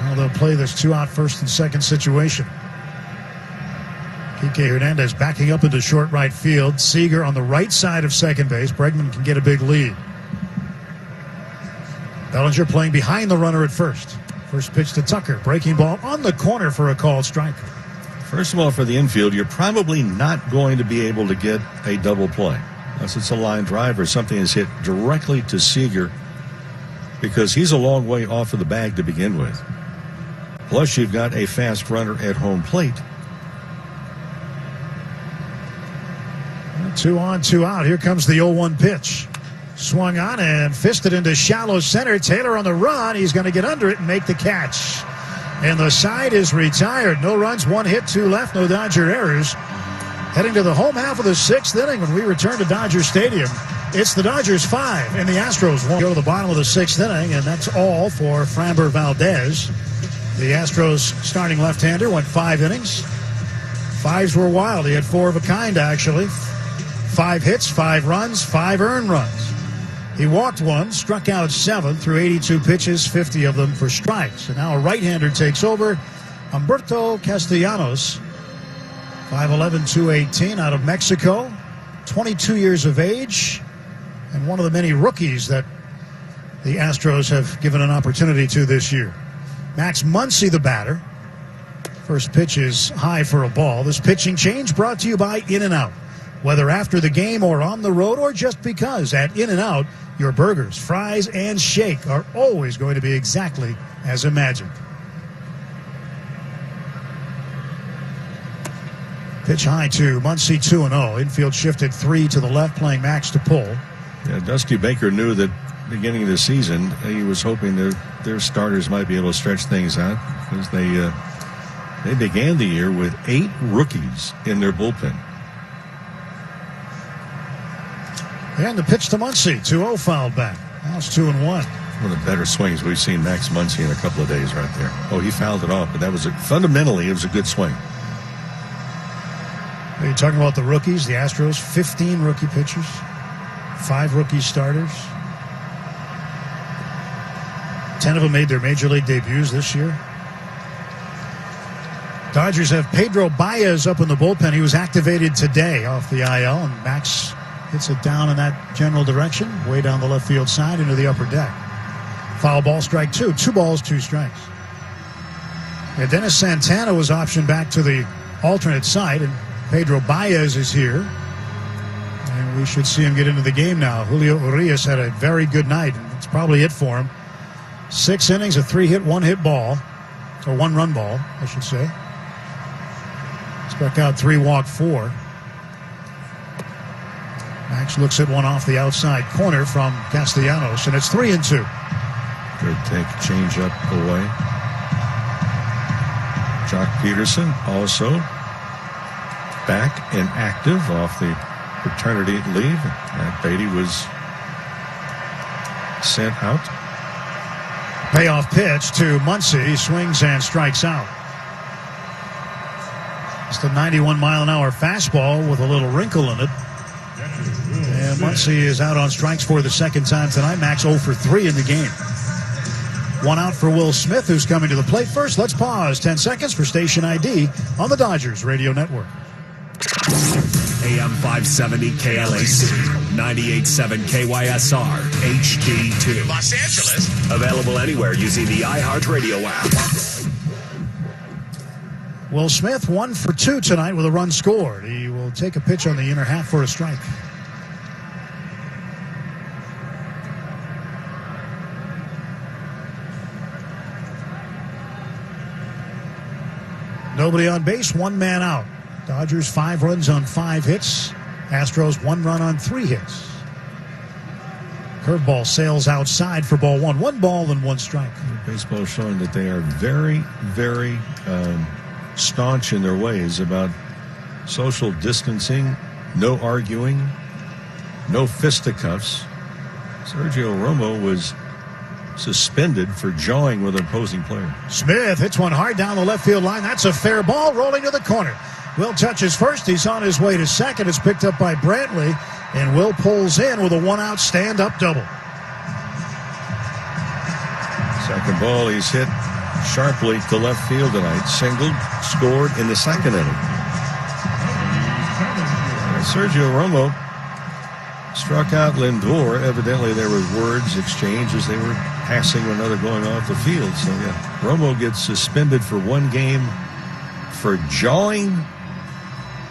Now they'll play this 2-out first and second situation. Kike Hernandez backing up into short right field. Seager on the right side of second base. Bregman can get a big lead. Bellinger playing behind the runner at first. First pitch to Tucker. Breaking ball on the corner for a called strike. First of all, for the infield, you're probably not going to be able to get a double play unless it's a line drive or something is hit directly to Seager, because he's a long way off of the bag to begin with. Plus, you've got a fast runner at home plate. 2 on, 2 out. Here comes the 0-1 pitch. Swung on and fisted into shallow center. Taylor on the run. He's going to get under it and make the catch. And the side is retired. No runs, 1 hit, 2 left, no Dodger errors. Heading to the home half of the 6th inning when we return to Dodger Stadium. It's the Dodgers 5 and the Astros 1. Go to the bottom of the 6th inning, and that's all for Framber Valdez. The Astros starting left-hander went 5 innings. 5s were wild. He had 4 of a kind, actually. 5 hits, 5 runs, 5 earned runs. He walked 1, struck out 7 through 82 pitches, 50 of them for strikes. And now a right-hander takes over, Humberto Castellanos, 5'11", 218, out of Mexico, 22 years of age, and one of the many rookies that the Astros have given an opportunity to this year. Max Muncy, the batter. First pitch is high for a ball. This pitching change brought to you by In-N-Out. Whether after the game or on the road or just because, at In-N-Out, your burgers, fries, and shake are always going to be exactly as imagined. Pitch high to Muncy, 2-0. Infield shifted 3 to the left, playing Max to pull. Yeah, Dusty Baker knew that beginning of the season, he was hoping their starters might be able to stretch things out, because they began the year with 8 rookies in their bullpen. And the pitch to Muncy, 2-0, fouled back. Now it's 2-1. One of the better swings we've seen Max Muncy in a couple of days right there. Oh, he fouled it off, but that was fundamentally it was a good swing. Are you talking about the rookies? The Astros, 15 rookie pitchers, 5 rookie starters. 10 of them made their major league debuts this year. Dodgers have Pedro Baez up in the bullpen. He was activated today off the IL, and Max hits it down in that general direction, way down the left field side into the upper deck. Foul ball, strike 2. 2 balls, 2 strikes. And Dennis Santana was optioned back to the alternate side, and Pedro Baez is here. And we should see him get into the game now. Julio Urias had a very good night. It's probably it for him. 6 innings, a 3-hit, 1-hit ball, or 1-run ball, I should say. Struck out 3, walked 4. Max looks at one off the outside corner from Castellanos, and it's 3-2. Good take, change up away. Jock Peterson also back and active off the paternity leave. Matt Beatty was sent out. Payoff pitch to Muncy. He swings and strikes out. It's the 91-mile-an-hour fastball with a little wrinkle in it. And Muncy is out on strikes for the second time tonight. Max 0 for 3 in the game. 1 out for Will Smith, who's coming to the plate. First, let's pause 10 seconds for station ID on the Dodgers Radio Network. AM 570 KLAC, 98.7 KYSR, HD2. Los Angeles. Available anywhere using the iHeartRadio app. Will Smith 1 for 2 tonight with a run scored. He will take a pitch on the inner half for a strike. Nobody on base, 1 man out. Dodgers 5 runs on 5 hits. Astros 1 run on 3 hits. Curveball sails outside for ball 1. 1 ball and 1 strike. Baseball showing that they are very, very staunch in their ways about social distancing, no arguing, no fisticuffs. Sergio Romo was suspended for jawing with an opposing player. Smith hits one hard down the left field line. That's a fair ball rolling to the corner. Will touches first. He's on his way to second. It's picked up by Brantley, and Will pulls in with a one-out stand-up double. Second ball, he's hit sharply to left field tonight. Singled, scored in the second inning. And Sergio Romo struck out Lindor. Evidently, there were words exchanged as they were passing one another going off the field. So, yeah, Romo gets suspended for one game for jawing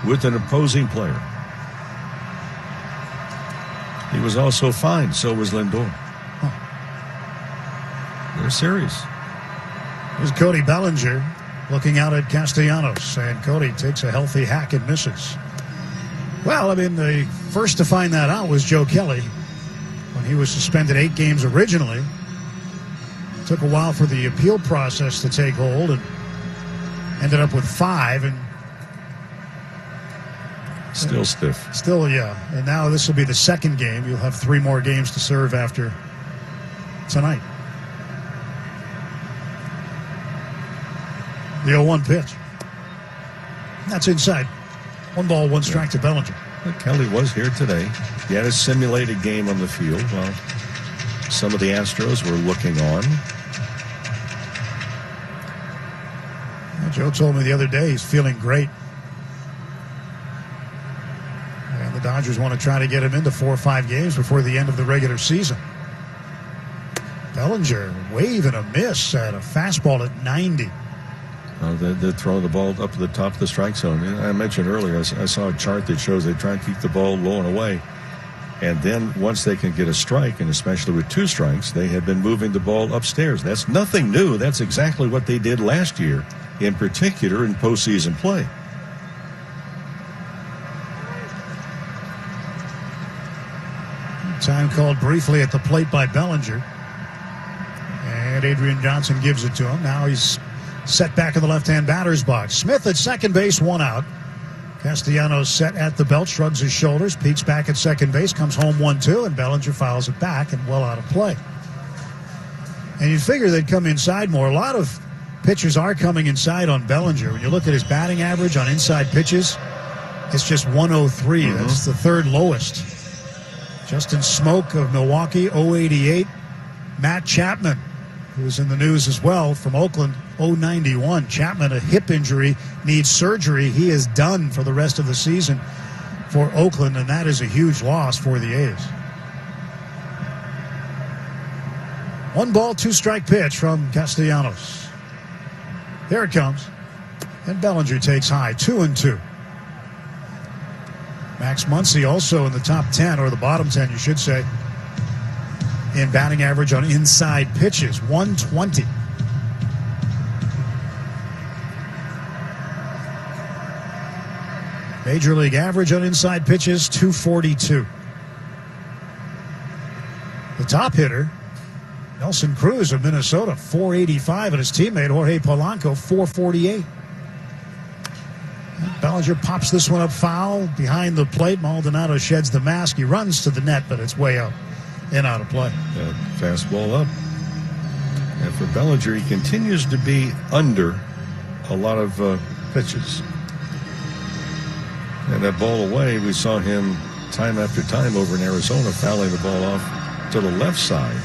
with an opposing player. He was also fined. So was Lindor. They're serious. Here's Cody Bellinger looking out at Castellanos, and Cody takes a healthy hack and misses. Well, I mean, the first to find that out was Joe Kelly when he was suspended 8 games originally. It took a while for the appeal process to take hold and ended up with 5. And still stiff. Still, yeah. And now this will be the second game. You'll have 3 more games to serve after tonight. The 0-1 pitch. That's inside. 1 ball, 1 strike to Bellinger. But Kelly was here today. He had a simulated game on the field while some of the Astros were looking on. Well, Joe told me the other day he's feeling great. And the Dodgers want to try to get him into 4 or 5 games before the end of the regular season. Bellinger, wave and a miss at a fastball at 90. They're throwing the ball up to the top of the strike zone. I mentioned earlier, I saw a chart that shows they try and keep the ball low and away. And then once they can get a strike, and especially with 2 strikes, they have been moving the ball upstairs. That's nothing new. That's exactly what they did last year, in particular in postseason play. Time called briefly at the plate by Bellinger. And Adrian Johnson gives it to him. Now he's set back in the left-hand batter's box. Smith at second base, 1 out. Castellanos set at the belt, shrugs his shoulders, peeks back at second base, comes home 1-2, and Bellinger fouls it back and well out of play. And you'd figure they'd come inside more. A lot of pitchers are coming inside on Bellinger. When you look at his batting average on inside pitches, it's just 103. Mm-hmm. That's the 3rd lowest. Justin Smoke of Milwaukee, 088. Matt Chapman, who was in the news as well from Oakland, 091. Chapman, a hip injury, needs surgery. He is done for the rest of the season for Oakland, and that is a huge loss for the A's. 1 ball, 2 strike pitch from Castellanos. Here it comes. And Bellinger takes high, 2-2. Max Muncy also in the top 10, or the bottom 10, you should say, in batting average on inside pitches, 120. Major league average on inside pitches, 242. The top hitter, Nelson Cruz of Minnesota, 485, and his teammate Jorge Polanco, 448. Bellinger pops this one up foul behind the plate. Maldonado sheds the mask. He runs to the net, but it's way out and out of play. Fastball up. And for Bellinger, he continues to be under a lot of pitches. And that ball away, we saw him time after time over in Arizona fouling the ball off to the left side.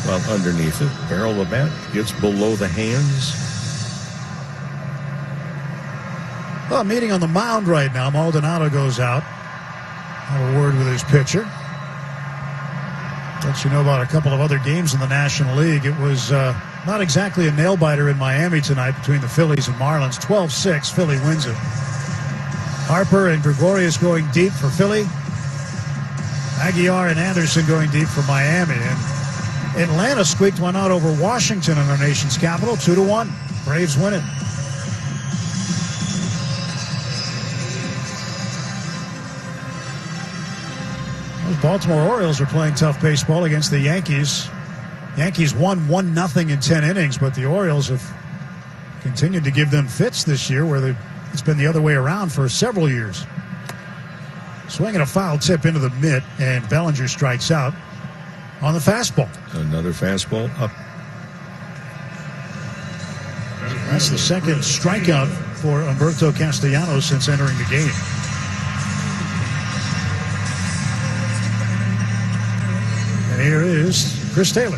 While underneath it, barrel of the bat gets below the hands. Well, meeting on the mound right now. Maldonado goes out. Have a word with his pitcher. Let you know about a couple of other games in the National League. It was not exactly a nail-biter in Miami tonight between the Phillies and Marlins. 12-6, Philly wins it. Harper and Gregorius going deep for Philly. Aguilar and Anderson going deep for Miami. And Atlanta squeaked one out over Washington in our nation's capital, 2-1. Braves win it. Those Baltimore Orioles are playing tough baseball against the Yankees. Yankees won 1-0 in 10 innings, but the Orioles have continued to give them fits this year, where it's been the other way around for several years. Swinging a foul tip into the mitt, and Bellinger strikes out on the fastball. Another fastball up. That's the second strikeout for Humberto Castellanos since entering the game. And here is Chris Taylor.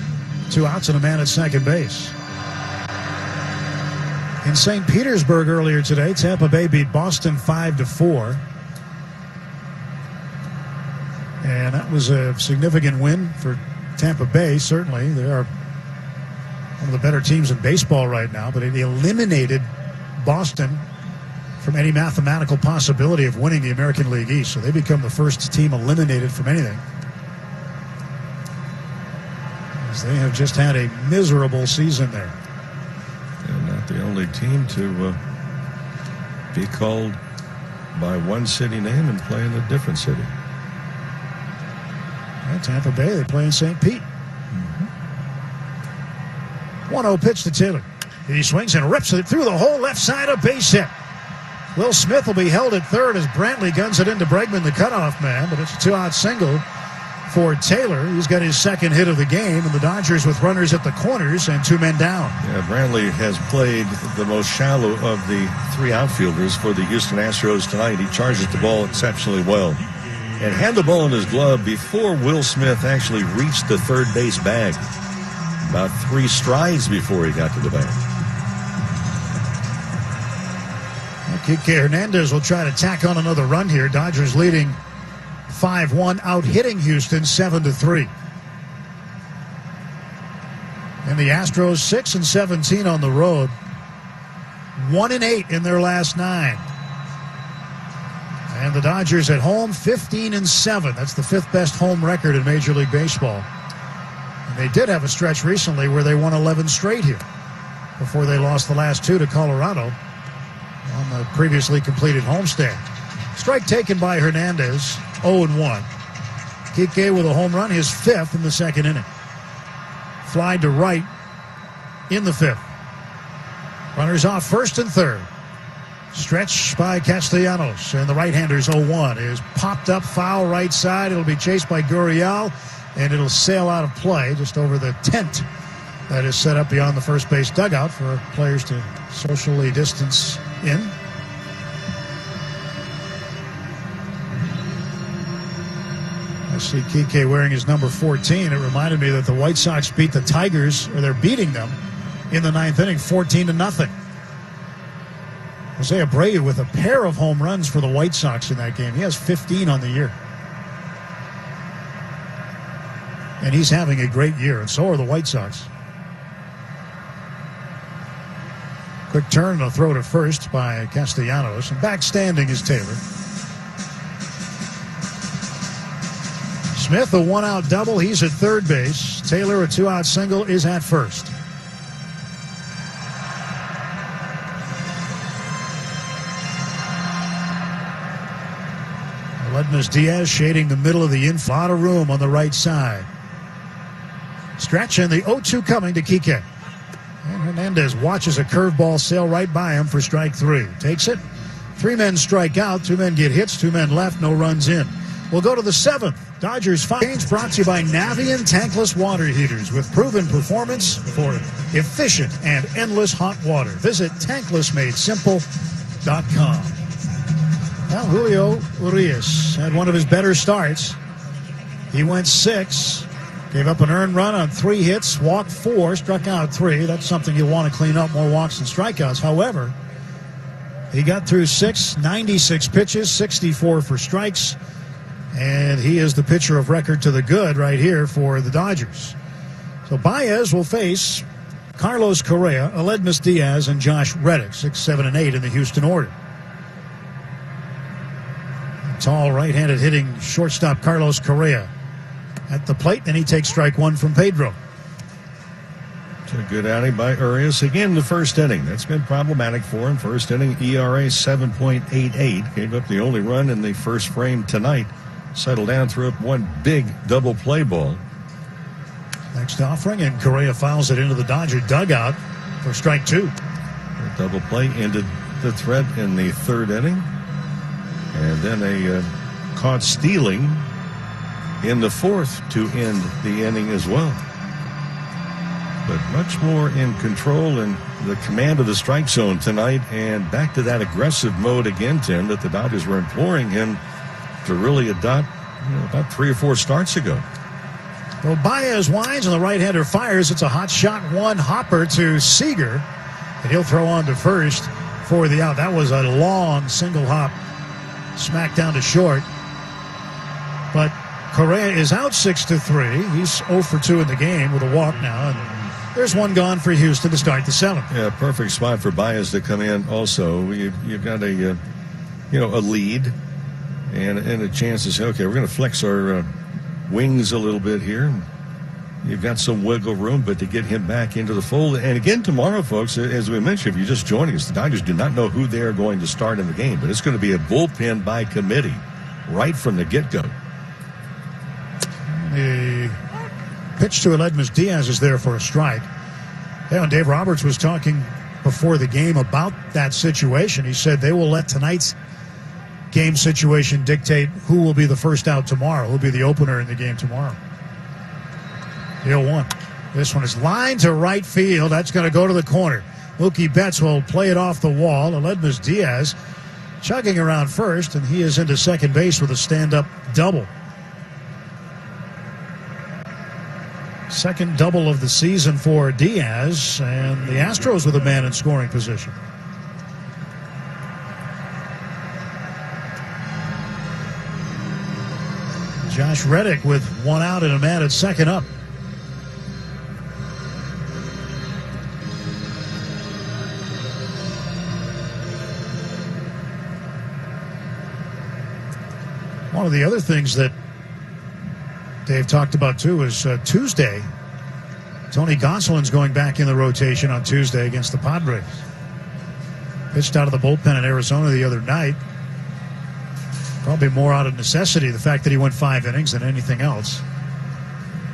2 outs and a man at second base. In St. Petersburg earlier today, Tampa Bay beat Boston 5-4. And that was a significant win for Tampa Bay, certainly. They are one of the better teams in baseball right now, but it eliminated Boston from any mathematical possibility of winning the American League East. So they become the first team eliminated from anything, as they have just had a miserable season there. And not the only team to be called by one city name and play in a different city. Well, Tampa Bay, they play in St. Pete. 1-0 pitch to Taylor. He swings and rips it through the whole left side, a base hit. Will Smith will be held at third as Brantley guns it into Bregman, the cutoff man, but it's a 2-out single for Taylor. He's got his second hit of the game, and the Dodgers with runners at the corners and 2 men down. Yeah, Brantley has played the most shallow of the 3 outfielders for the Houston Astros tonight. He charges the ball exceptionally well and had the ball in his glove before Will Smith actually reached the third base bag. About 3 strides before he got to the bag. Kike Hernandez will try to tack on another run here. Dodgers leading 5-1, out hitting Houston 7-3. And the Astros 6-17 on the road, 1-8 in their last 9. And the Dodgers at home 15-7. That's the 5th best home record in Major League Baseball. And they did have a stretch recently where they won 11 straight here before they lost the last 2 to Colorado on the previously completed homestand. Strike taken by Hernandez, 0-1. Kike with a home run, his 5th in the second inning. Fly to right in the 5th. Runners off first and third. Stretch by Castellanos, and the right-hander's 0-1 is popped up foul right side. It'll be chased by Gurriel, and it'll sail out of play just over the tent that is set up beyond the first base dugout for players to socially distance in. I see Kike wearing his number 14. It reminded me that the White Sox beat the Tigers, or they're beating them, in the 9th inning, 14-0. Jose Abreu with a pair of home runs for the White Sox in that game. He has 15 on the year. And he's having a great year, and so are the White Sox. Quick turn and a throw to first by Castellanos. And back standing is Taylor. Smith, a 1-out double. He's at third base. Taylor, a 2-out single, is at first. Aledmus Diaz shading the middle of the infield. Out of room on the right side. Stretch and the 0-2 coming to Kike. And Hernandez watches a curveball sail right by him for strike 3. Takes it. 3 men strike out. 2 men get hits. 2 men left. No runs in. We'll go to the 7th. Dodgers 5. Brought to you by Navian tankless water heaters with proven performance for efficient and endless hot water. Visit tanklessmadesimple.com. Well, Julio Urias had one of his better starts. He went 6. Gave up an earned run on 3 hits, walked 4, struck out 3. That's something you'll want to clean up, more walks than strikeouts. However, he got through 6, 96 pitches, 64 for strikes, and he is the pitcher of record to the good right here for the Dodgers. So Baez will face Carlos Correa, Aledmus Diaz, and Josh Reddick, 6, 7, and 8 in the Houston order. Tall right-handed hitting shortstop Carlos Correa at the plate, then he takes strike 1 from Pedro. It's a good outing by Urias. Again, the first inning. That's been problematic for him. First inning, ERA 7.88. Gave up the only run in the first frame tonight. Settled down, threw up 1 big double play ball. Next offering, and Correa fouls it into the Dodger dugout for strike 2. The double play ended the threat in the 3rd inning. And then a caught stealing in the 4th to end the inning as well. but much more in control and the command of the strike zone tonight, and back to that aggressive mode again, Tim, that the Dodgers were imploring him to really adopt about 3 or 4 starts ago. Well, Baez winds and the right-hander fires. It's a hot shot, one hopper to Seager, and he'll throw on to first for the out. That was a long single hop, smack down to short. But Correa is out 6-3. He's 0 for 2 in the game with a walk now, and there's one gone for Houston to start the 7th. Yeah, perfect spot for Baez to come in. Also, you've got a lead and a chance to say, okay, we're going to flex our wings a little bit here. You've got some wiggle room, but to get him back into the fold. And again, tomorrow, folks, as we mentioned, if you're just joining us, the Dodgers do not know who they are going to start in the game, but it's going to be a bullpen by committee right from the get-go. The pitch to Aledmus Diaz is there for a strike. Yeah, and Dave Roberts was talking before the game about that situation. He said they will let tonight's game situation dictate who will be the first out tomorrow, who will be the opener in the game tomorrow. The 0-1. This one is lined to right field. That's going to go to the corner. Mookie Betts will play it off the wall. Aledmus Diaz chugging around first, and he is into second base with a stand-up double. Second double of the season for Diaz, and the Astros with a man in scoring position. Josh Reddick with one out and a man at second up. One of the other things that Dave talked about, too, is Tuesday. Tony Gonsolin's going back in the rotation on Tuesday against the Padres. Pitched out of the bullpen in Arizona the other night. Probably more out of necessity, the fact that he went 5 innings than anything else.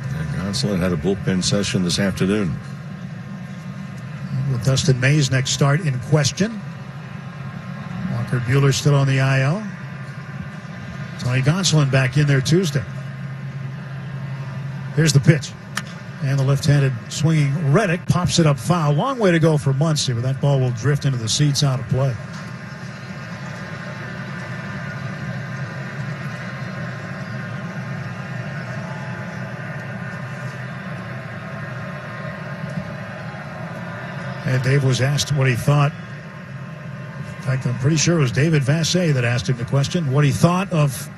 And Gonsolin had a bullpen session this afternoon. With Dustin May's next start in question. Walker Buehler still on the IL. Tony Gonsolin back in there Tuesday. Here's the pitch. And the left-handed swinging Reddick pops it up foul. Long way to go for Muncy, but that ball will drift into the seats out of play. And Dave was asked what he thought. In fact, I'm pretty sure it was David Vassay that asked him the question, what he thought of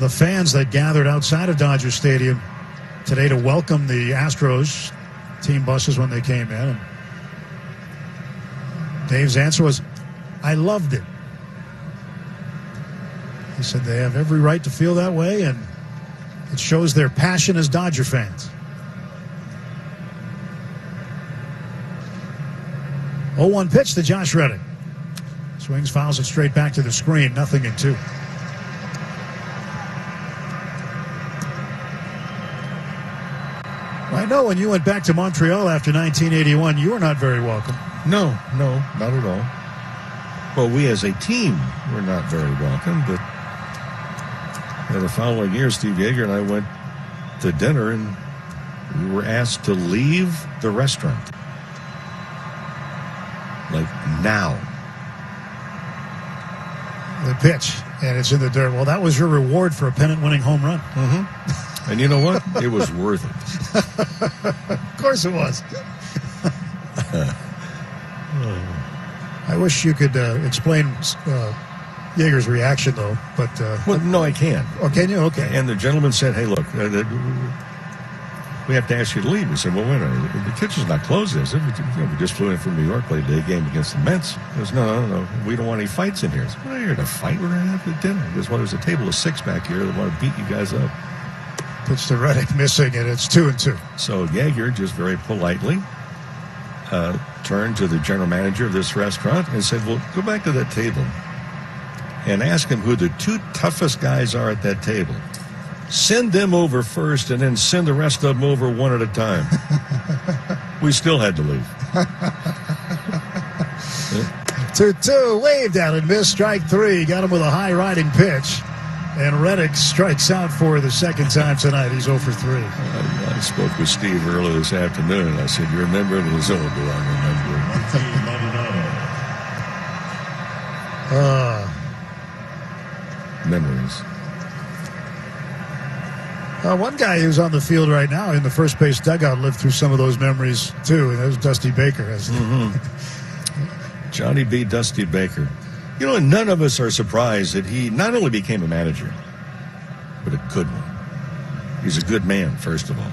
the fans that gathered outside of Dodger Stadium today to welcome the Astros team buses when they came in. And Dave's answer was, I loved it. He said they have every right to feel that way, and it shows their passion as Dodger fans. 0-1 pitch to Josh Reddick. Swings, fouls it straight back to the screen. 0-2. I know when you went back to Montreal after 1981, you were not very welcome. No, not at all. Well, we as a team were not very welcome, but the following year, Steve Yeager and I went to dinner, and we were asked to leave the restaurant. Like now. The pitch, and it's in the dirt. Well, that was your reward for a pennant-winning home run. Mm-hmm. And you know what? It was worth it. Of course it was. I wish you could explain Yeager's reaction, though. But well, no, I can't. Oh, can you? Okay. And the gentleman said, hey, look, we have to ask you to leave. We said, well, wait a minute. The kitchen's not closed. I said, we just flew in from New York, played a day game against the Mets. He goes, no. We don't want any fights in here. I said, well, you're going to fight. We're going to have dinner. He goes, well, there's a table of 6 back here that want to beat you guys up. Pitch to Reddick, missing it. It's 2-2. So Yeager just very politely turned to the general manager of this restaurant and said, well, go back to that table and ask him who the 2 toughest guys are at that table. Send them over first and then send the rest of them over one at a time. We still had to leave. 2-2, waved at it, missed strike 3. Got him with a high riding pitch. And Reddick strikes out for the second time tonight. He's 0 for 3. I spoke with Steve earlier this afternoon, and I said, "You remember it?" He goes, "Oh, do I remember it?" Memories. One guy who's on the field right now in the first base dugout lived through some of those memories, too, and that was Dusty Baker. Johnny B. Dusty Baker. You know, none of us are surprised that he not only became a manager, but a good one. He's a good man, first of all.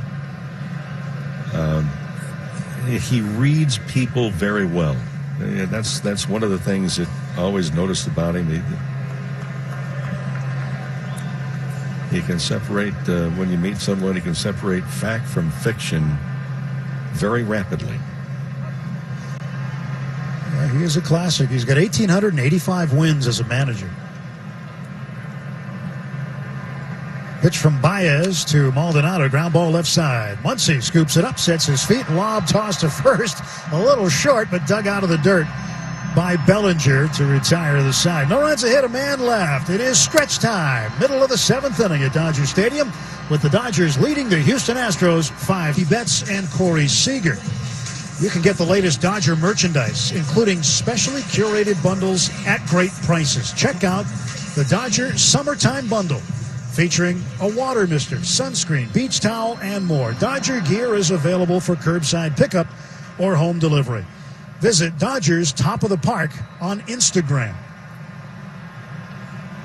He reads people very well. That's one of the things that I always noticed about him. He can separate, when you meet someone, he can separate fact from fiction very rapidly. He is a classic. He's got 1,885 wins as a manager. Pitch from Baez to Maldonado. Ground ball left side. Muncy scoops it up, sets his feet. Lob toss to first. A little short, but dug out of the dirt by Bellinger to retire the side. No runs ahead, a man left. It is stretch time. Middle of the 7th inning at Dodger Stadium with the Dodgers leading the Houston Astros 5. Betts and Corey Seager. You can get the latest Dodger merchandise, including specially curated bundles at great prices. Check out the Dodger Summertime Bundle, featuring a water mister, sunscreen, beach towel, and more. Dodger gear is available for curbside pickup or home delivery. Visit Dodgers Top of the Park on Instagram.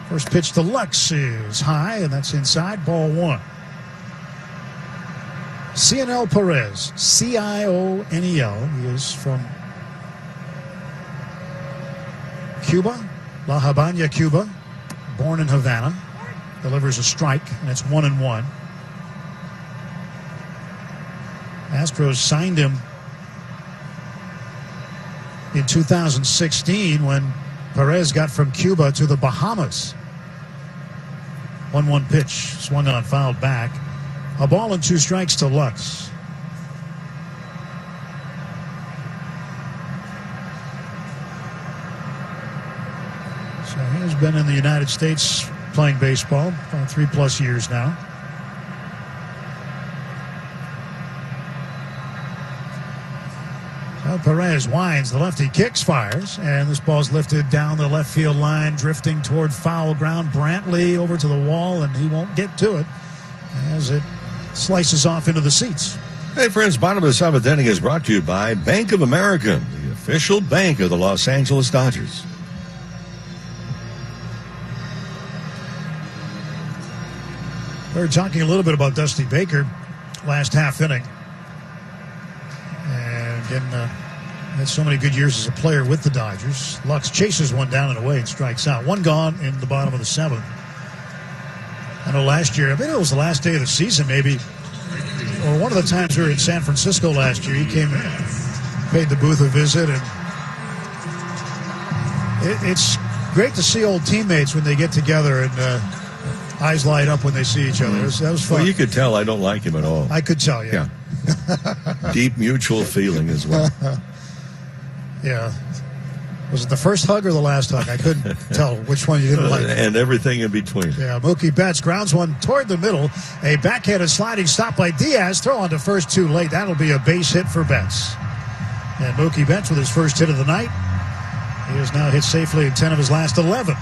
First pitch to Lux is high, and that's inside, ball 1. Cionel Perez, Cionel. He is from Cuba, La Habana, Cuba, born in Havana. Delivers a strike, and it's 1-1. Astros signed him in 2016 when Perez got from Cuba to the Bahamas. 1-1 pitch, swung on, fouled back. A ball and 2 strikes to Lux. So he has been in the United States playing baseball for 3+ years now. Well, Perez winds, the lefty kicks, fires, and this ball's lifted down the left field line, drifting toward foul ground. Brantley over to the wall, and he won't get to it as it slices off into the seats. Hey, friends, bottom of the 7th inning is brought to you by Bank of America, the official bank of the Los Angeles Dodgers. We were talking a little bit about Dusty Baker last half inning. And again, had so many good years as a player with the Dodgers. Lux chases one down and away and strikes out. One gone in the bottom of the 7th. I know last year, I mean, it was the last day of the season maybe, or one of the times we were in San Francisco last year, he came in, paid the booth a visit, and it's great to see old teammates when they get together and eyes light up when they see each other. That was fun. Well, you could tell I don't like him at all. I could tell, yeah. Deep mutual feeling as well. Yeah. Was it the first hug or the last hug? I couldn't tell which one you didn't like. And everything in between. Yeah, Mookie Betts grounds one toward the middle. A backhanded sliding stop by Diaz. Throw on to first too late. That'll be a base hit for Betts. And Mookie Betts with his first hit of the night. He has now hit safely in 10 of his last 11.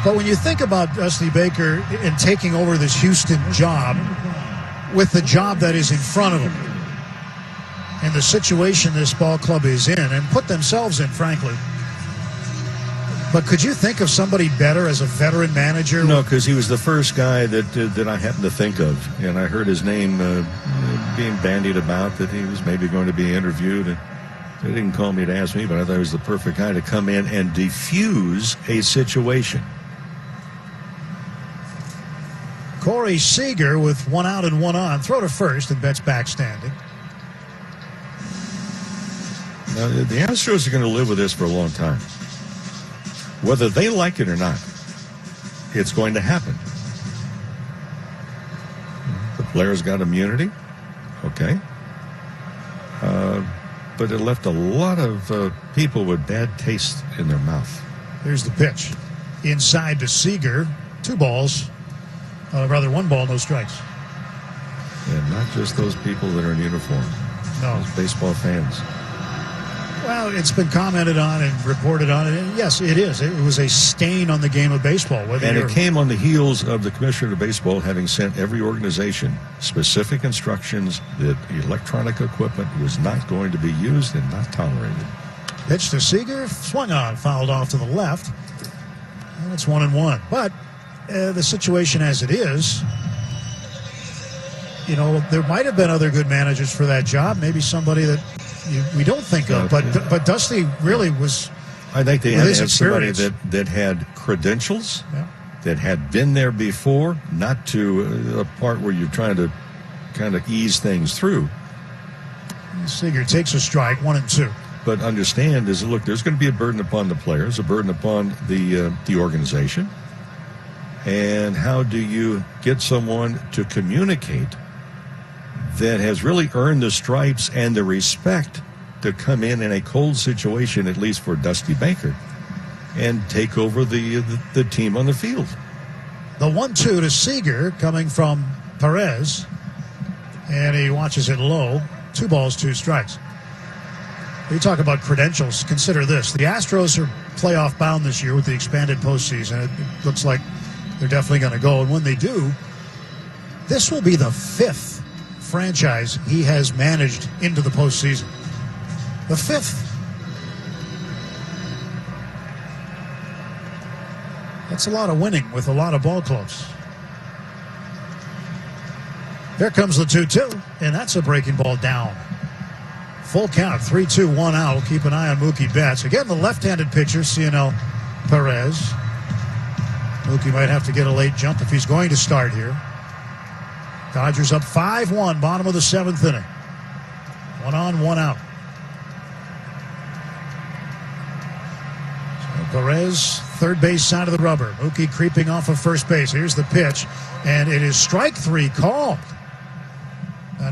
But when you think about Dusty Baker and taking over this Houston job with the job that is in front of him, and the situation this ball club is in, and put themselves in, frankly. But could you think of somebody better as a veteran manager? No, because he was the first guy that I happened to think of. And I heard his name being bandied about, that he was maybe going to be interviewed. And they didn't call me to ask me, but I thought he was the perfect guy to come in and defuse a situation. Corey Seager with 1 out and 1 on. Throw to first, and Betts back standing. Now, the Astros are going to live with this for a long time. Whether they like it or not, it's going to happen. The players got immunity, okay. But it left a lot of people with bad taste in their mouth. Here's the pitch. inside to Seager. 1 ball, no strikes. And not just those people that are in uniform. No. Those baseball fans. Well, it's been commented on and reported on, and yes, it is. It was a stain on the game of baseball. And it came on the heels of the Commissioner of Baseball having sent every organization specific instructions that electronic equipment was not going to be used and not tolerated. Pitch to Seager, swung on, fouled off to the left. And it's 1-1. But the situation as it is, there might have been other good managers for that job. Maybe somebody that we don't think of. But Dusty really was. I think they had to have somebody that had credentials, that had been there before, not to a part where you're trying to kind of ease things through. Seager takes a strike, 1-2. But understand is, look, there's going to be a burden upon the players, a burden upon the organization. And how do you get someone to communicate that has really earned the stripes and the respect to come in a cold situation, at least for Dusty Baker, and take over the team on the field? The 1-2 to Seager coming from Perez, and he watches it low. 2 balls, 2 strikes. We talk about credentials. Consider this. The Astros are playoff bound this year with the expanded postseason. It looks like they're definitely going to go. And when they do, this will be the 5th franchise he has managed into the postseason. The 5th. That's a lot of winning with a lot of ball clubs. Here comes the 2-2, and that's a breaking ball down. Full count, 3-2, 1 out. We'll keep an eye on Mookie Betts. Again, the left-handed pitcher, Cionel Perez. Mookie might have to get a late jump if he's going to start here. Dodgers up 5-1, bottom of the 7th inning. 1 on, 1 out. So Perez, third base side of the rubber. Mookie creeping off of first base. Here's the pitch, and it is strike 3 called.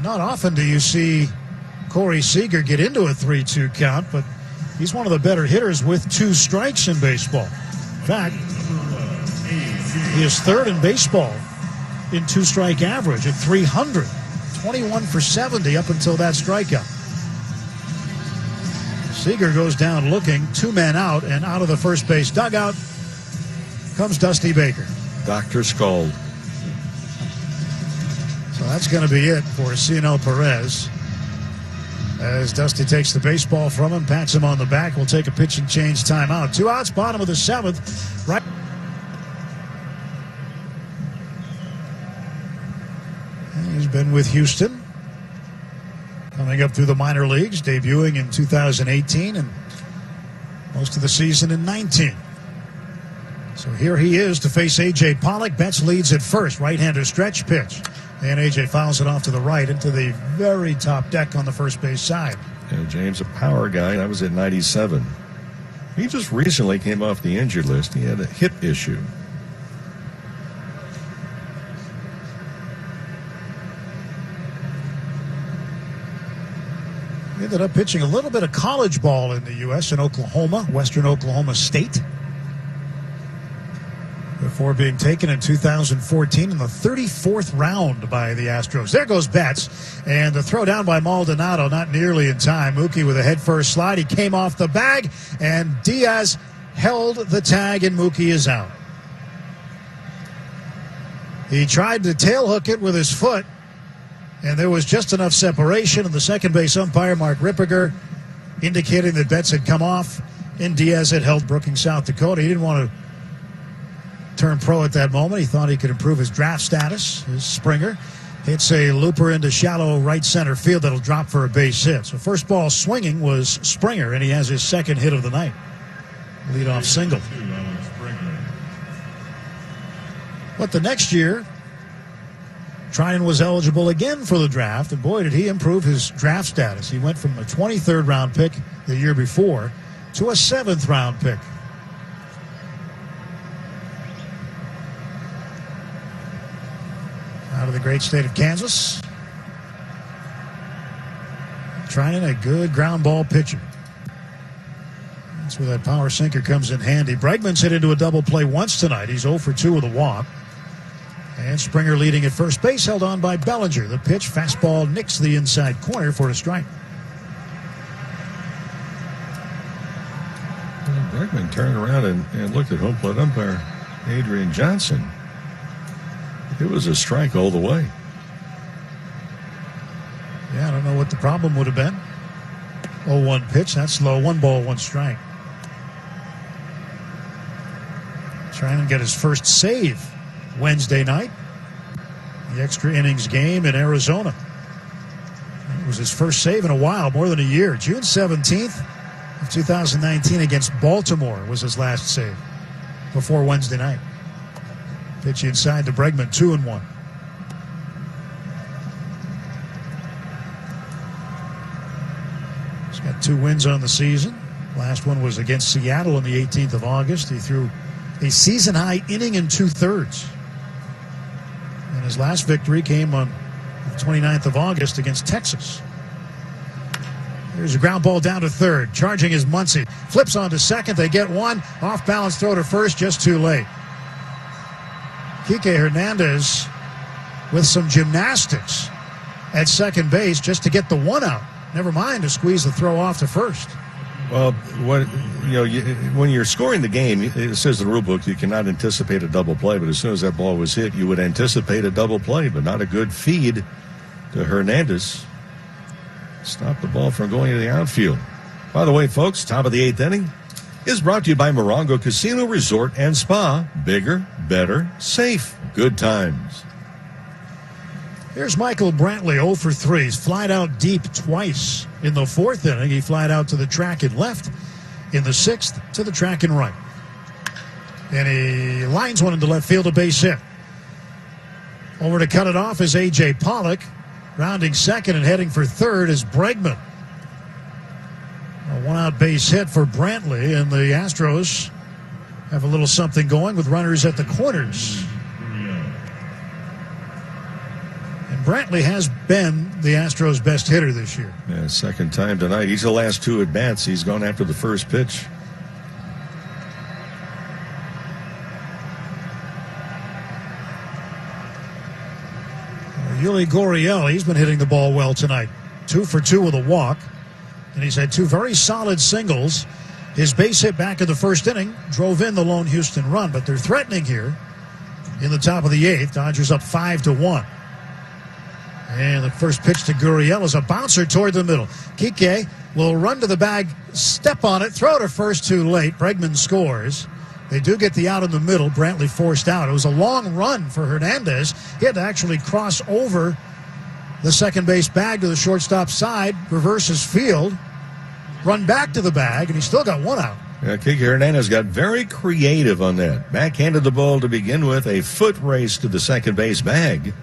Not often do you see Corey Seager get into a 3-2 count, but he's one of the better hitters with 2 strikes in baseball. In fact, he is 3rd in baseball in 2-strike average at 300. 21 for 70 up until that strikeout. Seager goes down looking, 2 men out, and out of the first base dugout comes Dusty Baker. Dr. Scald. So that's going to be it for Cionel Perez. As Dusty takes the baseball from him, pats him on the back. We'll take a pitch and change timeout. 2 outs, bottom of the 7th. Right. He's been with Houston, coming up through the minor leagues, debuting in 2018 and most of the season in 19. So here he is to face A.J. Pollock. Betts leads at first. Right-hander stretch pitch. And A.J. fouls it off to the right into the very top deck on the first base side. Yeah, James, a power guy. That was at 97. He just recently came off the injured list. He had a hip issue. He ended up pitching a little bit of college ball in the U.S. in Oklahoma, Western Oklahoma State, before being taken in 2014 in the 34th round by the Astros. There goes Betts, and the throw down by Maldonado, not nearly in time. Mookie with a head-first slide. He came off the bag, and Diaz held the tag, and Mookie is out. He tried to tail hook it with his foot, and there was just enough separation, and the second base umpire, Mark Ripperger, indicating that Betts had come off, and Diaz had held Brookings, South Dakota. He didn't want to turn pro at that moment. He thought he could improve his draft status. His Springer hits a looper into shallow right center field that'll drop for a base hit. So first ball swinging was Springer, and he has his second hit of the night. Leadoff single. But the next year, Tryon was eligible again for the draft, and boy, did he improve his draft status. He went from a 23rd round pick the year before to a 7th round pick. Out of the great state of Kansas. Tryon, a good ground ball pitcher. That's where that power sinker comes in handy. Bregman's hit into a double play once tonight. He's 0 for 2 with a walk. And Springer leading at first base, held on by Bellinger. The pitch, fastball, nicks the inside corner for a strike. Bregman turned around and looked at home plate umpire Adrian Johnson. It was a strike all the way. Yeah, I don't know what the problem would have been. 0-1 pitch, that's low. 1 ball, 1 strike. Trying to get his first save Wednesday night. The extra innings game in Arizona. It was his first save in a while, more than a year. June 17th of 2019 against Baltimore was his last save before Wednesday night. Pitch inside to Bregman, 2-1. He's got 2 wins on the season. Last one was against Seattle on the 18th of August. He threw a season-high inning and 2/3. And his last victory came on the 29th of August against Texas. There's a ground ball down to third. Charging is Muncy. Flips on to second. They get one. Off-balance throw to first, just too late. Kike Hernandez with some gymnastics at second base just to get the one out. Never mind to squeeze the throw off to first. Well, when you're scoring the game, it says in the rule book you cannot anticipate a double play, but as soon as that ball was hit, you would anticipate a double play, but not a good feed to Hernandez. Stop the ball from going to the outfield. By the way, folks, top of the 8th inning is brought to you by Morongo Casino Resort and Spa. Bigger, better, safe. Good times. Here's Michael Brantley, 0 for 3. He's flied out deep twice. In the 4th inning, he flied out to the track and left. In the 6th, to the track and right. And he lines one into left field, a base hit. Over to cut it off is A.J. Pollock. Rounding second and heading for third is Bregman. A one-out base hit for Brantley, and the Astros have a little something going with runners at the corners. And Brantley has been the Astros' best hitter this year. Yeah, second time tonight. He's the last 2 at-bats. He's gone after the first pitch. Yuli Gurriel, he's been hitting the ball well tonight. 2 for 2 with a walk. And he's had 2 very solid singles. His base hit back in the first inning drove in the lone Houston run, but they're threatening here in the top of the 8th. Dodgers up 5-1. And the first pitch to Gurriel is a bouncer toward the middle. Kike will run to the bag, step on it, throw to first too late. Bregman scores. They do get the out in the middle. Brantley forced out. It was a long run for Hernandez. He had to actually cross over the second base bag to the shortstop side, reverse his field, run back to the bag, and he still got one out. Yeah, Kike Hernandez got very creative on that. Backhanded the ball to begin with, a foot race to the second base bag.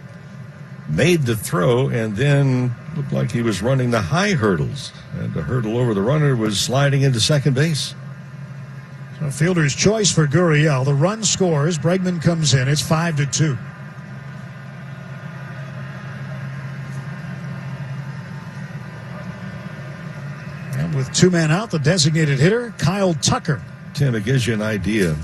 Made the throw, and then looked like he was running the high hurdles. And the hurdle over the runner was sliding into second base. So fielder's choice for Gurriel. The run scores. Bregman comes in. It's 5-2. And with 2 men out, the designated hitter, Kyle Tucker. Tim, it gives you an idea.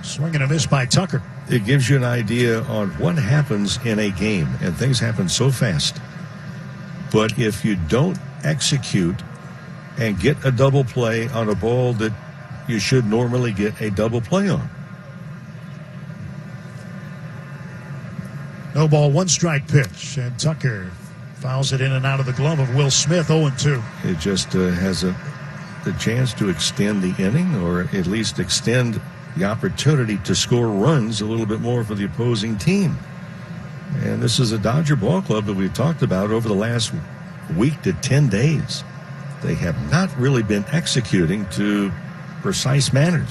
Swing and a miss by Tucker. It gives you an idea on what happens in a game, and things happen so fast. But if you don't execute and get a double play on a ball that you should normally get a double play on. No ball, 1 strike pitch, and Tucker fouls it in and out of the glove of Will Smith, 0-2. It just has the chance to extend the inning, or at least extend the opportunity to score runs a little bit more for the opposing team. And this is a Dodger ball club that we've talked about over the last week to 10 days. They have not really been executing to precise manners.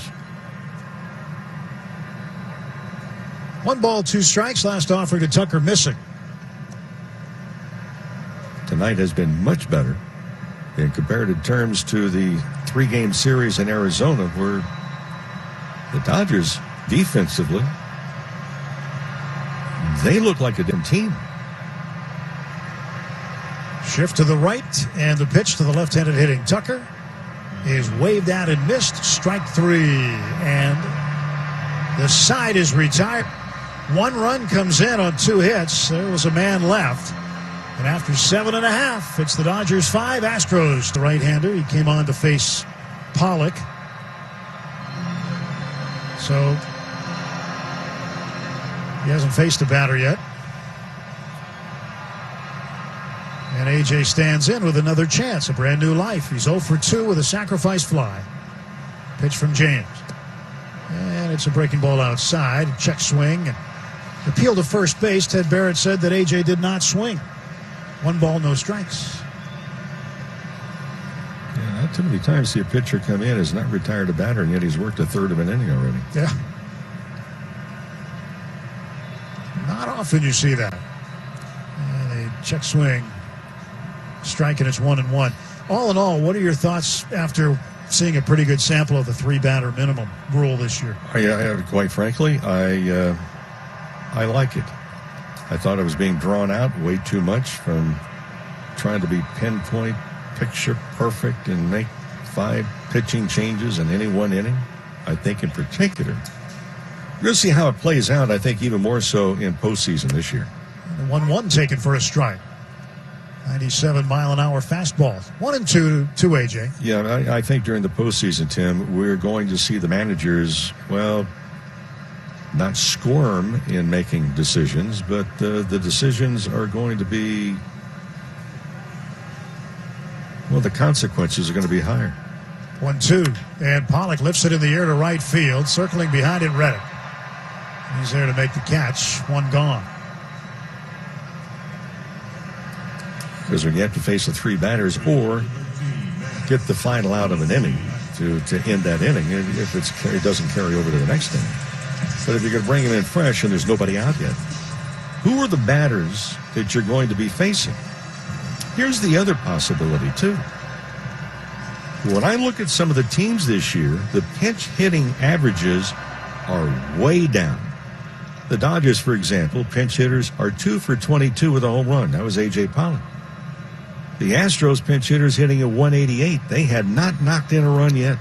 1 ball, 2 strikes. Last offering to Tucker missing. Tonight has been much better in comparative terms to the 3-game series in Arizona, where the Dodgers defensively, they look like a different team. Shift to the right, and the pitch to the left-handed hitting Tucker is waved at and missed. Strike 3. And the side is retired. 1 run comes in on 2 hits. There was a man left. And after 7.5, it's the Dodgers 5, Astros. The right-hander, he came on to face Pollock. So he hasn't faced a batter yet. And A.J. stands in with another chance, a brand new life. He's 0 for 2 with a sacrifice fly. Pitch from James. And it's a breaking ball outside. Check swing. And appeal to first base. Ted Barrett said that A.J. did not swing. 1 ball, no strikes. Yeah, not too many times see a pitcher come in, has not retired a batter, and yet he's worked a third of an inning already. Yeah. Not often you see that. And a check swing. Strike, and it's 1-1. All in all, what are your thoughts after seeing a pretty good sample of the 3-batter minimum rule this year? Quite frankly, I like it. I thought it was being drawn out way too much from trying to be pinpoint, picture perfect, and make 5 pitching changes in any 1 inning. I think in particular, we're going to see how it plays out, I think even more so in postseason this year. The 1-1 taken for a strike. 97-mile-an-hour fastball. 1-2 to A.J. Yeah, I think during the postseason, Tim, we're going to see the managers, well, not squirm in making decisions, but the decisions are going to be, well, the consequences are going to be higher. 1-2, and Pollock lifts it in the air to right field, circling behind it, Reddick. He's there to make the catch. 1 gone. Because when you have to face the 3 batters or get the final out of an inning to end that inning, if it doesn't carry over to the next inning. But if you're going to bring him in fresh and there's nobody out yet, who are the batters that you're going to be facing? Here's the other possibility, too. When I look at some of the teams this year, the pinch hitting averages are way down. The Dodgers, for example, pinch hitters are 2 for 22 with a home run. That was A.J. Pollock. The Astros pinch hitters hitting at 188. They had not knocked in a run yet.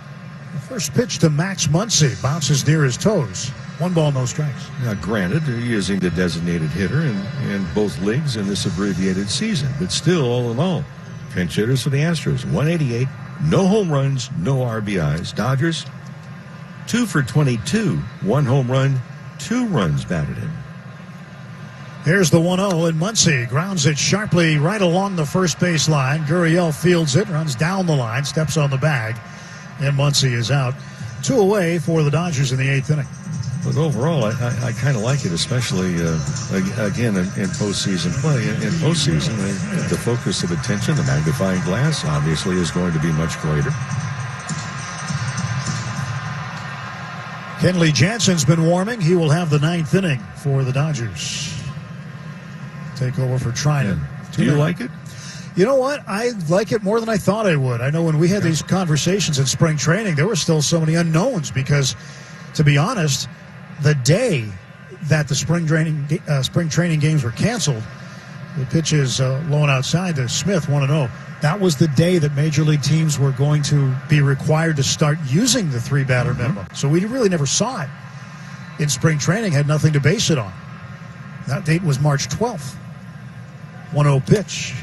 The first pitch to Max Muncy bounces near his toes. 1 ball, no strikes. Now, granted, they're using the designated hitter in both leagues in this abbreviated season. But still, all in all, pinch hitters for the Astros, 188. No home runs, no RBIs. Dodgers, 2 for 22. 1 home run, 2 runs batted in. Here's the 1-0, and Muncy grounds it sharply right along the first base line. Gurriel fields it, runs down the line, steps on the bag, and Muncy is out. 2 away for the Dodgers in the 8th inning. But overall, I kind of like it, especially, again, in postseason play. In postseason, the focus of attention, the magnifying glass, obviously, is going to be much greater. Kenley Jansen's been warming. He will have the 9th inning for the Dodgers. Take over for Trinan. Do you like it? You know what? I like it more than I thought I would. I know when we had these conversations in spring training, there were still so many unknowns because, to be honest, the day that the spring training games were canceled, the pitch is low and outside to Smith, 1-0. That was the day that major league teams were going to be required to start using the 3-batter minimum. So we really never saw it in spring training, had nothing to base it on. That date was March 12th. 1-0 pitch.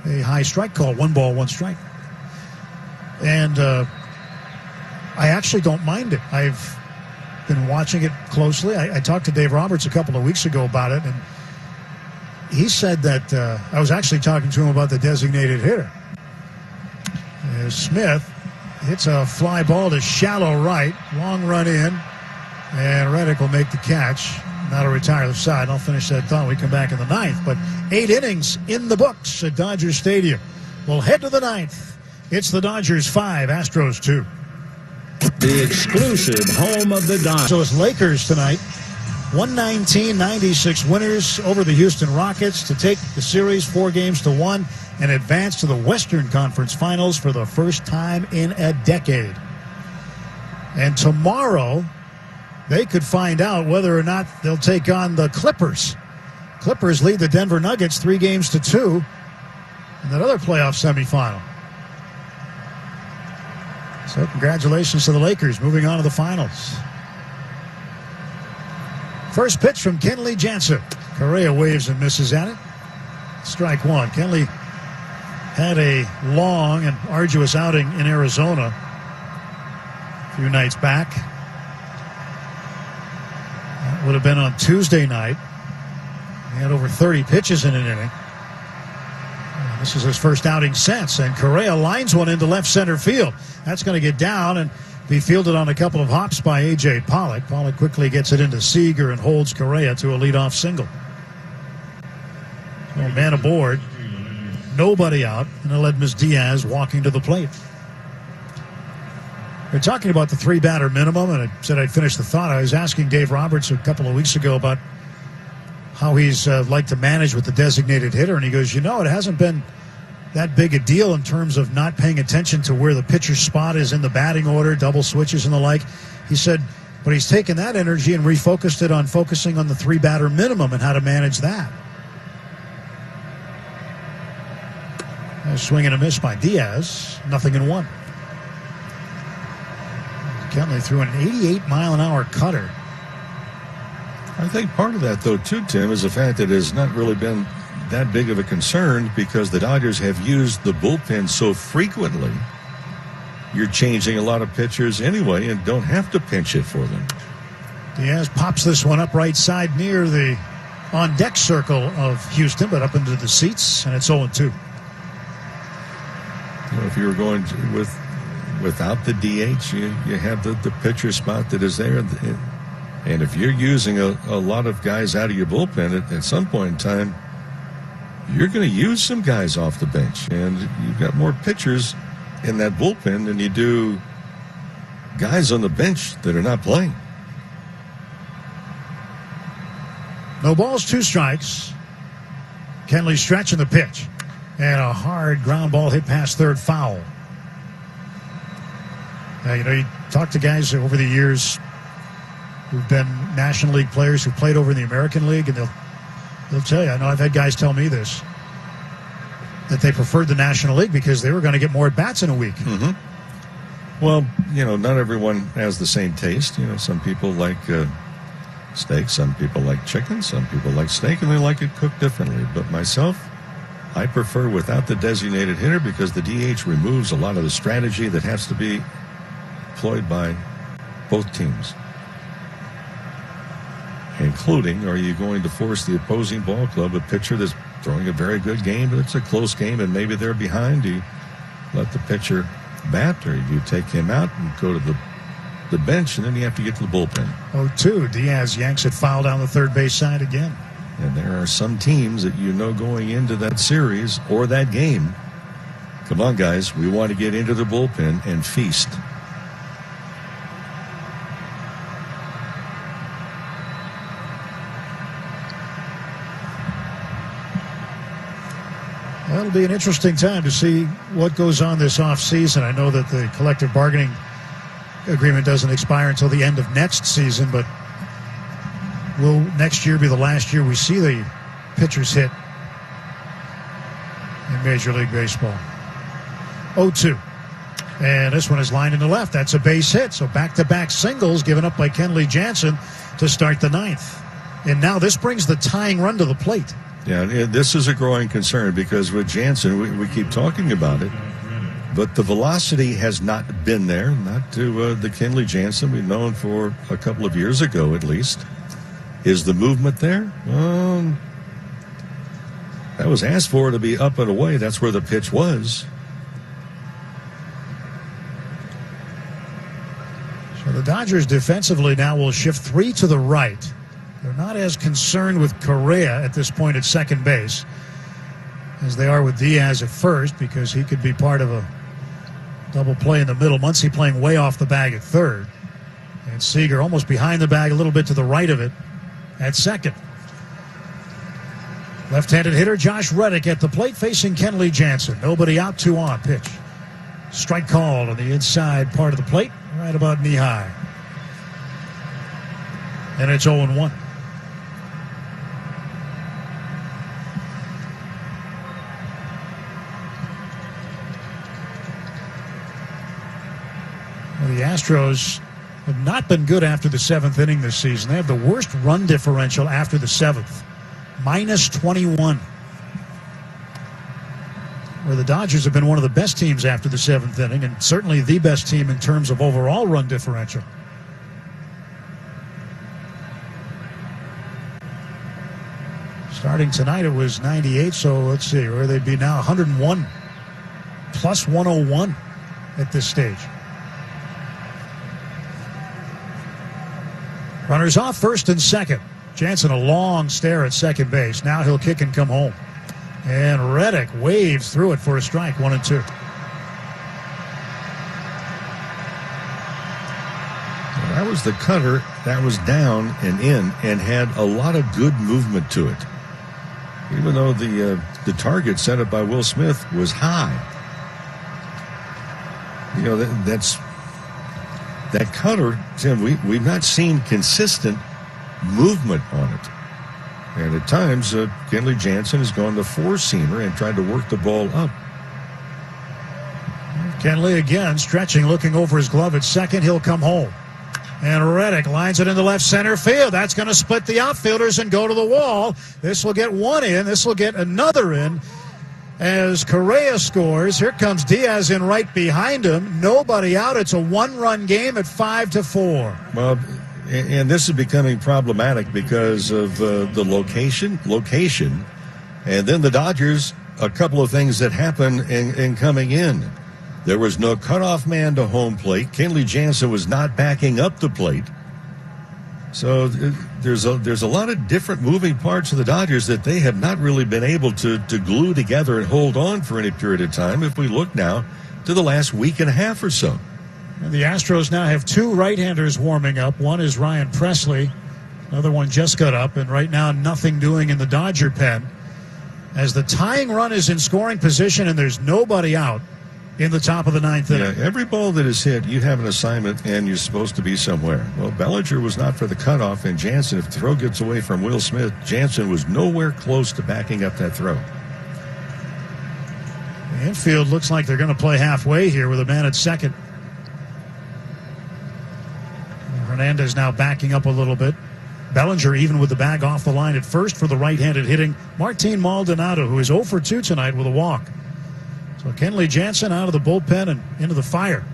A high strike call. 1 ball, 1 strike. And I actually don't mind it. I've been watching it closely. I talked to Dave Roberts a couple of weeks ago about it, and he said that I was actually talking to him about the designated hitter. Smith hits a fly ball to shallow right. Long run in, and Reddick will make the catch. That'll retire the side. I'll finish that thought. We come back in the 9th. But 8 innings in the books at Dodger Stadium. We'll head to the 9th. It's the Dodgers 5, Astros 2. The exclusive home of the Dodgers. So it's Lakers tonight. 119-96 winners over the Houston Rockets to take the series 4-1 and advance to the Western Conference Finals for the first time in a decade. And tomorrow, they could find out whether or not they'll take on the Clippers. Clippers lead the Denver Nuggets 3-2 in that other playoff semifinal. So congratulations to the Lakers, moving on to the finals. First pitch from Kenley Jansen. Correa waves and misses at it. Strike one. Kenley had a long and arduous outing in Arizona a few nights back. That would have been on Tuesday night. He had over 30 pitches in an inning. This is his first outing since, and Correa lines one into left center field. That's going to get down and be fielded on a couple of hops by A.J. Pollock. Pollock quickly gets it into Seager and holds Correa to a leadoff single. So man aboard, nobody out, and Aledmys Diaz walking to the plate. We're talking about the three-batter minimum, and I said I'd finish the thought. I was asking Dave Roberts a couple of weeks ago about how he's liked to manage with the designated hitter, and he goes, it hasn't been that big a deal in terms of not paying attention to where the pitcher's spot is in the batting order, double switches and the like. He said, but he's taken that energy and refocused it on focusing on the three-batter minimum and how to manage that. A swing and a miss by Diaz, 0-1. Kenley threw an 88-mile-an-hour cutter. I think part of that, though, too, Tim, is the fact that it has not really been that big of a concern because the Dodgers have used the bullpen so frequently. You're changing a lot of pitchers anyway and don't have to pinch it for them. Diaz pops this one up right side near the on-deck circle of Houston, but up into the seats, and it's 0-2. If you were going without the DH, you have the pitcher spot that is there. And if you're using a lot of guys out of your bullpen, at some point in time, you're going to use some guys off the bench. And you've got more pitchers in that bullpen than you do guys on the bench that are not playing. No balls, 2 strikes. Kenley stretching the pitch. And a hard ground ball hit past third, foul. You talk to guys over the years who've been National League players who played over in the American League, and they'll tell you, I know I've had guys tell me this, that they preferred the National League because they were going to get more at-bats in a week. Mm-hmm. Well, not everyone has the same taste. Some people like steak, some people like chicken, some people like steak, and they like it cooked differently. But myself, I prefer without the designated hitter because the DH removes a lot of the strategy that has to be employed by both teams. Including, are you going to force the opposing ball club, a pitcher that's throwing a very good game, but it's a close game and maybe they're behind, do you let the pitcher bat, or you take him out and go to the bench, and then you have to get to the bullpen? 0-2. Diaz yanks it foul down the third base side again. And there are some teams that going into that series or that game, come on, guys, we want to get into the bullpen and feast. It'll be an interesting time to see what goes on this offseason. I know that the collective bargaining agreement doesn't expire until the end of next season, but will next year be the last year we see the pitchers hit in Major League Baseball? 0-2. And this one is lined into left. That's a base hit. So back-to-back singles given up by Kenley Jansen to start the 9th. And now this brings the tying run to the plate. Yeah, this is a growing concern because with Jansen, we keep talking about it, but the velocity has not been there, not to the Kenley Jansen we've known for a couple of years ago at least. Is the movement there? That was asked for to be up and away. That's where the pitch was. So the Dodgers defensively now will shift 3 to the right. They're not as concerned with Correa at this point at second base as they are with Diaz at first, because he could be part of a double play in the middle. Muncy playing way off the bag at third. And Seager almost behind the bag, a little bit to the right of it at second. Left-handed hitter Josh Reddick at the plate facing Kenley Jansen. Nobody out, 2 on. Pitch. Strike called on the inside part of the plate, right about knee high. And it's 0-1. The Astros have not been good after the seventh inning this season. They have the worst run differential after the seventh, -21. Where the Dodgers have been one of the best teams after the seventh inning, and certainly the best team in terms of overall run differential. Starting tonight, it was 98, so let's see, where they'd be now 101, plus 101 at this stage. Runners off first and second. Jansen a long stare at second base. Now he'll kick and come home. And Reddick waves through it for a strike, 1-2. That was the cutter that was down and in and had a lot of good movement to it. Even though the target set up by Will Smith was high. You know, that cutter, Tim, we've not seen consistent movement on it. And at times, Kenley Jansen has gone the four-seamer and tried to work the ball up. Kenley again stretching, looking over his glove at second. He'll come home. And Reddick lines it into left center field. That's going to split the outfielders and go to the wall. This will get one in. This will get another in. As Correa scores, here comes Diaz in right behind him. Nobody out. It's a one-run game at 5-4. Well, and this is becoming problematic because of the location, and then the Dodgers, a couple of things that happened in coming in. There was no cutoff man to home plate. Kenley Jansen was not backing up the plate. So there's a lot of different moving parts of the Dodgers that they have not really been able to glue together and hold on for any period of time. If we look now to the last week and a half or so. And the Astros now have two right-handers warming up. One is Ryan Presley. Another one just got up. And right now, nothing doing in the Dodger pen. As the tying run is in scoring position and there's nobody out in the top of the ninth inning. Yeah, every ball that is hit, you have an assignment and you're supposed to be somewhere. Well, Bellinger was not for the cutoff, and Jansen, if the throw gets away from Will Smith, Jansen was nowhere close to backing up that throw. The infield looks like they're going to play halfway here with a man at second. Hernandez now backing up a little bit. Bellinger even with the bag off the line at first for the right-handed hitting Martin Maldonado, who is 0 for 2 tonight with a walk. So Kenley Jansen out of the bullpen and into the fire.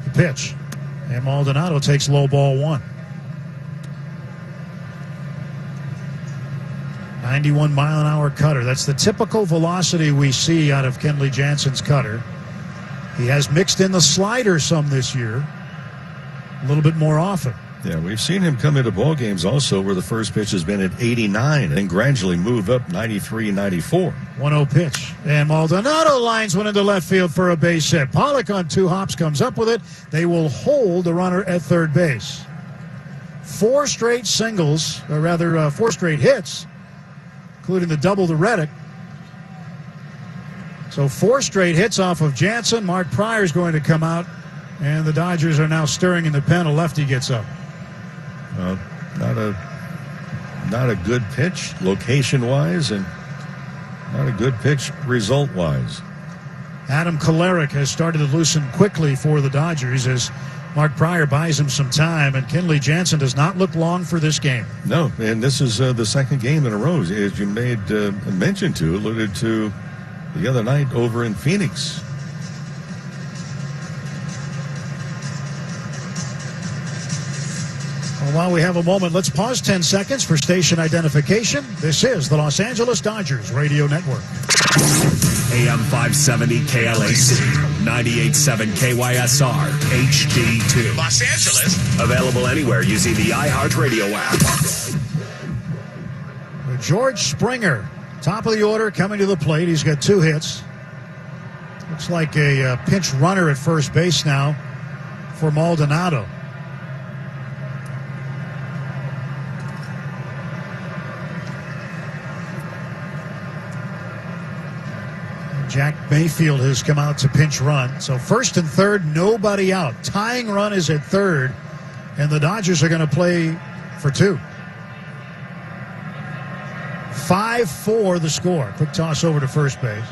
The pitch. And Maldonado takes low ball one. 91-mile-an-hour cutter. That's the typical velocity we see out of Kenley Jansen's cutter. He has mixed in the slider some this year. A little bit more often. Yeah, we've seen him come into ball games also where the first pitch has been at 89 and gradually move up 93, 94. 1-0 pitch. And Maldonado lines one into left field for a base hit. Pollock on two hops comes up with it. They will hold the runner at third base. Four straight singles, or rather 4 straight hits, including the double to Reddick. So 4 straight hits off of Jansen. Mark Pryor's going to come out. And the Dodgers are now stirring in the pen. A lefty gets up. Not a good pitch location-wise, and not a good pitch result-wise. Adam Kolarek has started to loosen quickly for the Dodgers as Mark Pryor buys him some time, and Kenley Jansen does not look long for this game. No, and this is the second game in a row, as you made mention to, alluded to the other night over in Phoenix. Well, while we have a moment, let's pause 10 seconds for station identification. This is the Los Angeles Dodgers Radio Network. AM 570 KLAC, 98.7 KYSR, HD2. Los Angeles. Available anywhere using the iHeartRadio app. George Springer, top of the order, coming to the plate. He's got 2 hits. Looks like a pinch runner at first base now for Maldonado. Jack Mayfield has come out to pinch run. So first and third, nobody out. Tying run is at third, and the Dodgers are going to play for 2. 5-4 the score. Quick toss over to first base.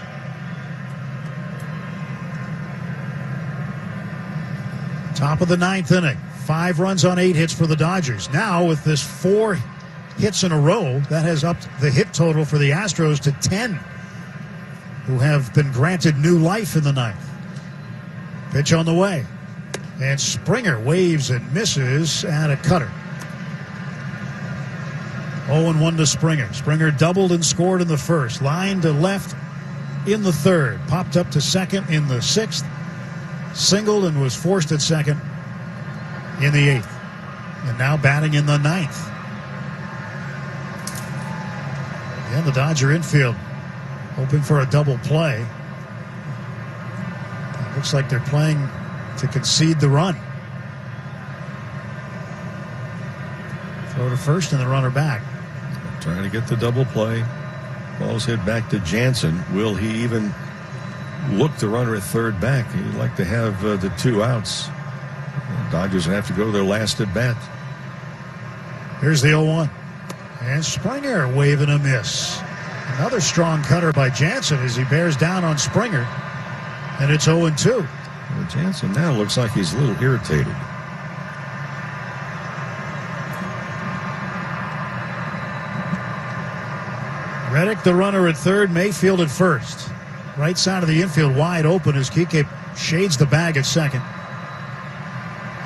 Top of the ninth inning. 5 runs on 8 hits for the Dodgers. Now with this 4 hits in a row, that has upped the hit total for the Astros to 10, who have been granted new life in the ninth. Pitch on the way. And Springer waves and misses at a cutter. 0-1 to Springer. Springer doubled and scored in the first. Line to left in the third. Popped up to second in the sixth. Singled and was forced at second in the eighth. And now batting in the ninth. Again, the Dodger infield hoping for a double play. It looks like they're playing to concede the run. Throw to first and the runner back. Trying to get the double play. Ball's hit back to Jansen. Will he even look the runner at third back? He'd like to have the 2 outs. The Dodgers will have to go their last at bat. Here's the 0-1. And Springer waving a miss. Another strong cutter by Jansen as he bears down on Springer. And it's 0-2. Well, Jansen now looks like he's a little irritated. Reddick, the runner at third, Mayfield at first. Right side of the infield wide open as Kike shades the bag at second.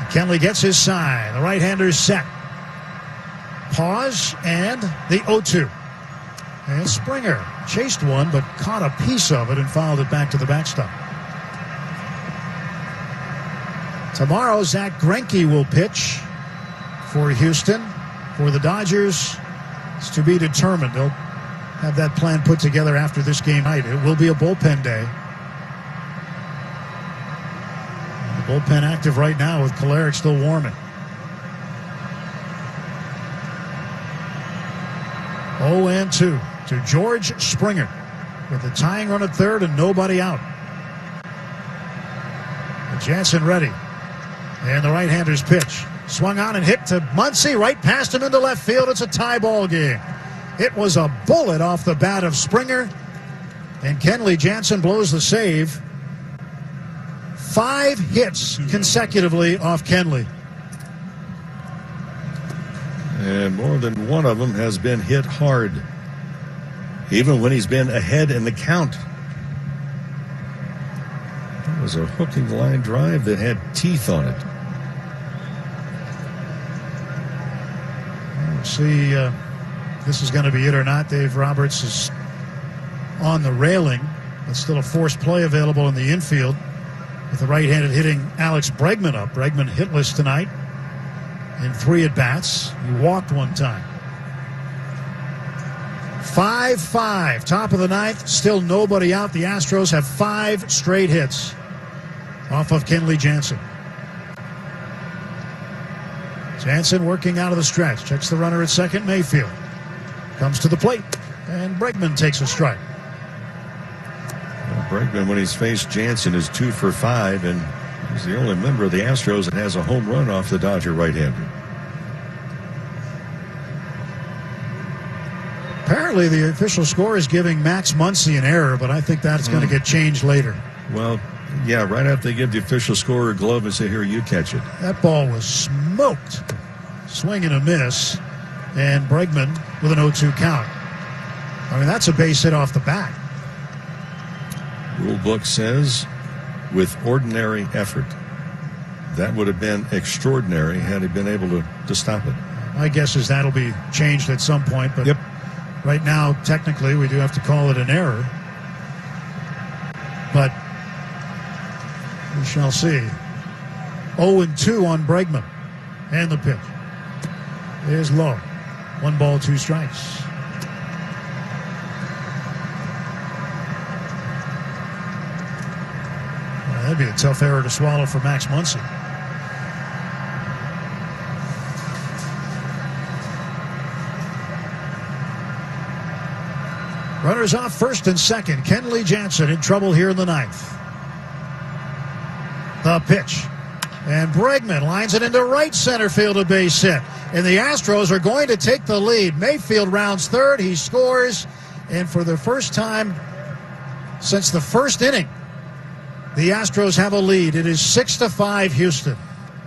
Kenley gets his sign. The right-hander's set. Pause and the 0-2. And Springer chased one but caught a piece of it and fouled it back to the backstop. Tomorrow, Zach Greinke will pitch for Houston. For the Dodgers, it's to be determined. They'll have that plan put together after this game night. It will be a bullpen day. The bullpen active right now with Kolarek still warming. 0-2 to George Springer with the tying run at third and nobody out. Jansen ready. And the right-hander's pitch. Swung on and hit to Muncy right past him into left field. It's a tie ball game. It was a bullet off the bat of Springer. And Kenley Jansen blows the save. 5 hits consecutively off Kenley. And more than one of them has been hit hard, even when he's been ahead in the count. It was a hooking line drive that had teeth on it. We'll see this is going to be it or not. Dave Roberts is on the railing. But still a forced play available in the infield with the right-handed hitting Alex Bregman up. Bregman hitless tonight in 3 at-bats. He walked one time. 5-5, top of the ninth, still nobody out. The Astros have 5 straight hits off of Kenley Jansen. Jansen working out of the stretch. Checks the runner at second. Mayfield comes to the plate, and Bregman takes a strike. Well, Bregman, when he's faced Jansen, is 2 for 5, and he's the only member of the Astros that has a home run off the Dodger right-hander. Apparently, the official score is giving Max Muncy an error, but I think that's going to get changed later. Well, yeah, right after they give the official scorer a glove and say, here, you catch it. That ball was smoked. Swing and a miss. And Bregman with an 0-2 count. I mean, that's a base hit off the bat. Rule book says with ordinary effort. That would have been extraordinary had he been able to stop it. My guess is that'll be changed at some point. But yep. Right now, technically, we do have to call it an error. But we shall see. 0-2 on Bregman. And the pitch is low. 1 ball, 2 strikes. Well, that'd be a tough error to swallow for Max Muncy. Runners off first and second. Kenley Jansen in trouble here in the ninth. The pitch. And Bregman lines it into right center field, a base hit. And the Astros are going to take the lead. Mayfield rounds third. He scores. And for the first time since the first inning, the Astros have a lead. It is 6-5 Houston.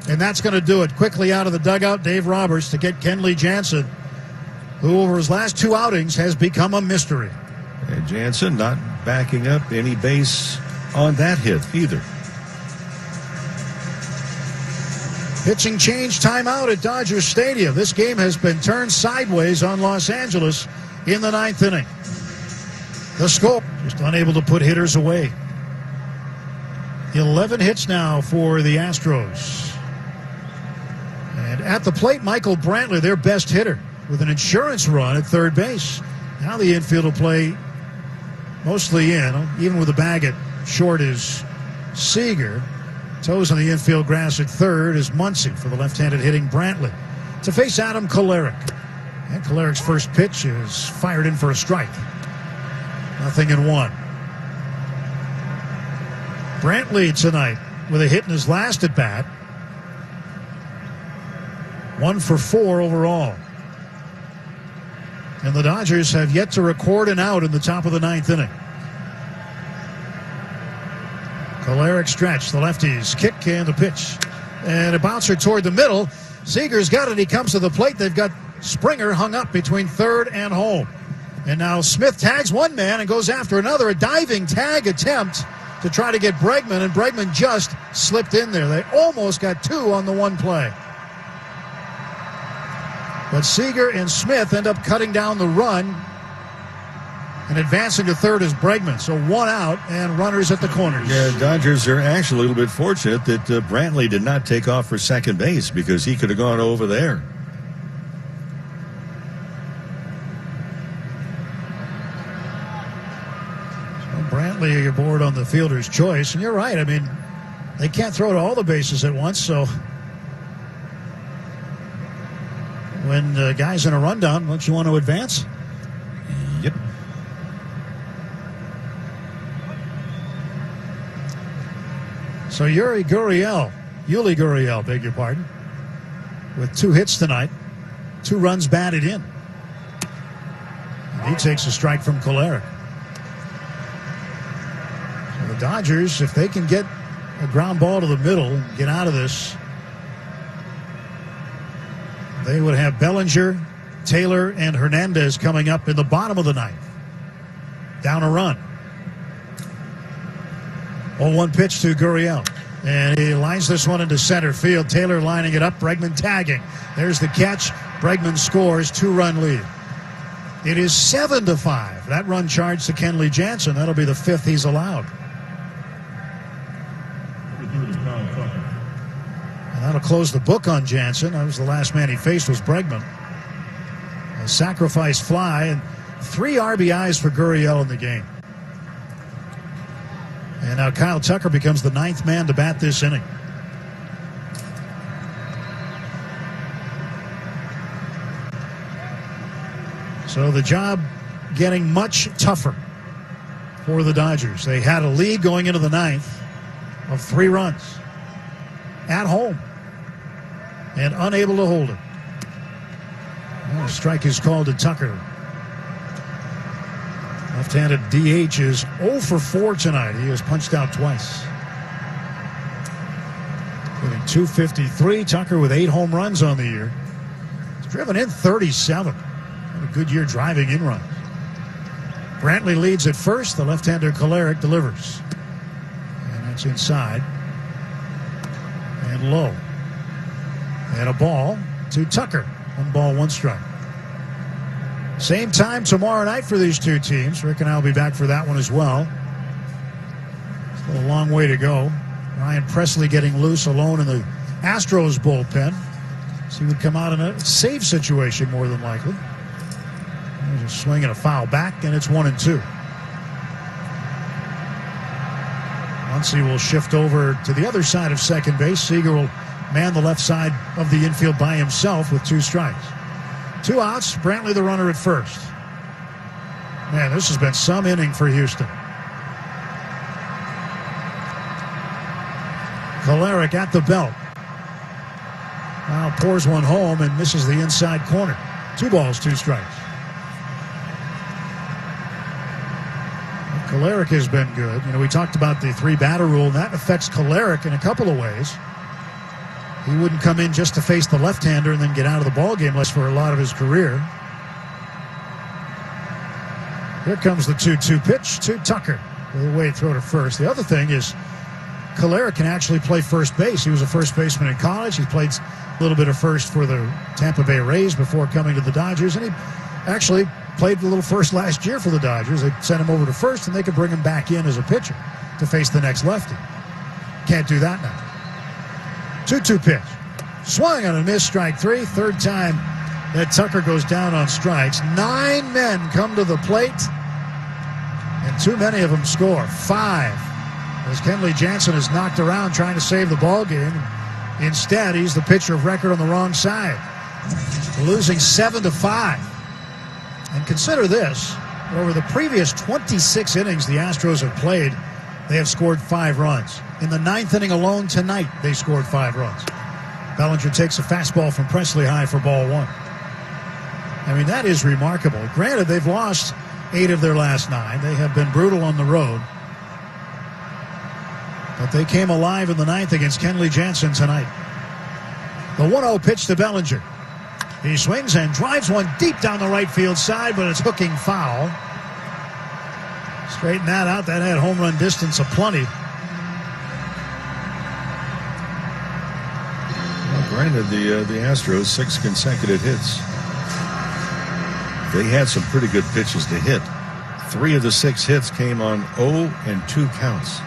And that's going to do it. Quickly out of the dugout, Dave Roberts to get Kenley Jansen, who over his last 2 outings has become a mystery. And Jansen not backing up any base on that hit either. Pitching change timeout at Dodgers Stadium. This game has been turned sideways on Los Angeles in the 9th inning. The scope just unable to put hitters away. 11 hits now for the Astros. And at the plate, Michael Brantley, their best hitter, with an insurance run at third base. Now the infield will play mostly in, even with a bag at short is Seager. Toes on the infield grass at third is Muncy for the left-handed hitting Brantley to face Adam Kolarek. And Kolarik's first pitch is fired in for a strike. 0-1. Brantley tonight with a hit in his last at bat. 1 for 4 overall. And the Dodgers have yet to record an out in the top of the 9th inning. Kolarek stretch, the lefties kick and the pitch. And a bouncer toward the middle. Seager's got it. He comes to the plate. They've got Springer hung up between third and home. And now Smith tags one man and goes after another. A diving tag attempt to try to get Bregman, and Bregman just slipped in there. They almost got 2 on the one play. But Seager and Smith end up cutting down the run, and advancing to third is Bregman. So 1 out and runners at the corners. Yeah, Dodgers are actually a little bit fortunate that Brantley did not take off for second base, because he could have gone over there. So Brantley aboard on the fielder's choice. And you're right. I mean, they can't throw to all the bases at once. So when the guy's in a rundown, don't you want to advance? Yep. So Yuli Gurriel, beg your pardon, with 2 hits tonight, 2 runs batted in. And he takes a strike from Kolarek. So the Dodgers, if they can get a ground ball to the middle and get out of this, they would have Bellinger, Taylor, and Hernandez coming up in the bottom of the 9th. Down a run. 0-1 pitch to Gurriel. And he lines this one into center field. Taylor lining it up. Bregman tagging. There's the catch. Bregman scores. 2-run lead. It is 7-5. That run charged to Kenley Jansen. That'll be the 5th he's allowed. And that'll close the book on Jansen. That was the last man he faced, was Bregman. A sacrifice fly and 3 RBIs for Gurriel in the game. And now Kyle Tucker becomes the 9th man to bat this inning. So the job getting much tougher for the Dodgers. They had a lead going into the 9th of 3 runs at home and unable to hold it. Well, a strike is called to Tucker. Left-handed DH is 0 for 4 tonight. He has punched out twice. Hitting .253. Tucker with 8 home runs on the year. He's driven in 37. Had a good year driving in runs. Brantley leads at first. The left-hander Kolarek delivers. And that's inside. And low. And a ball to Tucker. 1 ball, 1 strike. Same time tomorrow night for these 2 teams. Rick and I will be back for that one as well. Still a long way to go. Ryan Presley getting loose alone in the Astros bullpen. So he would come out in a save situation more than likely. There's a swing and a foul back, and it's 1-2. Muncy will shift over to the other side of second base. Seager will man the left side of the infield by himself with 2 strikes. 2 outs, Brantley the runner at first. Man, this has been some inning for Houston. Kolarek at the belt. Now pours one home and misses the inside corner. 2 balls, 2 strikes. Kolarek has been good. You know, we talked about the 3-batter rule, and that affects Kolarek in a couple of ways. He wouldn't come in just to face the left-hander and then get out of the ballgame unless for a lot of his career. Here comes the 2-2 pitch to Tucker. With a way throw to first. The other thing is Calera can actually play first base. He was a first baseman in college. He played a little bit of first for the Tampa Bay Rays before coming to the Dodgers. And he actually played a little first last year for the Dodgers. They sent him over to first, and they could bring him back in as a pitcher to face the next lefty. Can't do that now. 2-2 pitch. Swung on a miss, strike three. Third time that Tucker goes down on strikes. 9 men come to the plate, and too many of them score. 5. As Kenley Jansen is knocked around trying to save the ball game. Instead, he's the pitcher of record on the wrong side. Losing 7-5. And consider this. Over the previous 26 innings the Astros have played, they have scored 5 runs. In the 9th inning alone tonight, they scored 5 runs. Bellinger takes a fastball from Presley high for ball 1. I mean, that is remarkable. Granted, they've lost 8 of their last 9. They have been brutal on the road. But they came alive in the 9th against Kenley Jansen tonight. The 1-0 pitch to Bellinger. He swings and drives one deep down the right field side, but it's hooking foul. Straighten that out. That had home run distance aplenty. Well, granted, the Astros 6 consecutive hits. They had some pretty good pitches to hit. 3 of the 6 hits came on 0 and 2 counts.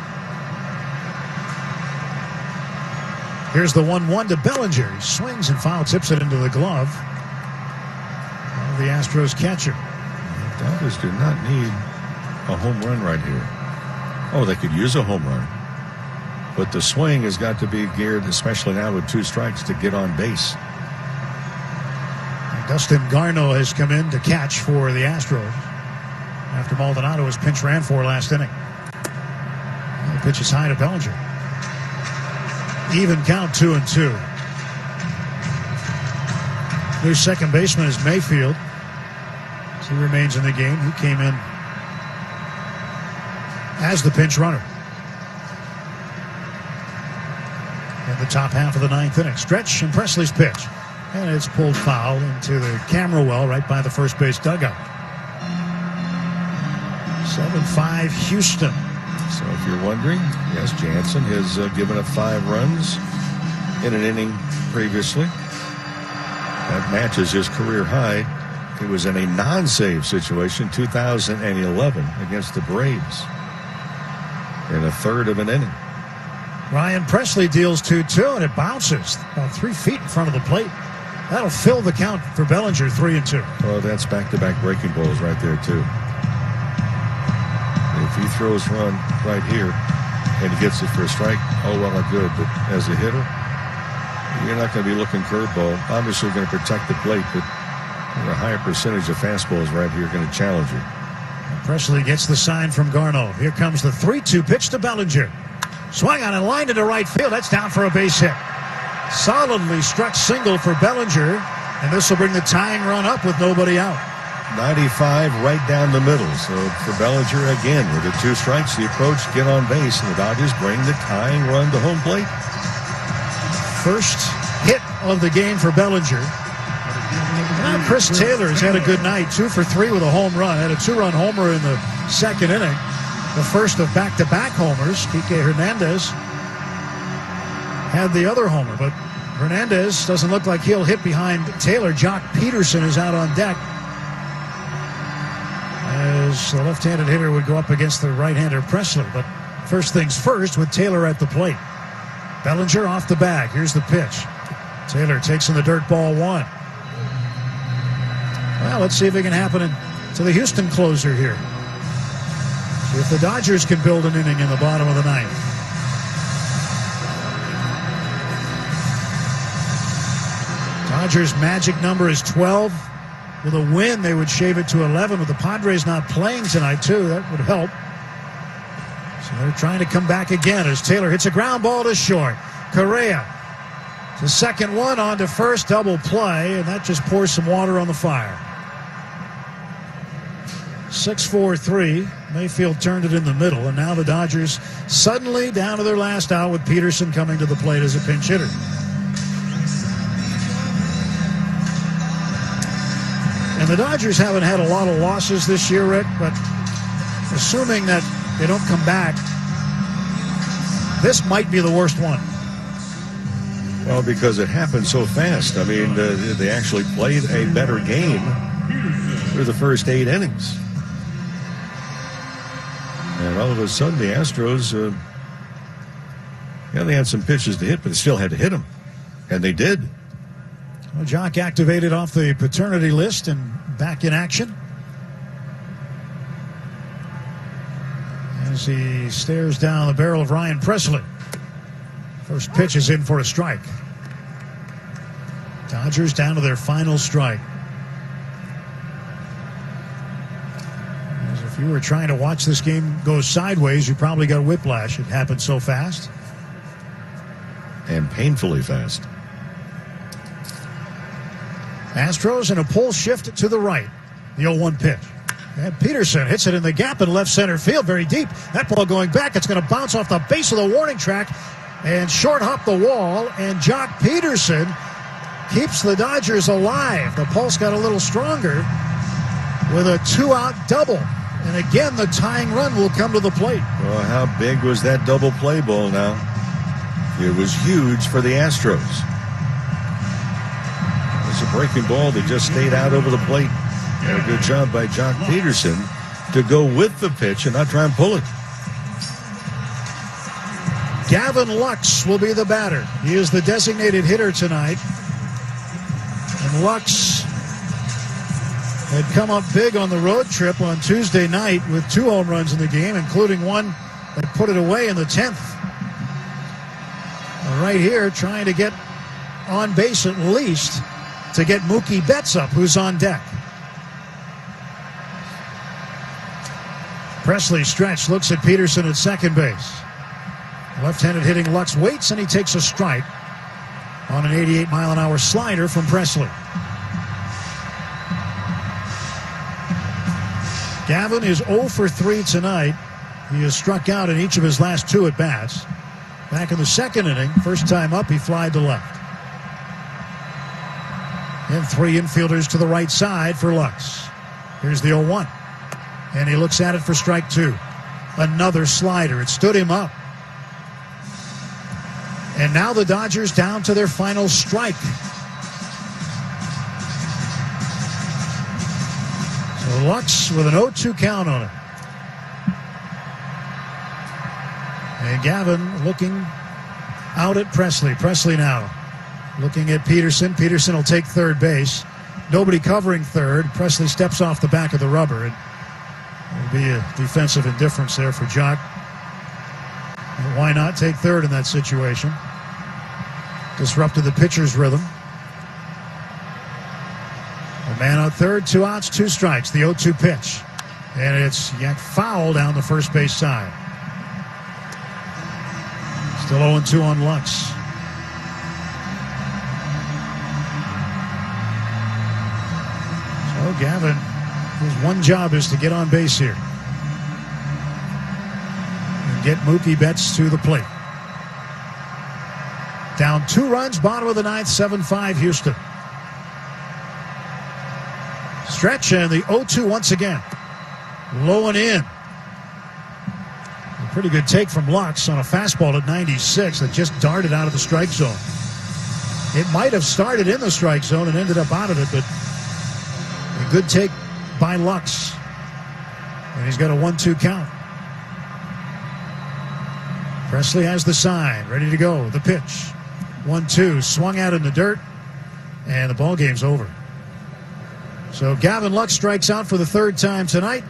Here's the 1-1 to Bellinger. He swings and foul tips it into the glove of the Astros catcher. The Dodgers do not need a home run right here. Oh, they could use a home run. But the swing has got to be geared, especially now with 2 strikes, to get on base. Dustin Garneau has come in to catch for the Astros after Maldonado was pinch ran for last inning. The pitch is high to Bellinger. Even count, 2-2. New second baseman is Mayfield. He remains in the game. He came in as the pinch runner in the top half of the 9th inning. Stretch and Presley's pitch. And it's pulled foul into the camera well right by the first base dugout. 7-5 Houston. So if you're wondering, yes, Jansen has given up 5 runs in an inning previously. That matches his career high. It was in a non-save situation, 2011, against the Braves in a third of an inning. Ryan Presley deals 2-2, and it bounces about 3 feet in front of the plate. That'll fill the count for Bellinger, 3-2. Well, that's back-to-back breaking balls right there, too. If he throws run right here and he gets it for a strike, oh, well and good. But as a hitter, you're not going to be looking curveball. Obviously going to protect the plate, but a higher percentage of fastballs right here going to challenge you. Presley gets the sign from Garneau. Here comes the 3-2 pitch to Bellinger. Swung on and lined into right field. That's down for a base hit. Solidly struck single for Bellinger, and this will bring the tying run up with nobody out. 95 right down the middle. So for Bellinger again with the 2 strikes, the approach, get on base, and the Dodgers bring the tying run to home plate. First hit of the game for Bellinger. Now Chris Taylor has had a good night, 2 for 3 with a home run. Had a 2-run homer in the 2nd inning. The first of back-to-back homers. Kike Hernandez had the other homer, but Hernandez doesn't look like he'll hit behind Taylor. Jock Peterson is out on deck, as the left-handed hitter would go up against the right-hander Presley. But first things first with Taylor at the plate. Bellinger off the bag. Here's the pitch. Taylor takes in the dirt, ball 1. Well, let's see if it can happen to the Houston closer here. See if the Dodgers can build an inning in the bottom of the 9th. Dodgers' magic number is 12. With a win, they would shave it to 11. With the Padres not playing tonight, too, that would help. So they're trying to come back again as Taylor hits a ground ball to short. Correa to second one, on to first, double play, and that just pours some water on the fire. 6-4-3. Mayfield turned it in the middle, and now the Dodgers suddenly down to their last out with Peterson coming to the plate as a pinch hitter. And the Dodgers haven't had a lot of losses this year, Rick, but assuming that they don't come back, this might be the worst one. Well, because it happened so fast. I mean, they actually played a better game through the first 8 innings. And all of a sudden, the Astros, they had some pitches to hit, but they still had to hit them. And they did. Well, Jock activated off the paternity list and back in action as he stares down the barrel of Ryan Presley. First pitch is in for a strike. Dodgers down to their final strike. As if you were trying to watch this game go sideways, you probably got whiplash. It happened so fast. And painfully fast. Astros in a pull shift to the right. The 0-1 pitch. And Peterson hits it in the gap in left center field, very deep. That ball going back. It's going to bounce off the base of the warning track and short hop the wall. And Jock Peterson keeps the Dodgers alive. The pulse got a little stronger with a 2-out double. And again, the tying run will come to the plate. Well, how big was that double play ball now? It was huge for the Astros. It's a breaking ball that just stayed out over the plate. And a good job by Jock Peterson to go with the pitch and not try and pull it. Gavin Lux will be the batter. He is the designated hitter tonight. And Lux had come up big on the road trip on Tuesday night with 2 home runs in the game, including one that put it away in the 10th. And right here, trying to get on base at least to get Mookie Betts up, who's on deck. Presley stretch, looks at Peterson at second base. Left-handed hitting Lux waits, and he takes a strike on an 88-mile-an-hour slider from Presley. Gavin is 0 for 3 tonight. He has struck out in each of his last 2 at-bats. Back in the second inning, first time up, he flied to left. And 3 infielders to the right side for Lux. Here's the 0-1. And he looks at it for strike 2. Another slider. It stood him up. And now the Dodgers down to their final strike. So Lux with an 0-2 count on it. And Gavin looking out at Presley. Presley now looking at Peterson. Peterson will take third base. Nobody covering third. Presley steps off the back of the rubber. And it'll be a defensive indifference there for Jock. And why not take third in that situation? Disrupted the pitcher's rhythm. A man on third, 2 outs, 2 strikes. The 0-2 pitch. And it's yanked foul down the first base side. Still 0-2 on Lux. So Gavin, his one job is to get on base here. And get Mookie Betts to the plate. Down 2 runs, bottom of the 9th, 7-5 Houston. Stretch and the 0-2 once again. Low and in. A pretty good take from Lux on a fastball at 96 that just darted out of the strike zone. It might have started in the strike zone and ended up out of it, but a good take by Lux. And he's got a 1-2 count. Presley has the sign, ready to go. The pitch. 1-2, swung out in the dirt, and the ball game's over. So Gavin Lux strikes out for the 3rd time tonight.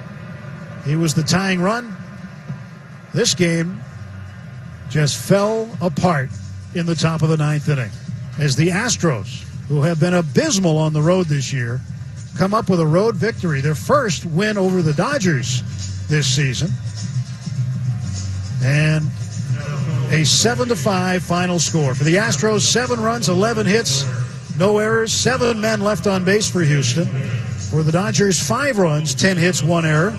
He was the tying run. This game just fell apart in the top of the 9th inning as the Astros, who have been abysmal on the road this year, come up with a road victory, their first win over the Dodgers this season. And a 7-5 final score. For the Astros, 7 runs, 11 hits, no errors, 7 men left on base for Houston. For the Dodgers, 5 runs, 10 hits, 1 error,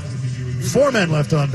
4 men left on base.